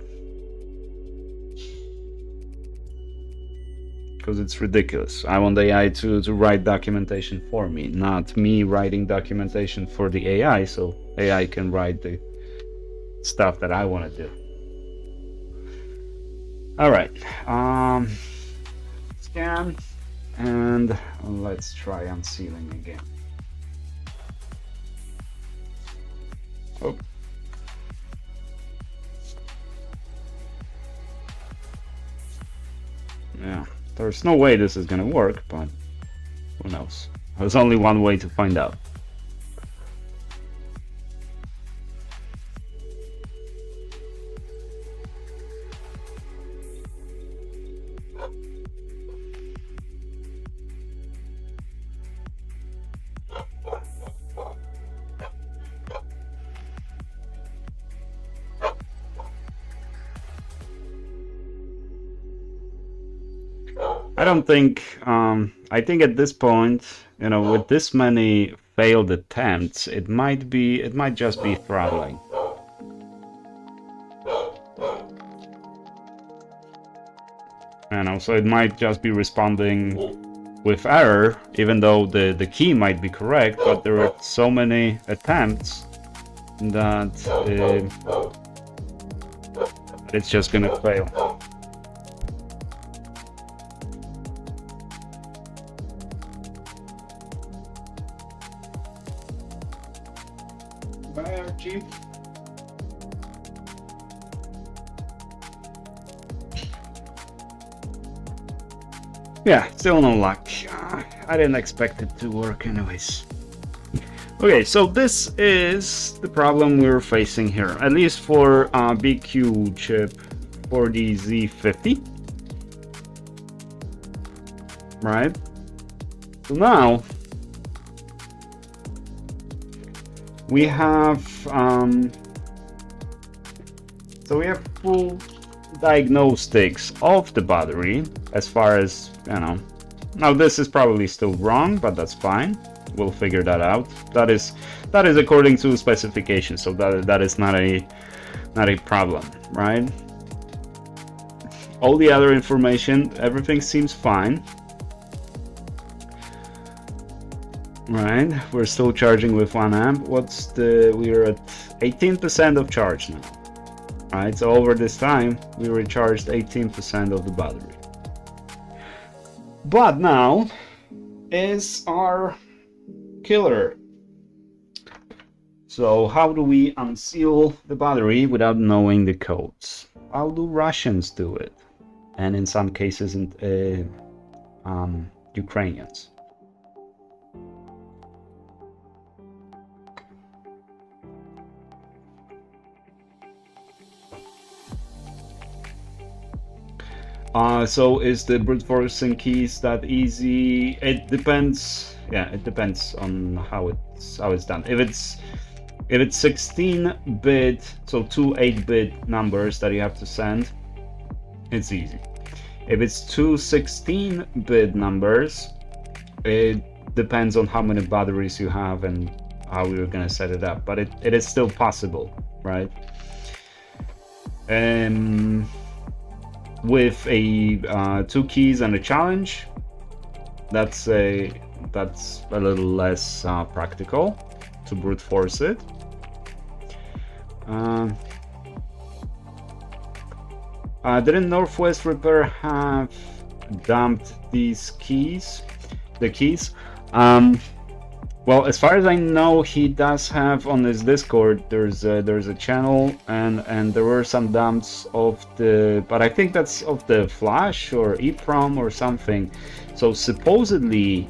because it's ridiculous. I want the AI to write documentation for me, not me writing documentation for the AI, so AI can write the stuff that I want to do. All right, scan, and let's try unsealing again. Oh. Yeah, there's no way this is gonna work, but who knows? There's only one way to find out. I don't think, I think at this point, with this many failed attempts, it might just be throttling. So it might just be responding with error, even though the key might be correct, but there are so many attempts that it's just gonna fail. Bye, Archie. Yeah, still no luck. I didn't expect it to work anyways. Okay, so this is the problem we're facing here, at least for BQ chip for the Z50. Right? So now we have full diagnostics of the battery as far as now this is probably still wrong, but that's fine, we'll figure that out. That is according to specification, so that is not a problem, right? All the other information, everything seems fine, right? We're still charging with 1 amp. We're at 18% of charge now. Right, so over this time we recharged 18% of the battery. But now is our killer. So how do we unseal the battery without knowing the codes? How do Russians do it? And in some cases Ukrainians. So is the brute forcing keys that easy? It depends. Yeah, it depends on how it's done. If it's 16-bit, so two 8-bit numbers that you have to send, it's easy. If it's two 16-bit numbers, it depends on how many batteries you have and how you're gonna set it up. But it is still possible, right? With a 2 keys and a challenge, that's a little less practical to brute force it. Didn't Northwest Repair have dumped these keys? The keys? Well, as far as I know, he does have on his Discord. There's a channel, and there were some dumps of the, but I think that's of the Flash or EEPROM or something. So supposedly,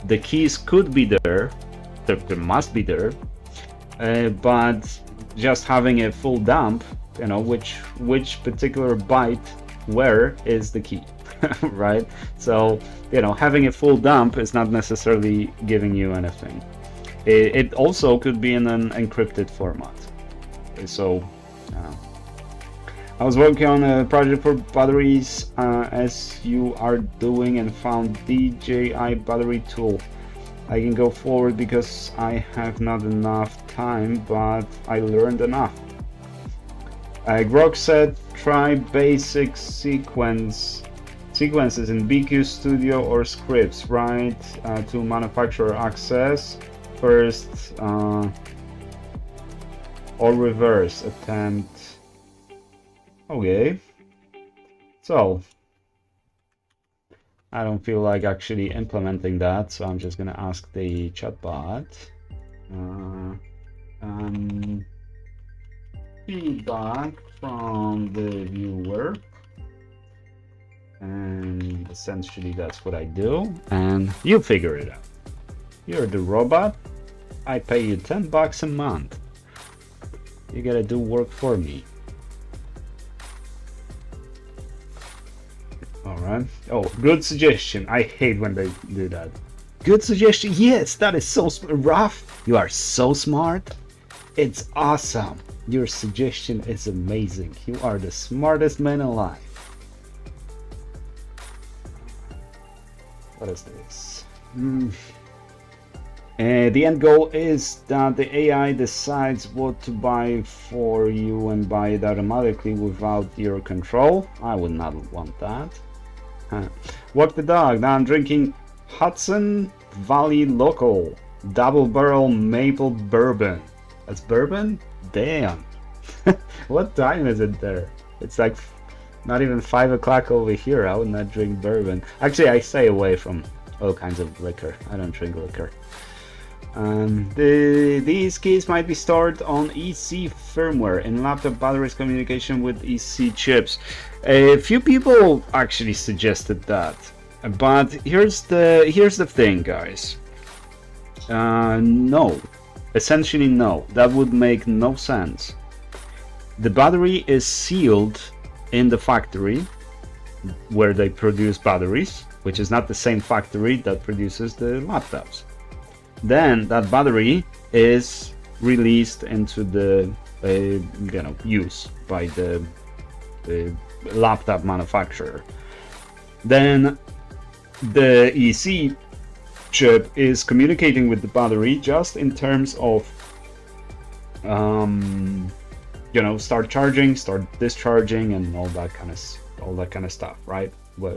the keys could be there. There must be there, but just having a full dump, you know, which particular byte where is the key. Right? So, you know, having a full dump is not necessarily giving you anything. It also could be in an encrypted format. So, I was working on a project for batteries as you are doing and found DJI battery tool. I can go forward because I have not enough time, but I learned enough. Grok said try basic sequences in BQ Studio or scripts, right? To manufacturer access first, or reverse attempt. Okay, so I don't feel like actually implementing that, so I'm just gonna ask the chatbot. Feedback from the viewer. And essentially that's what I do, and you figure it out. You're the robot. I pay you $10 a month. You gotta do work for me. Alright. Oh, good suggestion. I hate when they do that. Good suggestion. Yes, that is so rough. You are so smart. It's awesome. Your suggestion is amazing. You are the smartest man alive. What is this? The end goal is that the AI decides what to buy for you and buy it automatically without your control. I would not want that. Walk the dog. Now I'm drinking Hudson Valley Local Double Barrel Maple Bourbon. That's bourbon? Damn. What time is it there? It's like not even 5 o'clock over here. I would not drink bourbon. Actually, I stay away from all kinds of liquor. I don't drink liquor. These keys might be stored on EC firmware in laptop batteries communication with EC chips. A few people actually suggested that, but here's the thing, guys. No, essentially no. That would make no sense. The battery is sealed in the factory where they produce batteries, which is not the same factory that produces the laptops. Then that battery is released into the use by the laptop manufacturer. Then the EC chip is communicating with the battery just in terms of start charging, start discharging, and all that kind of stuff, right?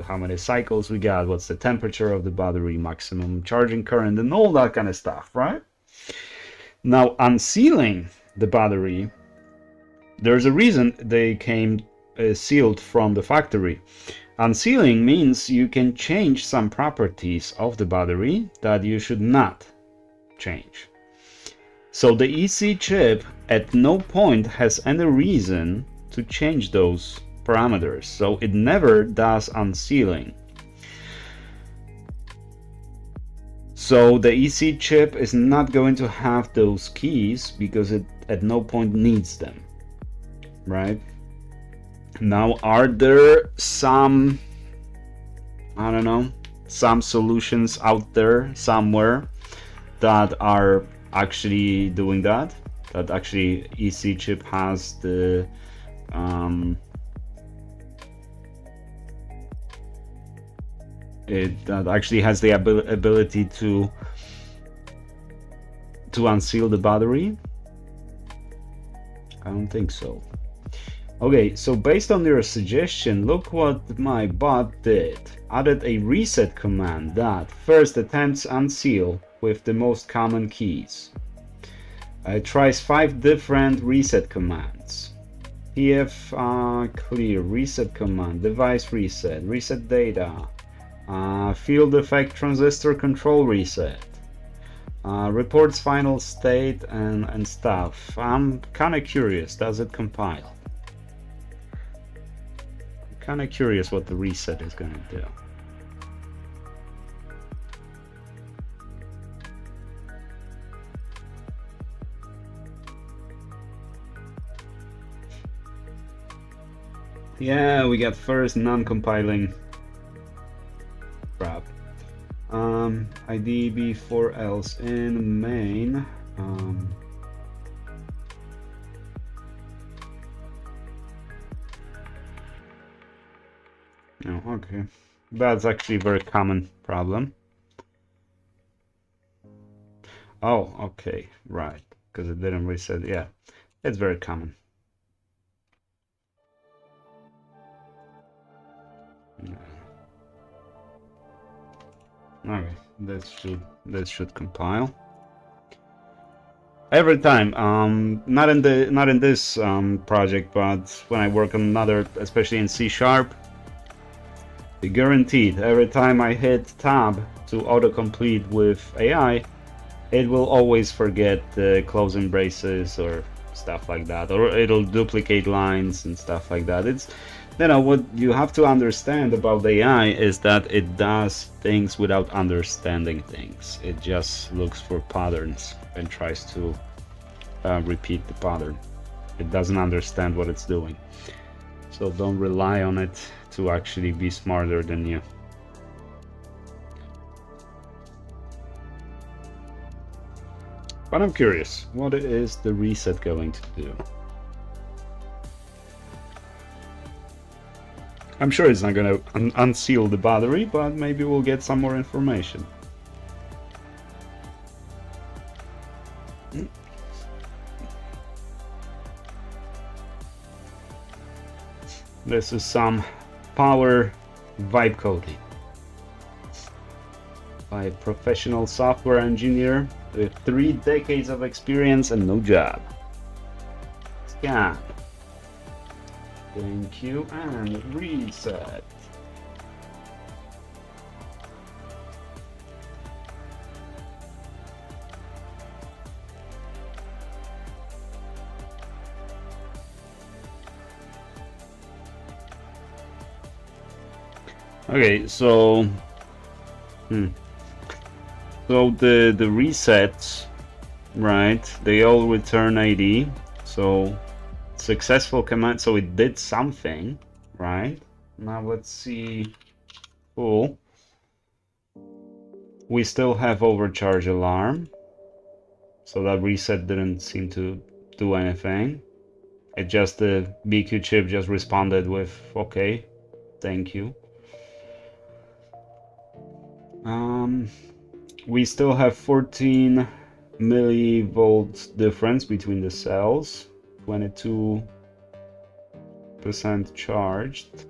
How many cycles we got, what's the temperature of the battery, maximum charging current, and all that kind of stuff, right? Now, unsealing the battery, there's a reason they came sealed from the factory. Unsealing means you can change some properties of the battery that you should not change. So the EC chip at no point has any reason to change those parameters, so it never does unsealing. So the EC chip is not going to have those keys because it at no point needs them, right? Now, are there some, I don't know, some solutions out there somewhere that are actually doing that? That actually EC chip has the that actually has the ability to unseal the battery? I don't think so. Okay, so based on your suggestion, look what my bot did. Added a reset command that first attempts unseal with the most common keys. It tries 5 different reset commands. PF clear, reset command, device reset, reset data, field effect transistor control reset, reports final state and stuff. I'm kind of curious, does it compile? Kind of curious what the reset is going to do. Yeah, we got first non-compiling crap. ID before else in main. Oh, okay. That's actually a very common problem. Oh, okay, right. Because it didn't reset. Yeah, it's very common. Okay, this should compile. Every time, not in this project, but when I work on another, especially in C#, guaranteed, every time I hit tab to autocomplete with AI, it will always forget the closing braces or stuff like that, or it'll duplicate lines and stuff like that. It's, you know, what you have to understand about AI is that it does things without understanding things. It just looks for patterns and tries to repeat the pattern. It doesn't understand what it's doing. So don't rely on it to actually be smarter than you. But I'm curious, what is the reset going to do? I'm sure it's not going to unseal the battery, but maybe we'll get some more information. This is some power vibe coding by a professional software engineer with 3 decades of experience and no job. Scan. Thank you, and reset. Okay, so so the resets, right, they all return ID. So successful command, so it did something, right? Now let's see. Cool. We still have overcharge alarm, so that reset didn't seem to do anything. It just, the BQ chip just responded with okay, thank you. We still have 14 millivolts difference between the cells, 22% charged.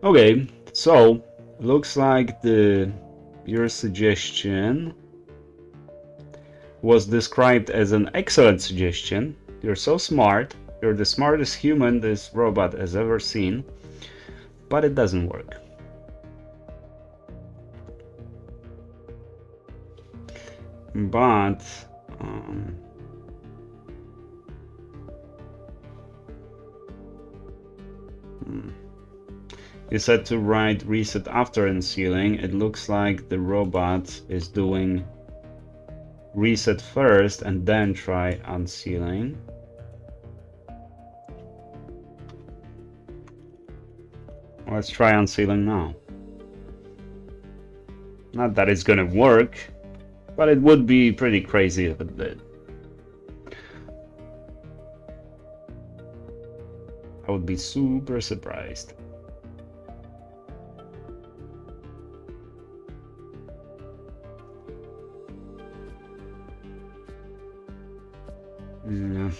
Okay, so looks like your suggestion was described as an excellent suggestion. You're so smart. You're the smartest human this robot has ever seen, but it doesn't work. But you said to write reset after unsealing. It looks like the robot is doing reset first and then try unsealing. Let's try unsealing now. Not that it's gonna work, but it would be pretty crazy if it did. I would be super surprised. Yeah.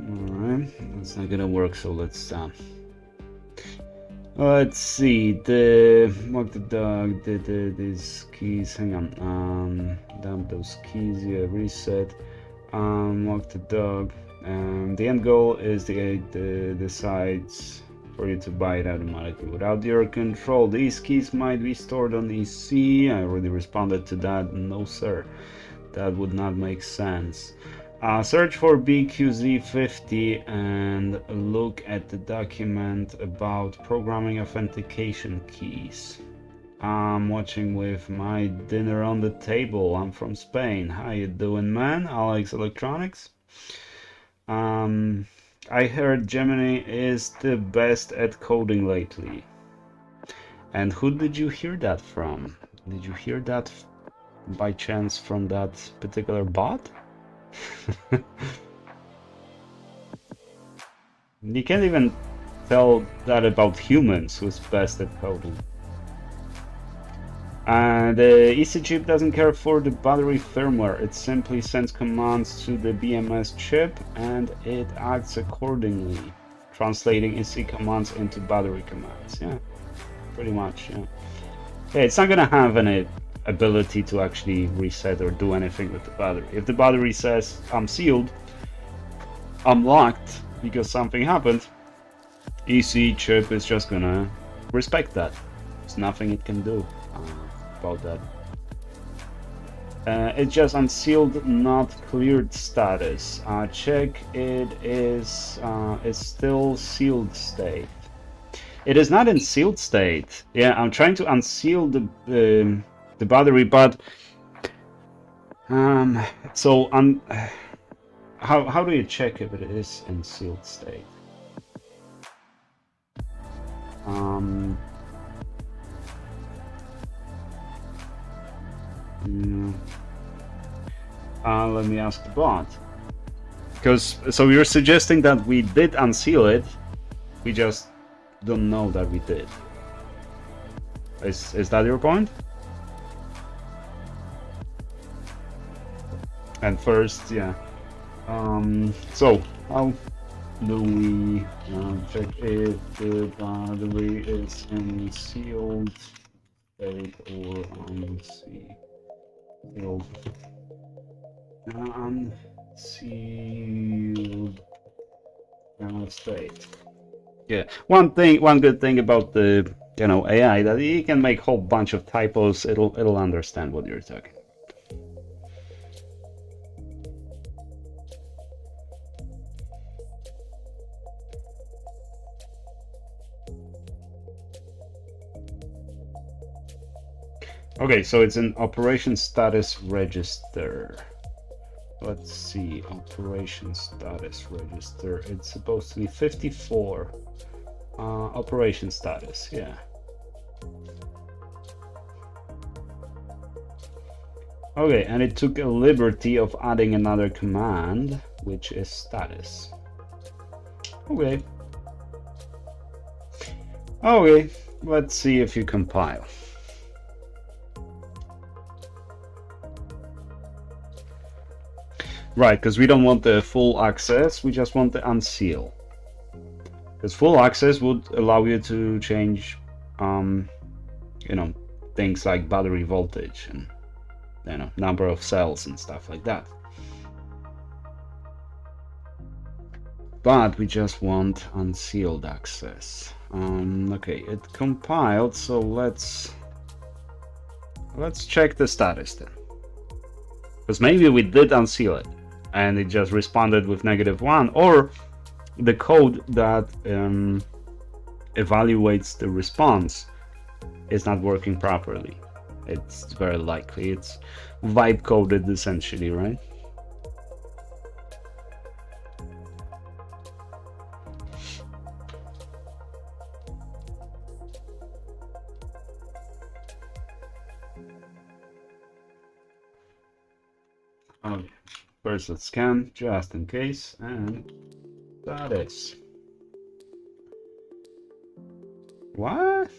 Alright, that's not gonna work, so let's see, walk the dog, these keys, hang on, dump those keys, yeah, reset, walk the dog, the end goal is the sides for you to buy it automatically without your control. These keys might be stored on EC. I already responded to that. No sir, that would not make sense. Search for BQZ50 and look at the document about programming authentication keys. I'm watching with my dinner on the table. I'm from Spain. How you doing, man? Alex Electronics. I heard Gemini is the best at coding lately. And who did you hear that from? Did you hear that by chance from that particular bot? You can't even tell that about humans who's best at coding. The EC chip doesn't care for the battery firmware. It simply sends commands to the BMS chip and it acts accordingly, translating EC commands into battery commands. Yeah, pretty much. Yeah. Yeah, it's not gonna have any ability to actually reset or do anything with the battery. If the battery says I'm sealed, I'm locked because something happened, EC chip is just gonna respect that. There's nothing it can do about that. It's just unsealed, not cleared status. Check it is still sealed state. It is not in sealed state. Yeah, I'm trying to unseal the battery, but so how do you check if it is in sealed state? Let me ask the bot. Because so you're suggesting that we did unseal it, we just don't know that we did. Is that your point? And first, yeah. So how do we check if the battery is in sealed state or unsealed? Unsealed state. Yeah. One good thing about the AI that you can make a whole bunch of typos. It'll understand what you're talking. Okay, so it's an operation status register. Let's see, operation status register. It's supposed to be 54. Operation status, yeah. Okay, and it took a liberty of adding another command, which is status. Okay. Okay, let's see if you compile. Right, because we don't want the full access, we just want the unseal. Because full access would allow you to change, things like battery voltage and, number of cells and stuff like that. But we just want unsealed access. Okay, it compiled, so let's check the status then. Because maybe we did unseal it. and it just responded with -1, or the code that evaluates the response is not working properly. It's very likely it's vibe coded essentially, right? Okay. First let's scan just in case, and that is what?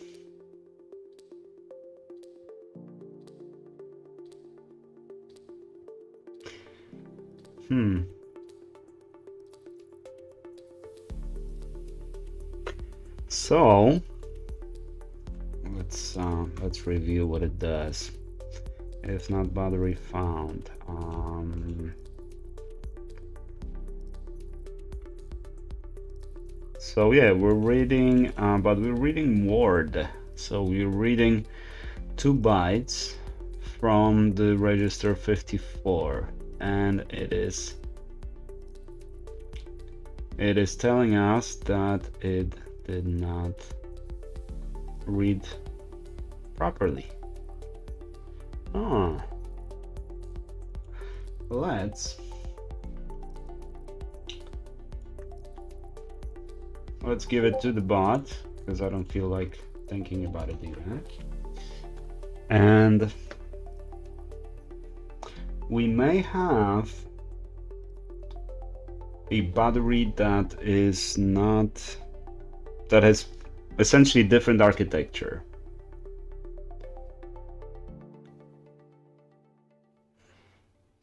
So let's review what it does. If not battery found. So yeah, we're reading, but we're reading word. So we're reading 2 bytes from the register 54, and it is telling us that it did not read properly. Let's give it to the bot, because I don't feel like thinking about it either. And we may have a battery that has essentially different architecture.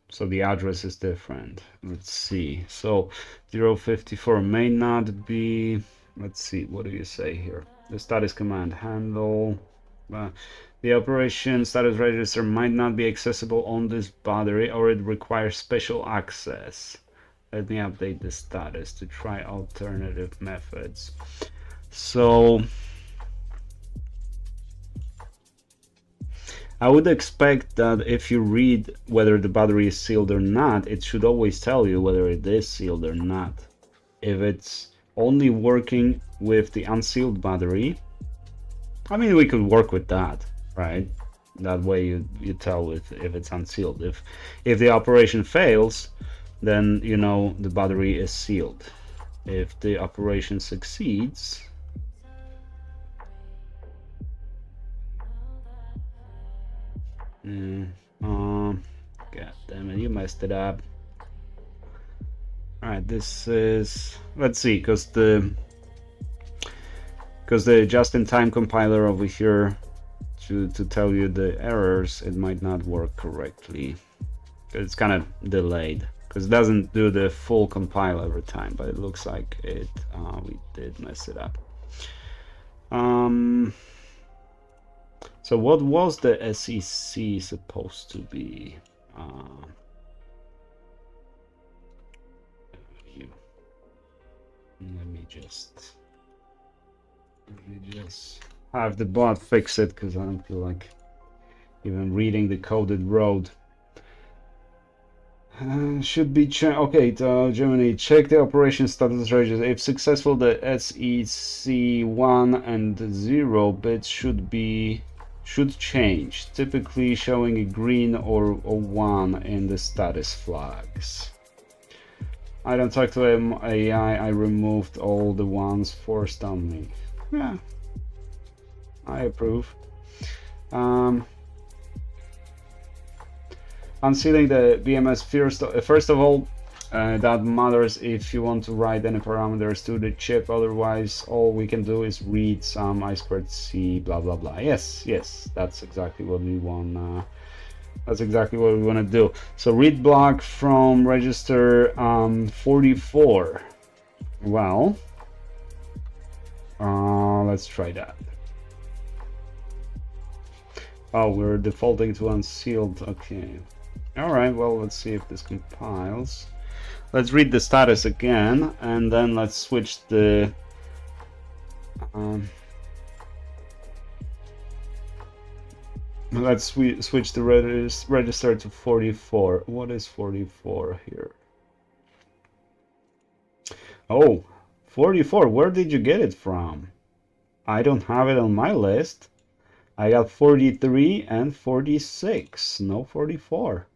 So the address is different. Let's see. So 054 may not be. Let's see. What do you say here? The status command handle. The operation status register might not be accessible on this battery, or it requires special access. Let me update the status to try alternative methods. So I would expect that if you read whether the battery is sealed or not, it should always tell you whether it is sealed or not. If it's only working with the unsealed battery, I mean, we could work with that, right? That way you tell if it's unsealed. If the operation fails, then you know the battery is sealed. If the operation succeeds, god damn it, you messed it up. All right, this is, let's see, because the just-in-time compiler over here to tell you the errors, it might not work correctly. It's kind of delayed because it doesn't do the full compile every time, but it looks like it we did mess it up. So what was the SEC supposed to be? Let me just have the bot fix it, because I don't feel like even reading the coded road. Should be okay. Germany, check the operation status register. If successful, the SEC 1 and 0 bits should change, typically showing a green or a 1 in the status flags. I don't talk to AI. I removed all the ones forced on me. Yeah, I approve. Unsealing the BMS first of all, that matters if you want to write any parameters to the chip. Otherwise, all we can do is read some I2C blah blah blah. Yes, that's exactly what we want. That's exactly what we want to do. So read block from register 44. Well, let's try that. Oh, we're defaulting to unsealed. Okay. All right, well, let's see if this compiles. Let's read the status again, and then let's switch the switch the register to 44. What is 44 here? Oh, 44. Where did you get it from? I don't have it on my list. I got 43 and 46. No 44.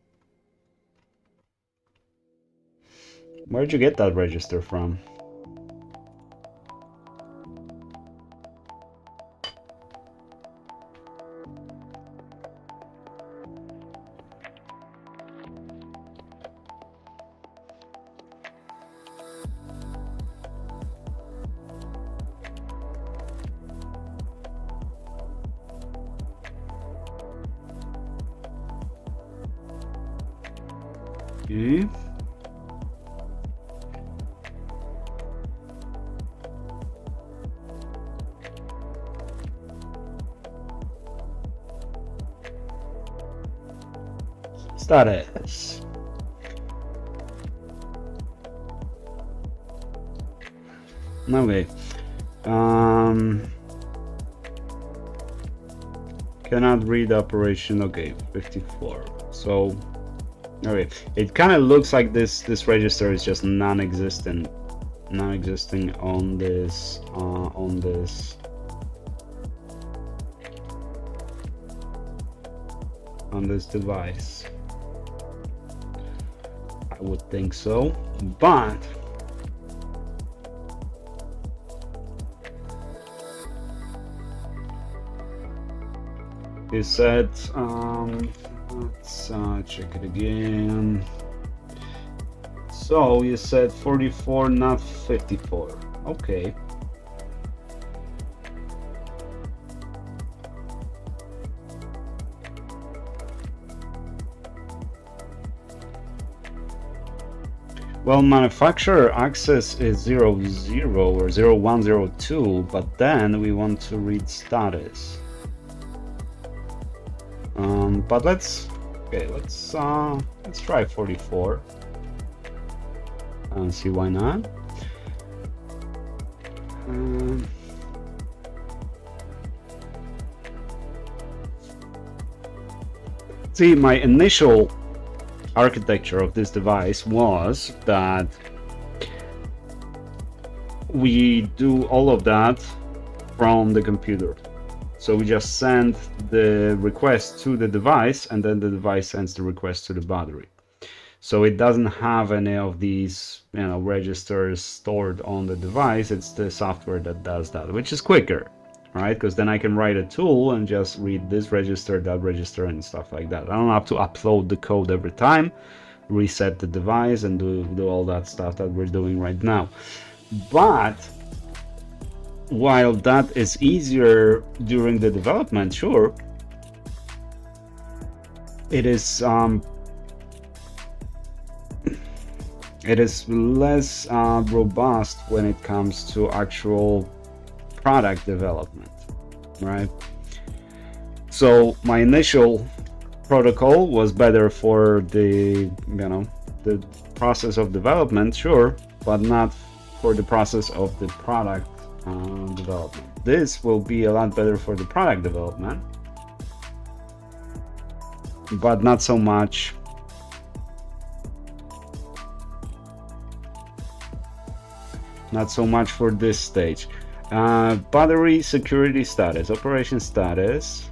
Where'd you get that register from? Okay. Status. Okay. Cannot read operation. Okay, 54. So, okay, it kind of looks like this register is just non-existent, non-existing on this device. I would think so, but you said, let's check it again. So you said 44, not 54. Okay. Well, manufacturer access is 00 or 0102, but then we want to read status. But let's try 44 and see why not. See, my initial architecture of this device was that we do all of that from the computer. So we just send the request to the device, and then the device sends the request to the battery. So it doesn't have any of these, registers stored on the device. It's the software that does that, which is quicker, right? Because then I can write a tool and just read this register, that register, and stuff like that. I don't have to upload the code every time, reset the device, and do all that stuff that we're doing right now. But while that is easier during the development, sure, it is less robust when it comes to actual product development, right? So my initial protocol was better for the the process of development, sure, but not for the process of the product development. This will be a lot better for the product development, but not so much for this stage. Battery security status, operation status.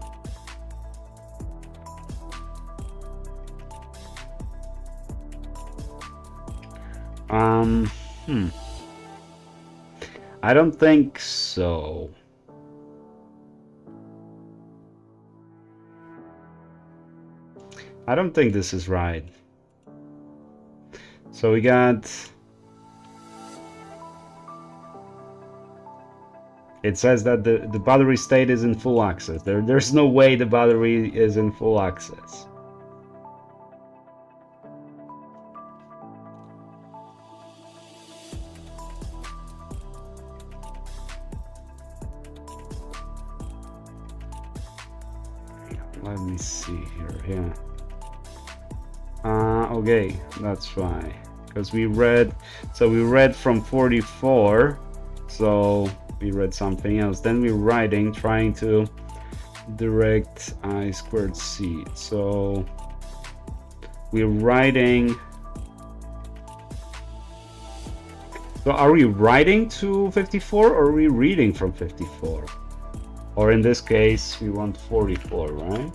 I don't think so. I don't think this is right. So we got, it says that the battery state is in full access. There's no way the battery is in full access. Let me see here. Okay, that's right. Because we read from 44, so we read something else. Then we're writing, trying to direct I squared C. So we're writing. So are we writing to 54 or are we reading from 54? Or in this case, we want 44, right?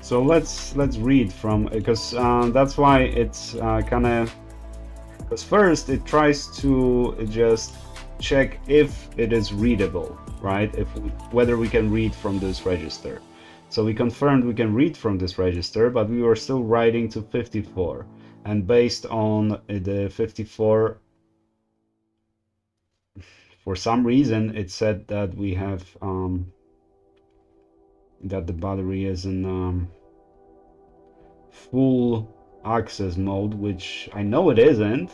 So let's read from, because that's why it's kind of, because first it tries to just check if it is readable, right? Whether we can read from this register. So we confirmed we can read from this register, but we were still writing to 54. And based on the 54, for some reason, it said that we have, that the battery is in full access mode, which I know it isn't.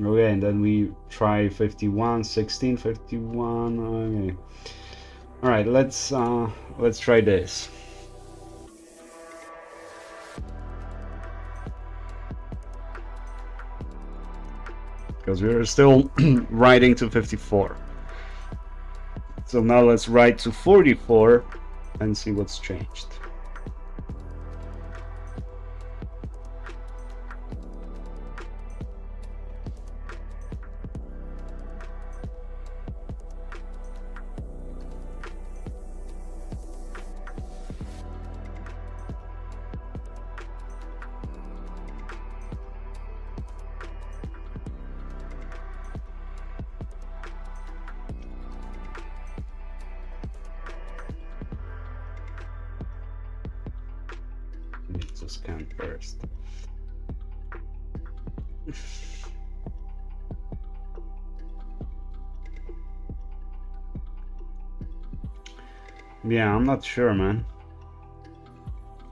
Okay, and then we try 51, 16, 51. Okay. All right, let's try this. Because we are still writing to 54. So now let's write to 44 and see what's changed. Need to scan first. Yeah, I'm not sure, man.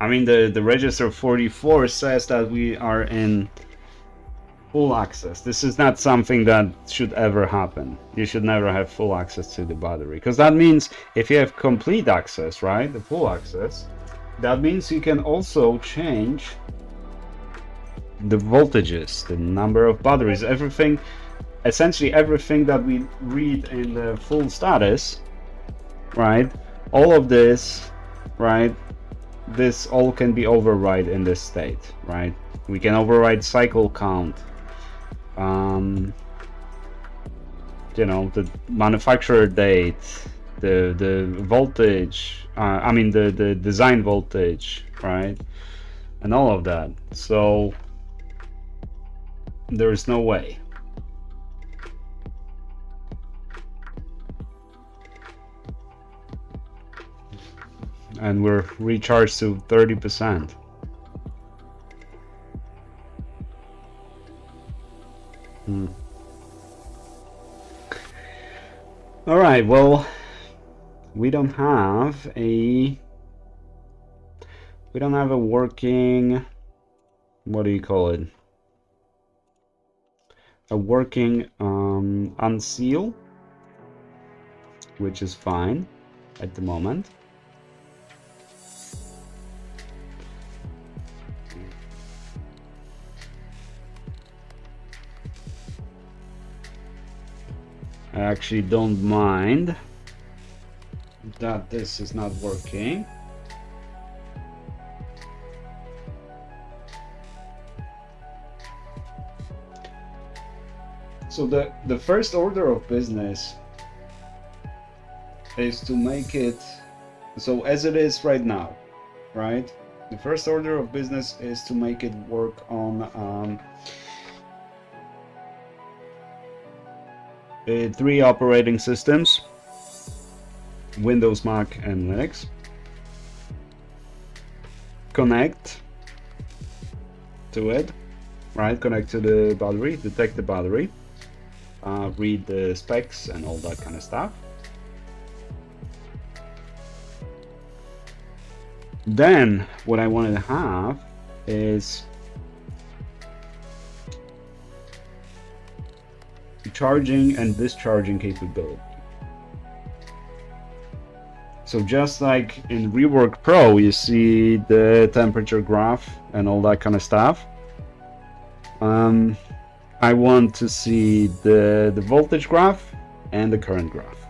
I mean, the register 44 says that we are in full access. This is not something that should ever happen. You should never have full access to the battery, because that means if you have complete access, right, the full access, that means you can also change the voltages, the number of batteries, everything, essentially everything that we read in the full status, right? All of this, right? This all can be override in this state, right? We can override cycle count, you know, the manufacturer date, the voltage, I mean the design voltage, right? And all of that. So there is no way. And we're recharged to 30%. All right, well, we don't have a working, what do you call it? A working unseal, which is fine at the moment. I actually don't mind that this is not working. So the first order of business is to make it so as it is right now, right? The first order of business is to make it work on 3 operating systems: Windows, Mac, and Linux. Connect to it, right? Connect to the battery, detect the battery, read the specs and all that kind of stuff. Then what I wanted to have is charging and discharging capability. So just like in Rework Pro, you see the temperature graph and all that kind of stuff. I want to see the voltage graph and the current graph.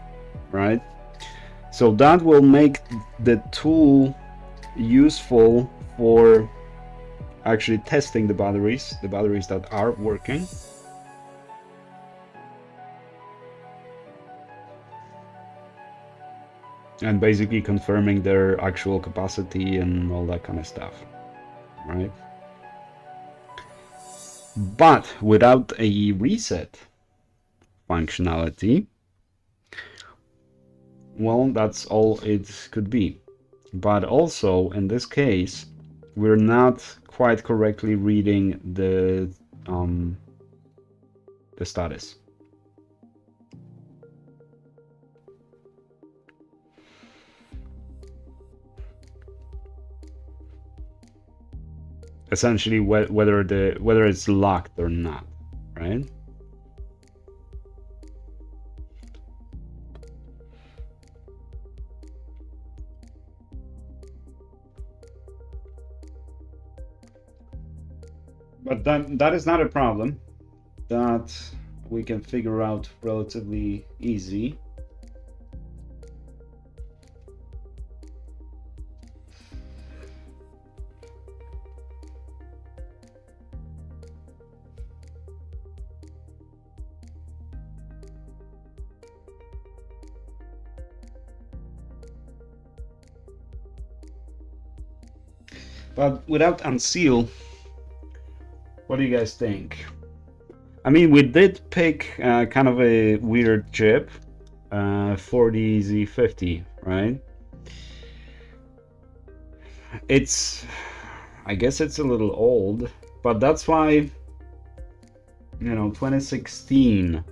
right? So that will make the tool useful for actually testing the batteries that are working. And basically confirming their actual capacity and all that kind of stuff, right? But without a reset functionality, well, that's all it could be. But also, in this case, we're not quite correctly reading the status. Essentially, whether it's locked or not, right? But that is not a problem that we can figure out relatively easy. But without unseal, what do you guys think? I mean, we did pick kind of a weird chip, 40Z50, right? I guess it's a little old, but that's why, 2016.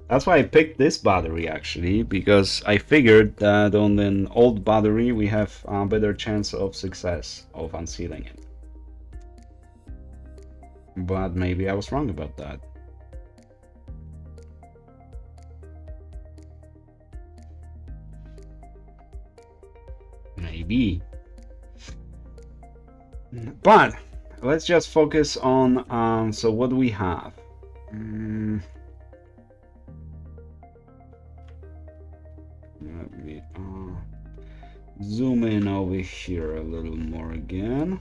That's why I picked this battery actually, because I figured that on an old battery we have a better chance of success of unsealing it. But maybe I was wrong about that. Maybe. But let's just focus on, so what do we have? Let me zoom in over here a little more again.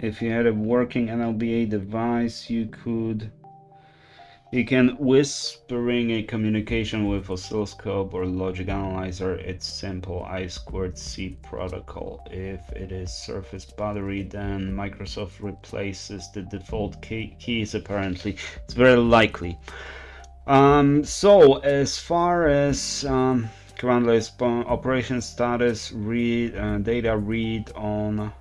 If you had a working NLBA device, you can whispering a communication with oscilloscope or logic analyzer. It's simple I2C protocol. If it is Surface battery, then Microsoft replaces the default keys apparently. It's very likely. So as far as command-less operation status, data read on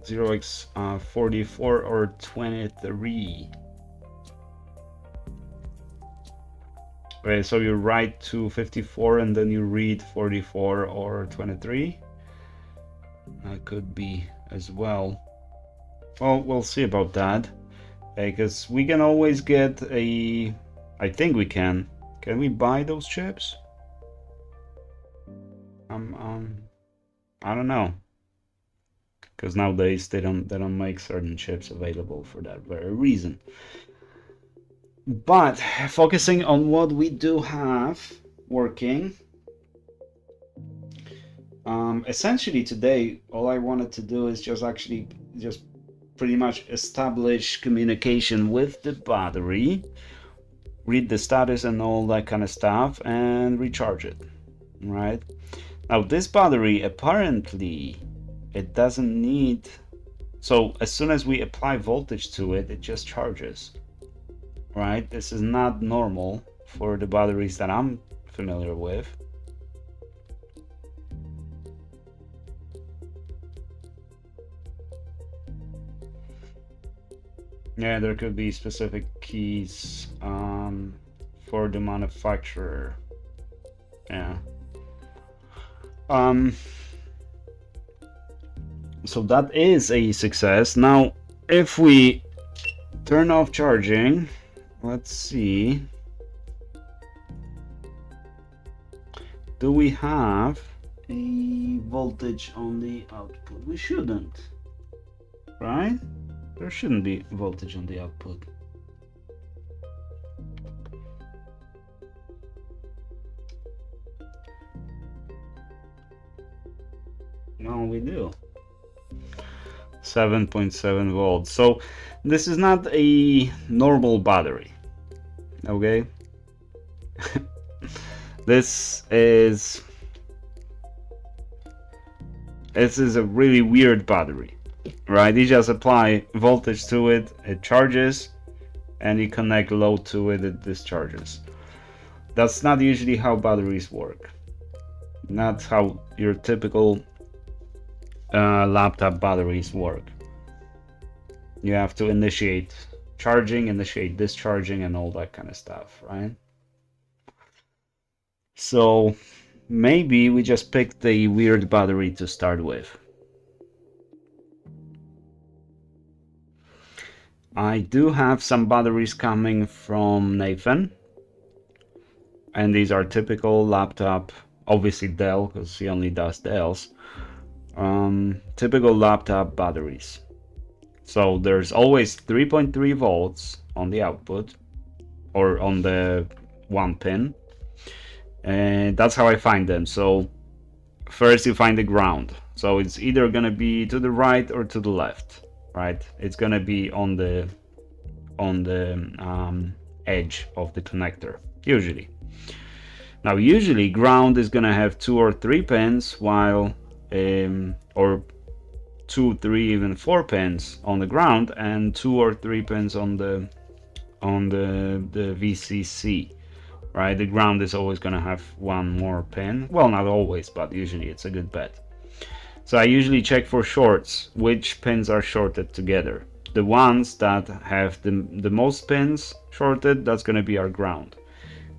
0x44 or 23. Okay, so you write to 54 and then you read 44 or 23. That could be as well. Well, we'll see about that, because we can always get a... I think we can. Can we buy those chips? I don't know, because nowadays they don't make certain chips available for that very reason. But focusing on what we do have working, essentially today all I wanted to do is just pretty much establish communication with the battery, read the status and all that kind of stuff, and recharge it. Right now, this battery apparently it doesn't need, so as soon as we apply voltage to it, it just charges. Right, this is not normal for the batteries that I'm familiar with. Yeah, there could be specific keys for the manufacturer. Yeah. So that is a success. Now, if we turn off charging, let's see. do we have a voltage on the output? We shouldn't, right? There shouldn't be voltage on the output. No, we do. 7.7 volts. So this is not a normal battery, okay? This is a really weird battery, right? You just apply voltage to it, it charges, and you connect load to it, it discharges. That's not usually how batteries work. Not how your typical laptop batteries work. You have to initiate charging, initiate discharging, and all that kind of stuff, right? So maybe we just picked a weird battery to start with. I do have some batteries coming from Nathan, and these are typical laptop, obviously Dell, because he only does Dells. Typical laptop batteries. So there's always 3.3 volts on the output, or on the one pin, and that's how I find them. So first you find the ground, so it's either gonna be to the right or to the left, right? It's gonna be on the edge of the connector usually. Now usually ground is gonna have 2 or 3 pins, while or 2, 3, even 4 pins on the ground, and 2 or 3 pins on the VCC, right? The ground is always going to have 1 more pin. Well, not always, but usually it's a good bet. So I usually check for shorts, which pins are shorted together. The ones that have the most pins shorted, that's going to be our ground.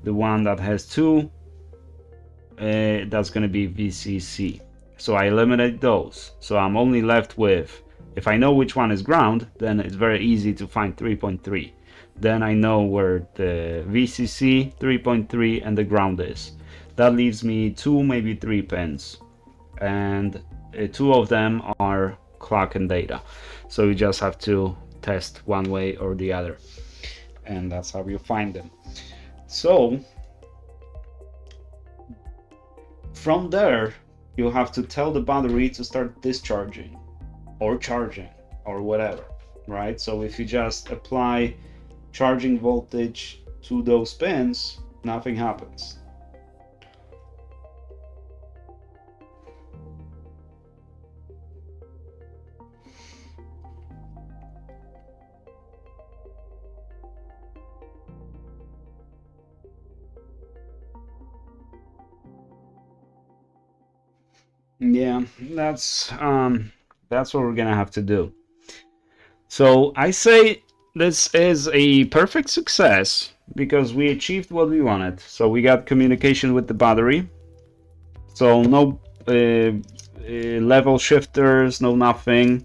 The one that has 2, that's going to be VCC. So I eliminate those. So I'm only left with, if I know which one is ground, then it's very easy to find 3.3. Then I know where the VCC, 3.3, and the ground is. That leaves me 2, maybe 3 pins. And 2 of them are clock and data. So you just have to test one way or the other. And that's how you find them. So from there, you have to tell the battery to start discharging or charging or whatever, right? So if you just apply charging voltage to those pins, nothing happens. Yeah, that's what we're gonna have to do. So I say this is a perfect success because we achieved what we wanted. So we got communication with the battery. So no level shifters, no nothing.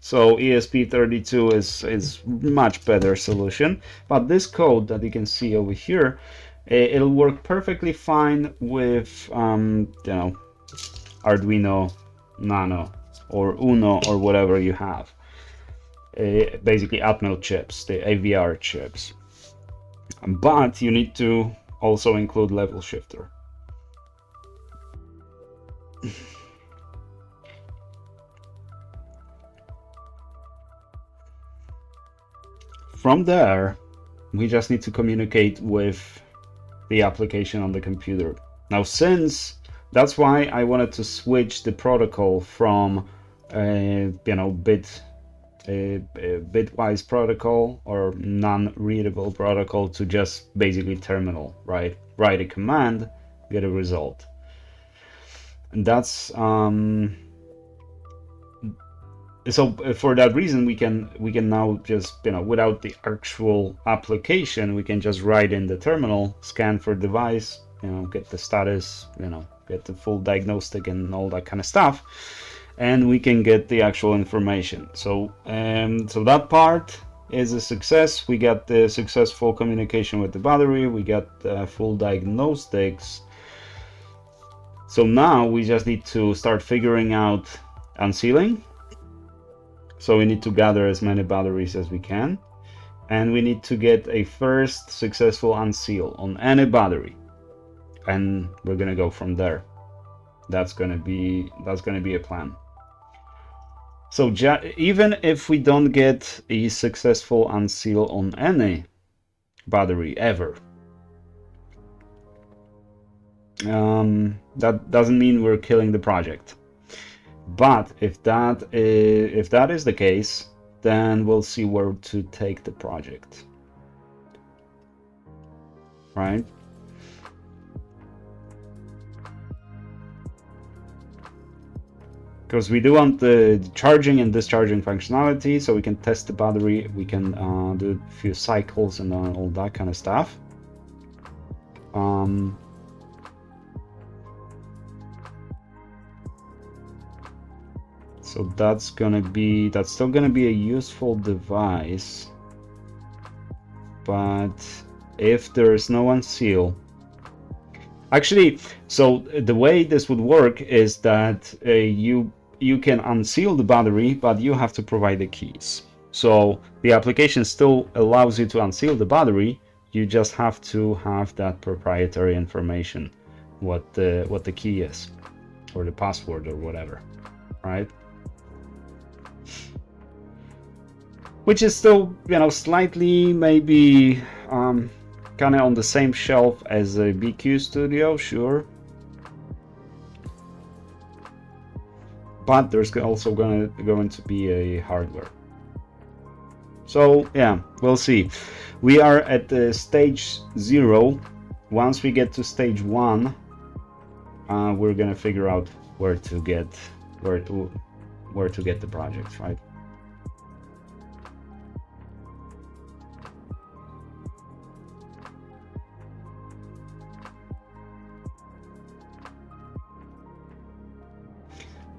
So ESP32 is much better solution. But this code that you can see over here, it'll work perfectly fine with Arduino Nano or Uno or whatever you have. Basically Atmel chips, the AVR chips. But you need to also include level shifter. From there, we just need to communicate with the application on the computer. Now, since that's why I wanted to switch the protocol from bitwise protocol or non-readable protocol to just basically terminal, right? Write a command, get a result. And that's so for that reason we can now just without the actual application, we can just write in the terminal, scan for device, get the status, get the full diagnostic and all that kind of stuff, and we can get the actual information. So so that part is a success. We got the successful communication with the battery, we got the full diagnostics. So now we just need to start figuring out unsealing. So we need to gather as many batteries as we can, and we need to get a first successful unseal on any battery, and we're gonna go from there. That's gonna be a plan. So even if we don't get a successful unseal on any battery ever, that doesn't mean we're killing the project. But if that is the case, then we'll see where to take the project, right? Because we do want the charging and discharging functionality, so we can test the battery, we can do a few cycles and all that kind of stuff. So that's still gonna be a useful device, but if there is no unseal, actually, so the way this would work is that you can unseal the battery, but you have to provide the keys. So the application still allows you to unseal the battery, you just have to have that proprietary information, what the key is, or the password or whatever, right? Which is still, you know, slightly maybe kind of on the same shelf as a BQ Studio, sure. But there's also going to be a hardware. So yeah, we'll see. We are at the stage 0. Once we get to stage 1, we're gonna figure out where to get the project, right?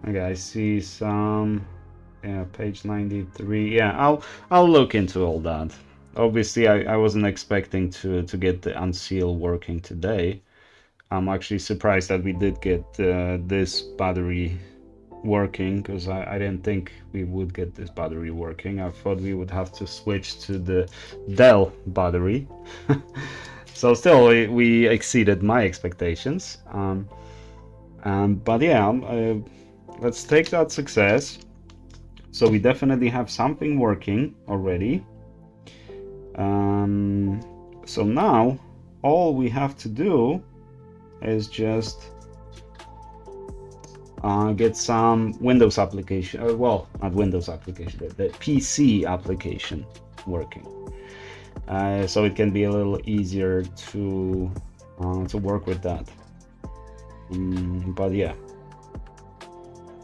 Okay, I see some, yeah, page 93. Yeah, I'll look into all that. Obviously, I wasn't expecting to get the unseal working today. I'm actually surprised that we did get this battery working, because I didn't think we would get this battery working. I thought we would have to switch to the Dell battery. So still, we exceeded my expectations. But yeah, let's take that success. So we definitely have something working already. So now all we have to do is just get some Windows application, well, not Windows application, the PC application working, so it can be a little easier to work with that. But yeah,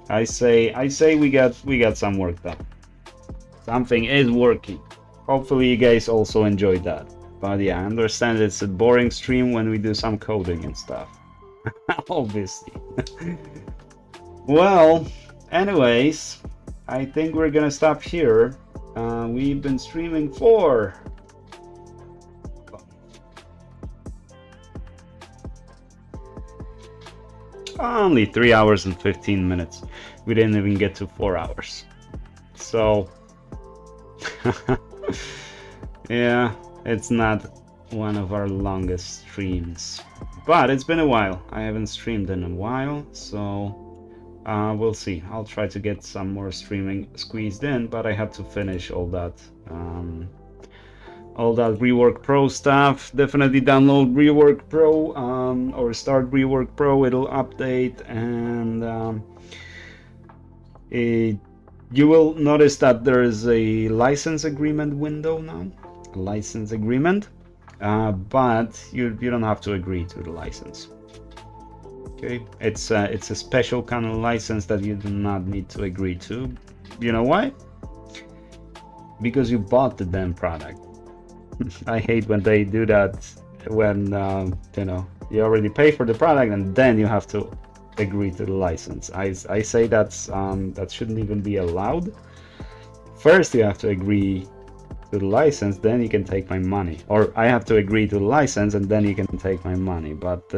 I say we got some work done. Something is working. Hopefully you guys also enjoyed that. But yeah, I understand it's a boring stream when we do some coding and stuff. Obviously. Well, anyways, I think we're gonna stop here. We've been streaming for only 3 hours and 15 minutes. We didn't even get to 4 hours. So yeah, it's not one of our longest streams, but it's been a while. I haven't streamed in a while, so we'll see. I'll try to get some more streaming squeezed in, but I have to finish all that Rework Pro stuff. Definitely download Rework Pro, or start Rework Pro. It'll update, and you will notice that there is a license agreement window now. License agreement, but you don't have to agree to the license. Okay, it's a special kind of license that you do not need to agree to. You know why? Because you bought the damn product. I hate when they do that, when you know, you already pay for the product and then you have to agree to the license. I say that shouldn't even be allowed. First you have to agree to the license, then you can take my money, or I have to agree to the license and then you can take my money. But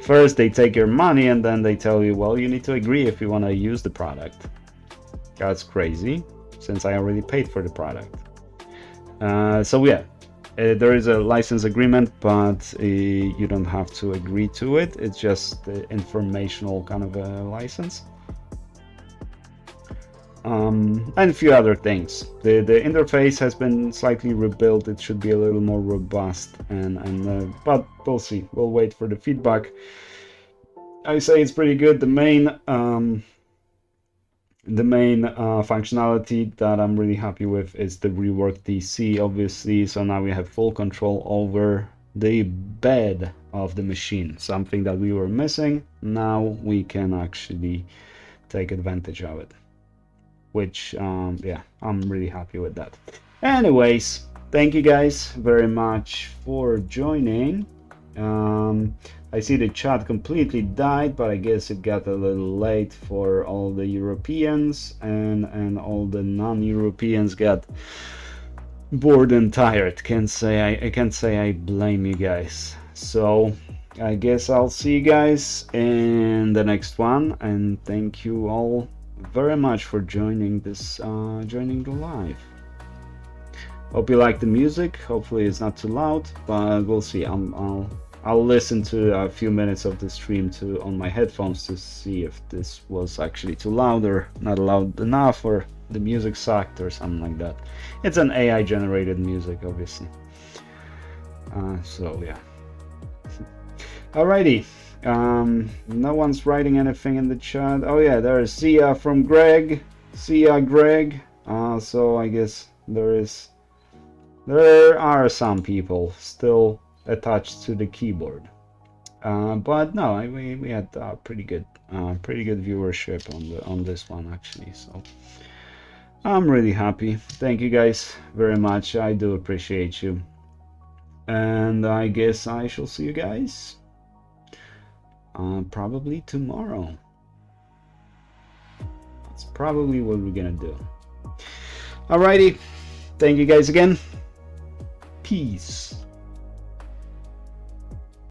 First they take your money and then they tell you, well, you need to agree if you want to use the product. That's crazy, since I already paid for the product. So yeah, there is a license agreement, but you don't have to agree to it. It's just the informational kind of a license. And a few other things. The interface has been slightly rebuilt. It should be a little more robust, but we'll see. We'll wait for the feedback. I say it's pretty good. The main functionality that I'm really happy with is the Rework DC, obviously. So now we have full control over the bed of the machine, something that we were missing. Now we can actually take advantage of it, which yeah, I'm really happy with that. Anyways, thank you guys very much for joining. I see the chat completely died, but I guess it got a little late for all the Europeans, and all the non-Europeans got bored and tired. I can't say I blame you guys. So I guess I'll see you guys in the next one, and thank you all very much for joining this joining the live. Hope you like the music. Hopefully it's not too loud, but we'll see. I'll listen to a few minutes of the stream on my headphones to see if this was actually too loud or not loud enough, or the music sucked or something like that. It's an AI generated music, obviously. So yeah. Alrighty. No one's writing anything in the chat. Oh yeah, there's Sia from Greg. Sia Greg. So I guess there are some people still attached to the keyboard, but no, we had pretty good viewership on this one actually. So I'm really happy. Thank you guys very much. I do appreciate you, and I guess I shall see you guys probably tomorrow. That's probably what we're gonna do. Alrighty, thank you guys again. Peace.